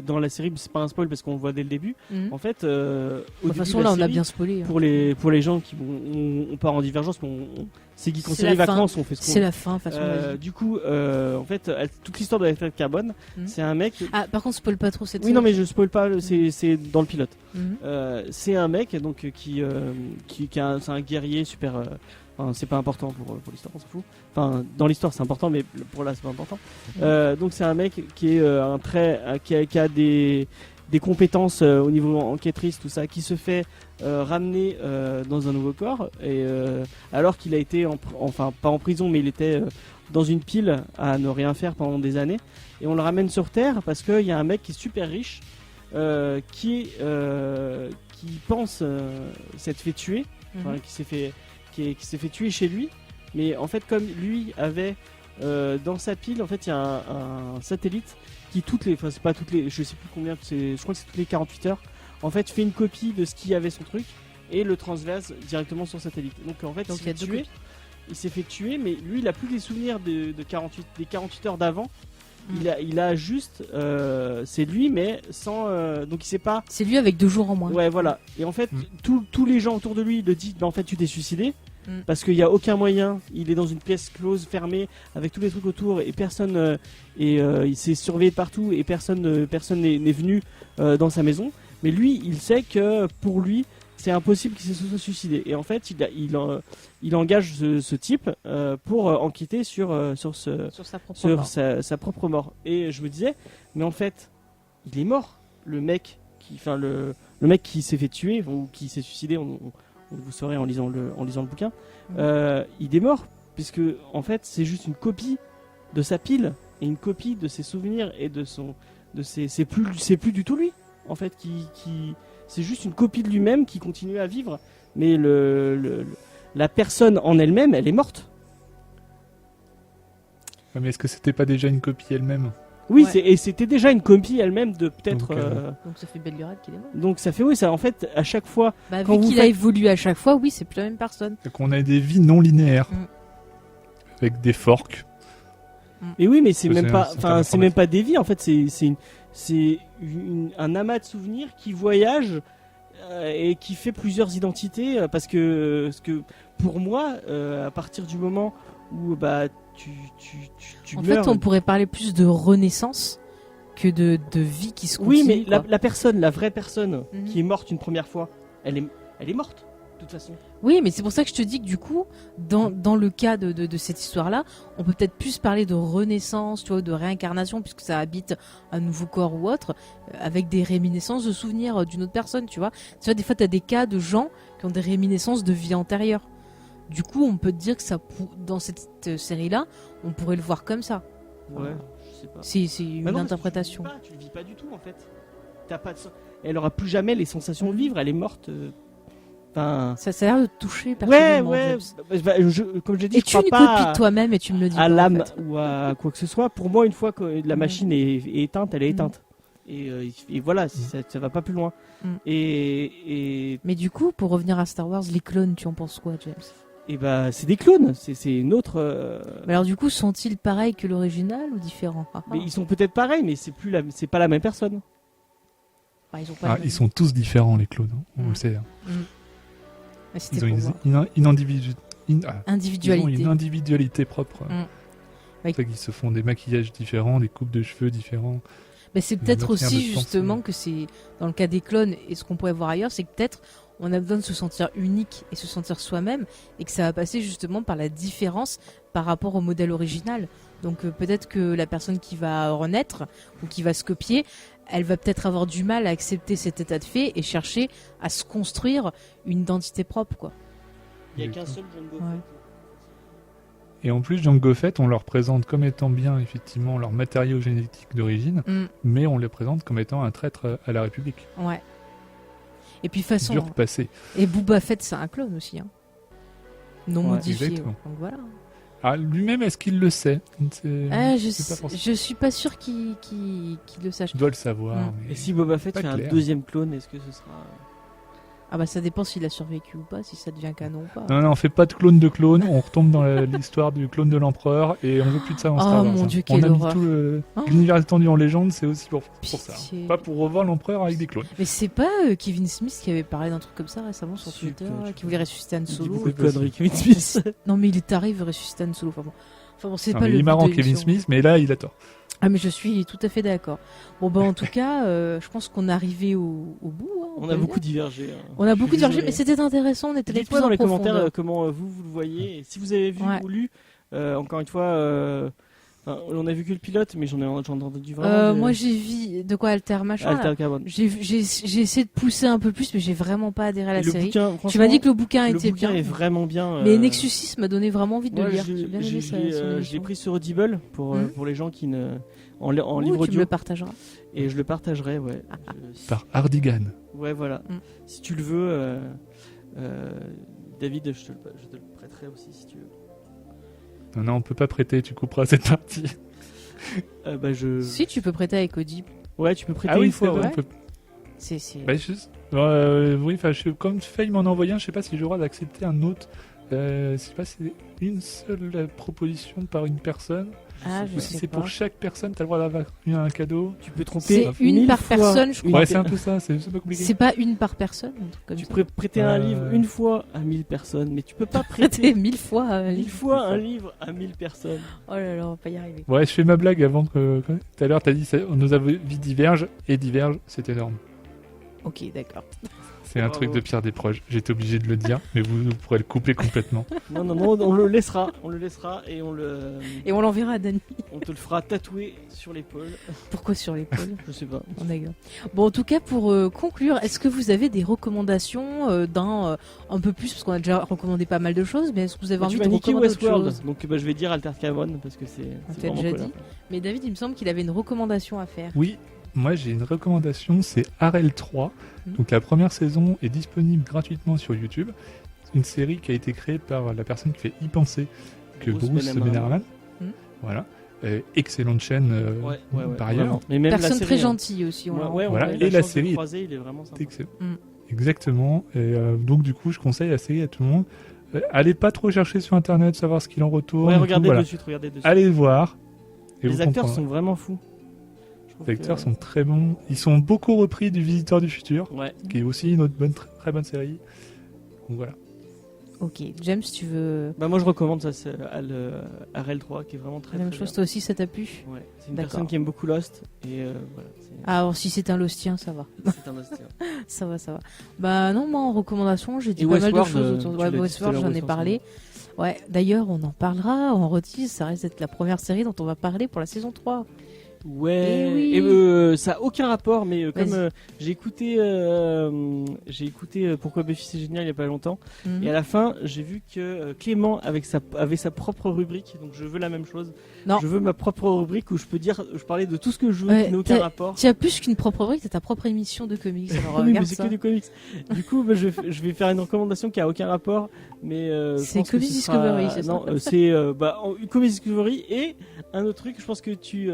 dans la série, c'est pas un spoil parce qu'on le voit dès le début. En fait, de toute façon, là, on a bien spoilé. Pour les gens qui on part en divergence, mais c'est qui conseille les vacances, on fait ce qu'on veut. C'est la fin, de toute façon. Du coup, en fait, toute l'histoire de Altered Carbone, c'est un mec. Ah, par contre, spoil pas trop cette. Oui, non, mais je spoil pas. C'est dans le pilote. C'est un mec donc c'est un guerrier super. Enfin, c'est pas important pour l'histoire, on s'en fout. Enfin, dans l'histoire c'est important, mais pour là c'est pas important. Donc c'est un mec qui est qui a des compétences au niveau enquêtrice, tout ça, qui se fait ramener dans un nouveau corps, et alors qu'il a été enfin pas en prison, mais il était dans une pile à ne rien faire pendant des années, et on le ramène sur Terre parce qu'il y a un mec qui est super riche qui pense s'être fait tuer, qui s'est fait tuer chez lui, mais en fait comme lui avait dans sa pile, en fait il y a un satellite qui c'est pas toutes les, je sais plus combien, je crois que c'est toutes les 48 heures, en fait fait une copie de ce qui avait son truc et le transvase directement sur satellite. Donc en fait il s'est fait tuer, mais lui il a plus les souvenirs des 48 heures d'avant. Il a juste c'est lui, mais sans donc il sait pas, c'est lui avec 2 jours en moins. Ouais, voilà. Et en fait tous les gens autour de lui le disent, en fait tu t'es suicidé parce qu'il y a aucun moyen, il est dans une pièce close fermée avec tous les trucs autour et personne il s'est surveillé de partout et personne n'est venu dans sa maison, mais lui il sait que pour lui c'est impossible qu'il se soit suicidé, et en fait il engage ce type pour enquêter sur sa propre mort. Et je me disais, mais en fait il est mort, le mec qui s'est fait tuer ou qui s'est suicidé, vous saurez en lisant le bouquin, il est mort puisque en fait c'est juste une copie de sa pile et une copie de ses souvenirs et c'est plus du tout lui en fait, qui c'est juste une copie de lui-même qui continue à vivre, mais la personne en elle-même, elle est morte. Mais est-ce que c'était pas déjà une copie elle-même ? Oui, et c'était déjà une copie elle-même de peut-être. Donc ça fait Belgorod qu'il est mort. Donc ça fait ça en fait à chaque fois. Vu qu'il a évolué à chaque fois, oui, c'est plus la même personne. Et qu'on a des vies non linéaires avec des forks. Et oui, mais c'est même pas des vies en fait, c'est un amas de souvenirs qui voyage et qui fait plusieurs identités, parce que pour moi à partir du moment où tu en meurs, fait on pourrait parler plus de renaissance que de vie qui se continue. Oui, mais la vraie personne qui est morte une première fois, elle est morte de toute façon. Oui, mais c'est pour ça que je te dis que du coup, dans le cas de cette histoire-là, on peut peut-être plus parler de renaissance, tu vois, de réincarnation, puisque ça habite un nouveau corps ou autre, avec des réminiscences de souvenirs d'une autre personne, tu vois. Tu vois, des fois, tu as des cas de gens qui ont des réminiscences de vie antérieure. Du coup, on peut te dire que dans cette série-là, on pourrait le voir comme ça. Ouais, je sais pas. C'est une interprétation. Tu le vis pas du tout, en fait. Elle aura plus jamais les sensations de vivre, elle est morte. Ça a l'air de te toucher personnellement. Ouais. Comme je dis, et tu une copie de toi-même et tu me le dis à pas, l'âme en fait. ou à quoi que ce soit. Pour moi, une fois que la machine est éteinte, elle est éteinte. Et voilà, ça va pas plus loin. Mais du coup, pour revenir à Star Wars, les clones, tu en penses quoi, James ? Et c'est des clones, c'est une autre. Mais alors du coup, sont-ils pareils que l'original ou différents ? Mais ils sont peut-être pareils, mais c'est pas la même personne. Ils sont tous différents, les clones. On le sait. Ils ont une individualité propre. C'est ça qu'ils se font des maquillages différents, des coupes de cheveux différents. Mais c'est peut-être aussi justement que c'est dans le cas des clones, et ce qu'on pourrait voir ailleurs, c'est que peut-être on a besoin de se sentir unique et se sentir soi-même, et que ça va passer justement par la différence par rapport au modèle original. Donc peut-être que la personne qui va renaître ou qui va se copier, elle va peut-être avoir du mal à accepter cet état de fait et chercher à se construire une identité propre, quoi. Il n'y a qu'un seul Jango Fett. Et en plus, Jango Fett, on leur présente comme étant bien, effectivement, leur matériau génétique d'origine, mais on les présente comme étant un traître à la République. Ouais. Et puis façon. Dur passé. Et Boba Fett, c'est un clone aussi, hein. Non modifié. Exactement. Donc voilà. Ah, lui-même, est-ce qu'il le sait? Je suis pas sûr qu'il le sache. Il doit le savoir. Et si Boba Fett fait un deuxième clone, est-ce que ce sera... Ah bah ça dépend s'il a survécu ou pas, si ça devient canon ou pas. Non, on fait pas de clone de clone, on retombe dans l'histoire du clone de l'empereur et on veut plus de ça dans Star Wars. Oh mon Dieu, quelle horreur. On horreur. a mis tout l'univers étendu en légende, c'est aussi pour ça. Pas pour revoir l'empereur avec des clones. Mais c'est pas Kevin Smith qui avait parlé d'un truc comme ça récemment sur Twitter, qui voulait ressusciter Han Solo. Beaucoup de conneries, Kevin Smith. Non mais il est taré, il veut ressusciter Han Solo. Enfin bon, c'est pas le. Il est marrant Kevin Smith, mais là il a tort. Ah mais je suis tout à fait d'accord. Bon bah en tout cas, je pense qu'on est arrivé au bout. Hein, on a beaucoup divergé. Hein. On a beaucoup divergé, mais c'était intéressant. On était Dites-moi dans les commentaires comment vous le voyez. Et si vous avez vu ou lu, encore une fois, on a vu que le pilote, mais j'en ai entendu vraiment. Moi j'ai vu de quoi Alter machin. Alter Carbone. J'ai essayé de pousser un peu plus, mais j'ai vraiment pas adhéré à la série. Bouquin, tu m'as dit que le bouquin était bien. Le bouquin est vraiment bien. Mais Nexus 6 m'a donné vraiment envie de le lire. J'ai bien aimé ça. Je l'ai pris sur Audible pour les gens qui ne. En livre audio. Tu me le partageras. Et je le partagerai, ouais. Par Hardigan. Ouais, voilà. Si tu le veux, David, je te le prêterai aussi si tu veux. Non, on peut pas prêter, tu couperas cette partie. Si, tu peux prêter avec Audible. Ouais, tu peux prêter une fois. Ouais. Oui, comme Faye m'en a envoyé un, je sais pas si j'aurai d'accepter un autre. Je sais pas si c'est une seule proposition par une personne. Ah, je sais si c'est pas. Pour chaque personne, t'as le droit d'avoir un cadeau. Tu peux tromper. C'est une par personne, je crois. Ouais, c'est un peu ça, c'est pas compliqué. C'est pas une par personne, un truc comme tu ça. peux prêter un livre une fois à 1000 personnes, mais tu peux pas prêter 1000 fois un livre à 1000 personnes. Oh là là, on va pas y arriver. Ouais, je fais ma blague avant que tout à l'heure t'as dit nos avis divergent et divergent, c'est énorme. Ok, d'accord. C'est un truc de Pierre Desproges, j'étais obligé de le dire, mais vous pourrez le couper complètement. Non, on le laissera et on l'enverra à Dany. On te le fera tatouer sur l'épaule. Pourquoi sur l'épaule? Je sais pas. Bon, en tout cas, pour conclure, est-ce que vous avez des recommandations un peu plus, parce qu'on a déjà recommandé pas mal de choses, mais est-ce que vous avez envie de recommander autre chose? Donc je vais dire Alter Carbone parce que c'est vraiment déjà dit. Mais David, il me semble qu'il avait une recommandation à faire. Oui. Moi j'ai une recommandation, c'est Arel 3. Donc la première saison est disponible gratuitement sur YouTube. C'est une série qui a été créée par la personne qui fait Y penser, que Bruce Bannerman. Voilà. Excellente chaîne par ailleurs. Mais même personne très gentille aussi. Voilà. Et la série il est vraiment sympa. Excellent. Exactement. Et donc du coup je conseille la série à tout le monde. Allez pas trop chercher sur internet, savoir ce qu'il en retourne. Ouais, regardez dessus. Allez voir. Et les acteurs sont vraiment fous. Les acteurs sont très bons. Ils sont beaucoup repris du Visiteur du Futur, qui est aussi une autre très bonne série. Donc voilà. Ok, James, tu veux... Moi je recommande ça, c'est Arel 3 qui est vraiment très même chose, bien. Toi aussi ça t'a plu? Ouais, c'est une personne qui aime beaucoup Lost. Et voilà, alors si c'est un Lostien, ça va. C'est un Lostien. ça va. Non, moi en recommandation, j'ai dit pas mal de choses autour de Westworld, j'en ai parlé. Ouais, d'ailleurs on en parlera, on redise, ça reste d'être la première série dont on va parler pour la saison 3. Ouais, et ça a aucun rapport, mais comme j'ai écouté Pourquoi Buffy c'est génial il y a pas longtemps, et à la fin j'ai vu que Clément avait sa propre rubrique, donc je veux la même chose. Non. Je veux ma propre rubrique où je parlais de tout ce que je veux qui n'a aucun rapport. Tu as plus qu'une propre rubrique, t'as ta propre émission de comics. Alors oui, mais c'est que du comics. Du coup, je vais faire une recommandation qui a aucun rapport, mais c'est Comics Discovery, c'est ça? Non, c'est Comics Discovery et un autre truc. Je pense que tu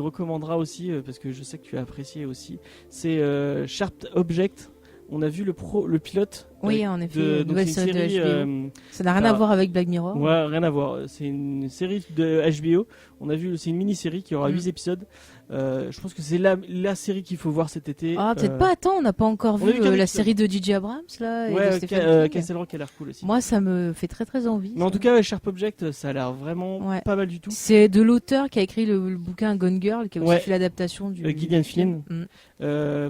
recommanderas aussi parce que je sais que tu as apprécié aussi. C'est Sharp Object. On a vu le pilote Oui, en effet, donc c'est une série de HBO. Ça n'a rien à voir avec Black Mirror. Ouais, rien à voir. C'est une série de HBO. On a vu, c'est une mini-série qui aura 8 épisodes. Je pense que c'est la série qu'il faut voir cet été. Ah, peut-être pas. Attends, on n'a pas encore vu la série de J.J. Abrams là. Ouais, Castle Rock a l'air cool aussi. Moi, ça me fait très très envie. Mais en tout cas, Sharp Object, ça a l'air vraiment pas mal du tout. C'est de l'auteur qui a écrit le bouquin Gone Girl, qui a aussi fait l'adaptation du. Gillian Flynn.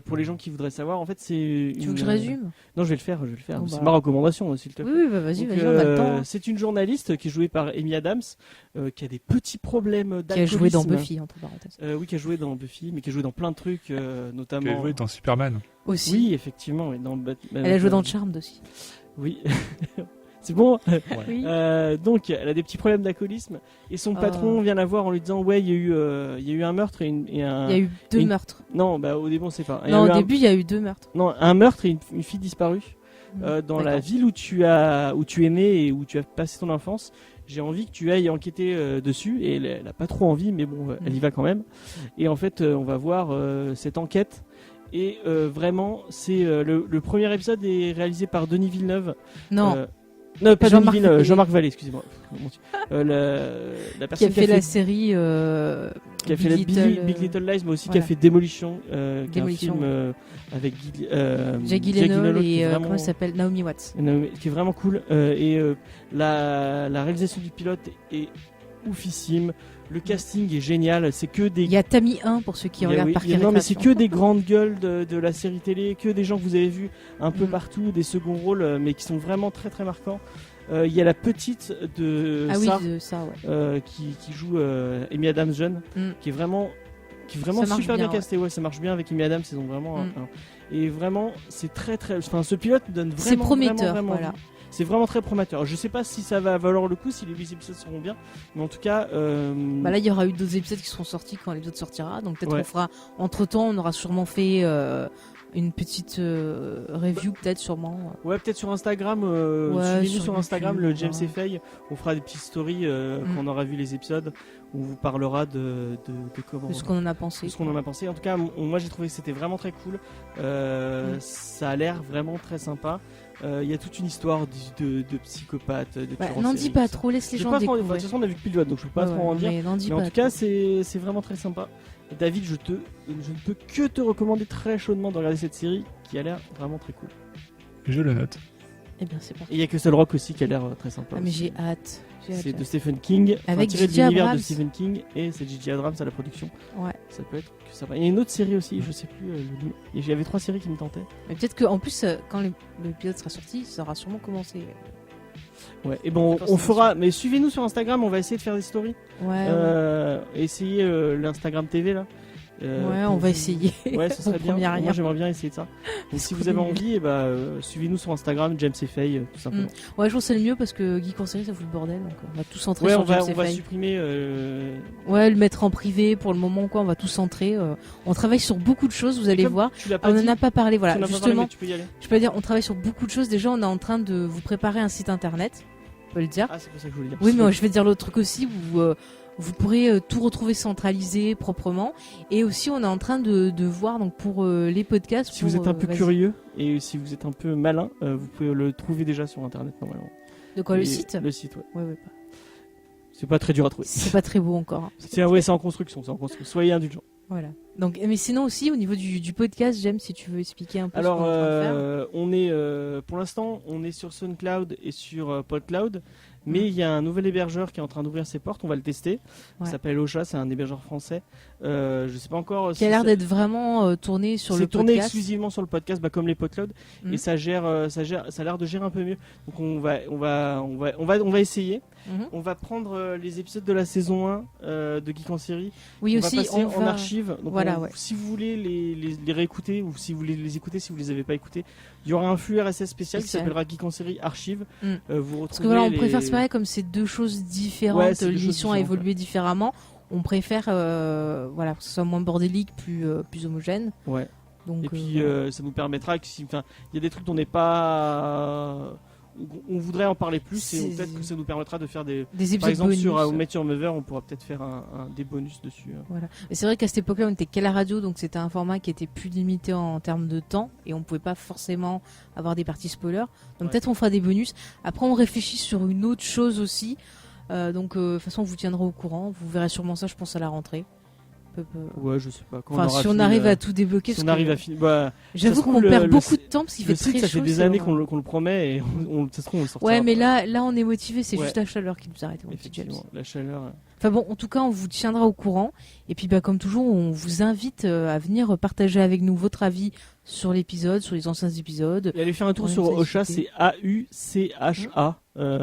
Pour les gens qui voudraient savoir, en fait, c'est. Tu veux que je résume? Non, je vais le faire. C'est ma recommandation, s'il te plaît. Oui, vas-y, on a le temps. C'est une journaliste qui est jouée par Amy Adams, qui a des petits problèmes d'alcoolisme. Qui a joué dans Buffy, entre parenthèses. Oui, qui a joué dans Buffy, mais qui a joué dans plein de trucs, notamment. Qui a joué dans Superman. Aussi. Oui, effectivement. Et dans elle a joué dans Charmed aussi. Oui. C'est bon. Oui. Donc, elle a des petits problèmes d'alcoolisme et son patron vient la voir en lui disant ouais, il y a eu un meurtre et un. Il y a eu deux meurtres. Non, au début on sait pas. Non, au début il y a eu 2 meurtres. Non, un meurtre et une fille disparue dans la ville où tu es né et où tu as passé ton enfance. J'ai envie que tu ailles enquêter dessus et elle a pas trop envie, mais bon, elle y va quand même. Et en fait, on va voir cette enquête. Et vraiment, c'est le premier épisode est réalisé par Denis Villeneuve. Non. Non, pas Denis Villeneuve, Jean-Marc Vallée, excusez-moi. La personne qui a fait la série qui a fait Big Little Lies, mais aussi qui a fait Demolition, qui est un film avec Jake Gyllenhaal et comment il s'appelle, Naomi Watts, qui est vraiment cool. Et la réalisation du pilote est oufissime. Le casting est génial, c'est que des. Il y a Tammy 1 pour ceux qui regardent Parc et Non, mais c'est que des grandes gueules de la série télé, que des gens que vous avez vus un peu partout, des seconds rôles, mais qui sont vraiment très très marquants. Il y a la petite de qui joue Amy Adams jeune, qui est vraiment super bien castée. Ouais, ça marche bien avec Amy Adams, ils ont vraiment et vraiment c'est très très. Enfin, ce pilote donne vraiment. C'est prometteur, vraiment voilà. C'est vraiment très prometteur. Je sais pas si ça va valoir le coup, si les 8 épisodes seront bien, mais en tout cas. Là, il y aura eu 2 épisodes qui seront sortis quand l'épisode sortira, donc peut-être qu'on fera. Entre temps, on aura sûrement fait une petite review, peut-être sûrement. Ouais, peut-être sur Instagram. Suivez-nous sur Instagram, le James et Faye. On fera des petites stories quand on aura vu les épisodes. On vous parlera de comment. De ce qu'on en a pensé. De ce qu'on en a pensé. En tout cas, moi j'ai trouvé que c'était vraiment très cool. Ça a l'air vraiment très sympa. Il y a toute une histoire de psychopathes, de tueurs en série. N'en dis pas trop, laisse les gens découvrir. De toute façon, on a vu que pilote, donc je peux pas trop en dire. Mais en tout cas, c'est vraiment très sympa. Et David, je ne peux que te recommander très chaudement de regarder cette série qui a l'air vraiment très cool. Je le note. Eh bien, c'est parti. Et il y a Castle Rock aussi qui a l'air très sympa. Ah, mais j'ai hâte. C'est de Stephen King, avec tiré de J.J. l'univers Abrams. de Stephen King, et c'est J.J. Abrams à la production. Ouais. Ça peut être que ça va. Il y a une autre série aussi, je sais plus. Il y avait 3 séries qui me tentaient. Mais peut-être qu'en plus, quand l'épisode sera sorti, ça aura sûrement commencé. Ouais, et bon, on fera. Mais suivez-nous sur Instagram, on va essayer de faire des stories. Ouais. Essayer l'Instagram TV là. On va essayer. Ouais, ce serait bien. Moi, j'aimerais bien essayer de ça. Donc, si vous avez envie, suivez-nous sur Instagram, James et Faye, tout simplement. Ouais, je pense que c'est le mieux parce que Geek en série, ça fout le bordel. Donc, on va tout centrer sur James et Faye. On va supprimer. Ouais, le mettre en privé pour le moment, quoi. On va tout centrer. On travaille sur beaucoup de choses, vous allez voir. On n'en a pas parlé, voilà. Justement, tu peux y aller. Je peux dire, on travaille sur beaucoup de choses. Déjà, on est en train de vous préparer un site internet. On peut le dire. Ah, c'est pour ça que je voulais dire. Oui, mais je vais dire l'autre truc aussi. Vous pourrez tout retrouver centralisé, proprement. Et aussi, on est en train de voir donc pour les podcasts. Si vous êtes un peu curieux et si vous êtes un peu malin, vous pouvez le trouver déjà sur Internet normalement. De quoi, le site ? Le site, ouais. Ouais. C'est pas très dur à trouver. C'est pas très beau encore. C'est en construction, Soyez indulgents. Voilà. Donc, mais sinon aussi au niveau du podcast, j'aime si tu veux expliquer un peu. Alors, ce qu'on est en train de faire. on est pour l'instant, on est sur SoundCloud et sur PodCloud. Mais il y a un nouvel hébergeur qui est en train d'ouvrir ses portes, on va le tester. Il s'appelle Ocha, c'est un hébergeur français. Je sais pas encore. Qui a l'air d'être vraiment tourné sur le podcast. C'est tourné exclusivement sur le podcast, comme les PodCloud. Et ça a l'air de gérer un peu mieux. Donc on va essayer. On va prendre les épisodes de la saison 1 de Geek en série. Oui, on aussi, va passer en archive. Donc si vous voulez les réécouter ou si vous voulez les écouter, si vous les avez pas écoutés, il y aura un flux RSS spécial qui s'appellera Geek en série archive. Vous retrouvez. Parce que on préfère séparer comme c'est 2 choses différentes. L'émission a évolué différemment. On préfère que ce soit moins bordélique, plus homogène. Ouais. Donc, et puis ça nous permettra que il y a des trucs dont on n'est pas on voudrait en parler plus et peut-être que ça nous permettra de faire des épisodes par exemple bonus. Sur How I Met Your Mother, on pourra peut-être faire des bonus dessus. Voilà. Mais c'est vrai qu'à cette époque-là, on était qu'à la radio, donc c'était un format qui était plus limité en termes de temps et on pouvait pas forcément avoir des parties spoilers. Donc peut-être on fera des bonus. Après, on réfléchit sur une autre chose aussi. Donc de toute façon, on vous tiendra au courant. Vous verrez sûrement ça, je pense, à la rentrée. Ouais, je sais pas. Si on arrive à tout débloquer, si on arrive à finir. J'avoue qu'on perd beaucoup de temps parce qu'il fait très chaud. Ça fait des années qu'on le promet et on le sortira. Ouais, mais là, on est motivé. C'est juste la chaleur qui nous arrête. Effectivement, la chaleur. Enfin bon, en tout cas, on vous tiendra au courant. Et puis, comme toujours, on vous invite à venir partager avec nous votre avis sur l'épisode, sur les anciens épisodes. Et allez faire un tour sur Ocha, c'est AUCHA.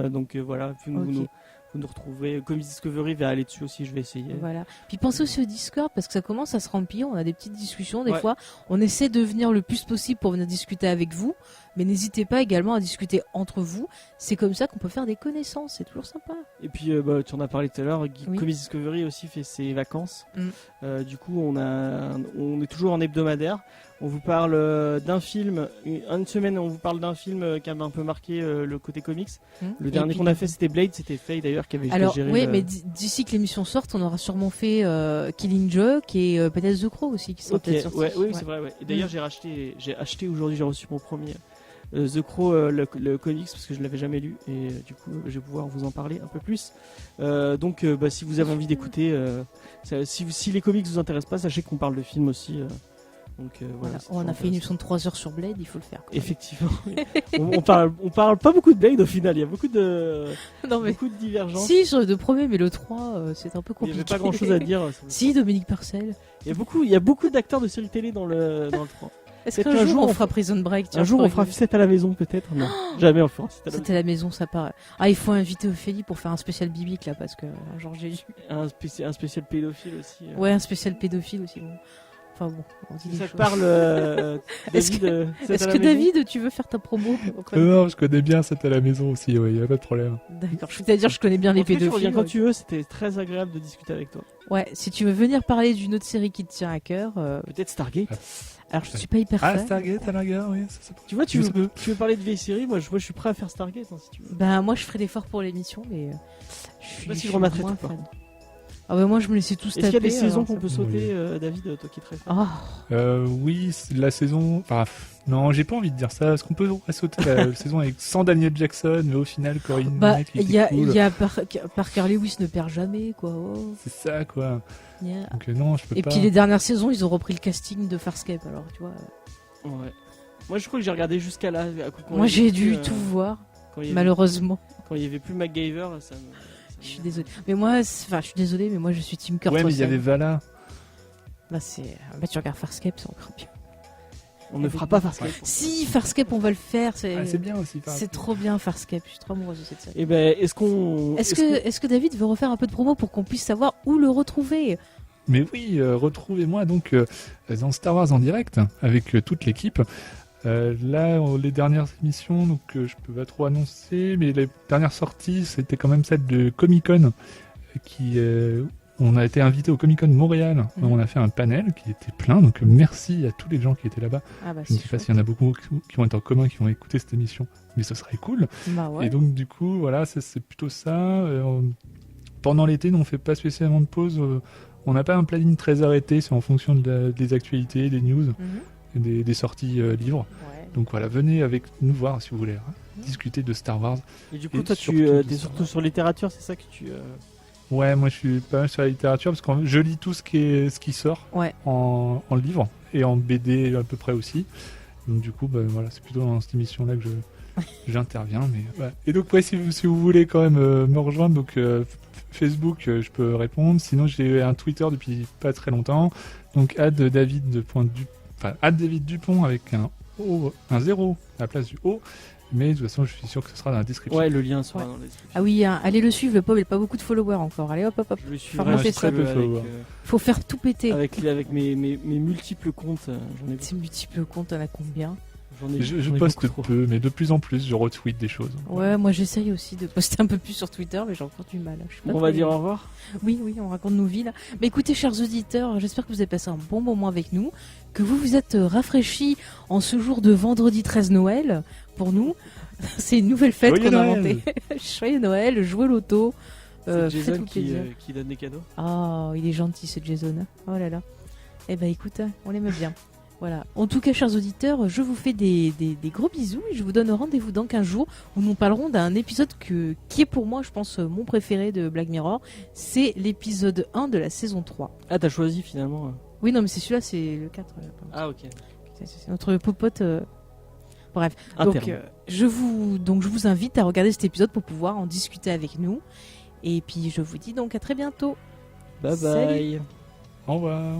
Donc voilà, vous nous retrouvez. Comics Discovery va aller dessus aussi, je vais essayer. Voilà. Puis pensez aussi au Discord parce que ça commence à se remplir. On a des petites discussions des fois. On essaie de venir le plus possible pour venir discuter avec vous. Mais n'hésitez pas également à discuter entre vous. C'est comme ça qu'on peut faire des connaissances. C'est toujours sympa. Et puis, tu en as parlé tout à l'heure. Comics Discovery aussi fait ses vacances. Du coup, on est toujours en hebdomadaire. On vous parle d'un film. Une semaine, on vous parle d'un film qui a un peu marqué le côté comics. Le dernier qu'on a fait, c'était Blade. C'était Faye d'ailleurs qui avait géré. Oui, mais d'ici que l'émission sorte, on aura sûrement fait Killing Joke et peut-être The Crow aussi qui sont peut-être sortis. Oui, c'est vrai. Ouais. Et d'ailleurs, j'ai acheté aujourd'hui, j'ai reçu mon premier. The Crow, le comics, parce que je l'avais jamais lu et du coup je vais pouvoir vous en parler un peu plus. Donc si vous avez envie d'écouter, si les comics vous intéressent pas, sachez qu'on parle de films aussi. Voilà, on a fait une émission de 3 heures sur Blade, il faut le faire. Effectivement. on parle pas beaucoup de Blade au final, il y a beaucoup de divergences. Si, sur les 2 premiers, mais le 3, c'est un peu compliqué. Il n'y avait pas grand chose à dire. Si, Dominique Purcell. Il y a beaucoup d'acteurs de séries télé dans le 3. Est-ce qu'un jour on fera Prison Break? Un jour on fera 7 à la maison peut-être? Non, jamais on fera 7 à la maison, ça paraît. Ah, il faut inviter Ophélie pour faire un spécial biblique là, parce que genre Jésus. Un spécial pédophile aussi. Ouais, un spécial pédophile aussi. Bon. Enfin bon, on dit ça te parle, David. Est-ce que David, tu veux faire ta promo? Non, je connais bien 7 à la maison aussi, il n'y a pas de problème. D'accord, je vais te dire, je connais bien les pédophiles. Tu reviens quand tu veux, c'était très agréable de discuter avec toi. Ouais, si tu veux venir parler d'une autre série qui te tient à cœur. Peut-être Stargate. Alors je suis pas hyper fan. Stargate à la gare, oui. Tu vois, tu veux parler de vieilles séries, moi je suis prêt à faire Stargate si tu veux. Bah moi je ferai l'effort pour l'émission, mais je sais pas si je remettrai tout pas. Ah bah moi je me laissais tous taper. Est-ce qu'il y a des saisons qu'on peut sauter, David, toi qui es très fan? Oui, la saison. Enfin, non, j'ai pas envie de dire ça. Est-ce qu'on peut sauter la saison avec sans Daniel Jackson, mais au final Corinne Knight qui était cool. Il y a Parker Lewis ne perd jamais, quoi. Oh. C'est ça, quoi. Yeah. Donc non, je peux pas. Et puis les dernières saisons, ils ont repris le casting de Farscape, alors tu vois. Ouais. Moi je crois que j'ai regardé jusqu'à là. Moi j'ai dû tout voir, malheureusement. Quand il y avait plus MacGyver, ça me... Je suis désolée. Mais moi, je suis désolée, mais moi je suis Team Kurt Russell. Ouais, mais il y avait Vala. Bah tu regardes Farscape, c'est encore bien. On ne fera pas Farscape. Si, Farscape, on va le faire. C'est bien aussi. C'est trop bien Farscape. Je suis trop amoureuse de cette série. Et ben, est-ce que David veut refaire un peu de promo pour qu'on puisse savoir où le retrouver? Mais oui, retrouvez-moi donc dans Star Wars en direct avec toute l'équipe. Là, les dernières émissions, donc je peux pas trop annoncer, mais les dernières sorties, c'était quand même celle de Comic-Con, on a été invité au Comic-Con Montréal. On a fait un panel qui était plein, donc merci à tous les gens qui étaient là-bas. Je ne sais pas s'il y en a beaucoup qui vont être en commun, qui vont écouter cette émission, mais ce serait cool. Bah ouais. Et donc du coup, voilà, c'est plutôt ça. Pendant l'été, nous, on fait pas spécialement de pause. On n'a pas un planning très arrêté, c'est en fonction des actualités, des news. Des sorties livres. Ouais. Donc voilà, venez avec nous voir si vous voulez discuter de Star Wars. Et du coup, toi, tu es surtout sur littérature, c'est ça que tu... Ouais, moi je suis pas mal sur la littérature parce que je lis tout ce qui sort en livre et en BD à peu près aussi. Donc du coup, voilà, c'est plutôt dans cette émission-là que j'interviens. Mais, ouais. Et donc, si vous voulez quand même me rejoindre, donc Facebook, je peux répondre. Sinon, j'ai un Twitter depuis pas très longtemps. Donc, @David Dupont avec un 0 à la place du O, mais de toute façon je suis sûr que ce sera dans la description. Ouais, le lien sera dans la description. Ah oui, allez le suivre, le pauvre, il n'a pas beaucoup de followers encore. Allez hop. Je le suis très peu followers. Faut faire tout péter. Avec mes multiples comptes, Ces multiples comptes, on a combien? Je poste peu, mais de plus en plus, je retweet des choses. Ouais, moi j'essaye aussi de poster un peu plus sur Twitter, mais j'ai encore du mal. On va dire au revoir. Oui, on raconte nos vies là. Mais écoutez, chers auditeurs, j'espère que vous avez passé un bon moment avec nous, que vous vous êtes rafraîchis en ce jour de vendredi 13 Noël. Pour nous, c'est une nouvelle fête qu'on a inventée. Joyeux Noël, jouez l'auto. C'est Jason qui donne des cadeaux. Oh, il est gentil ce Jason. Oh là là. Eh ben écoute, on l'aime bien. Voilà. En tout cas, chers auditeurs, je vous fais des gros bisous et je vous donne rendez-vous dans 15 jours où nous parlerons d'un épisode qui est pour moi, je pense, mon préféré de Black Mirror. C'est l'épisode 1 de la saison 3. Ah, t'as choisi finalement Oui, non, mais c'est celui-là, c'est le 4. Ah, ok. C'est notre popote. Bref. Donc je vous invite à regarder cet épisode pour pouvoir en discuter avec nous. Et puis, je vous dis donc à très bientôt. Bye bye. Au revoir.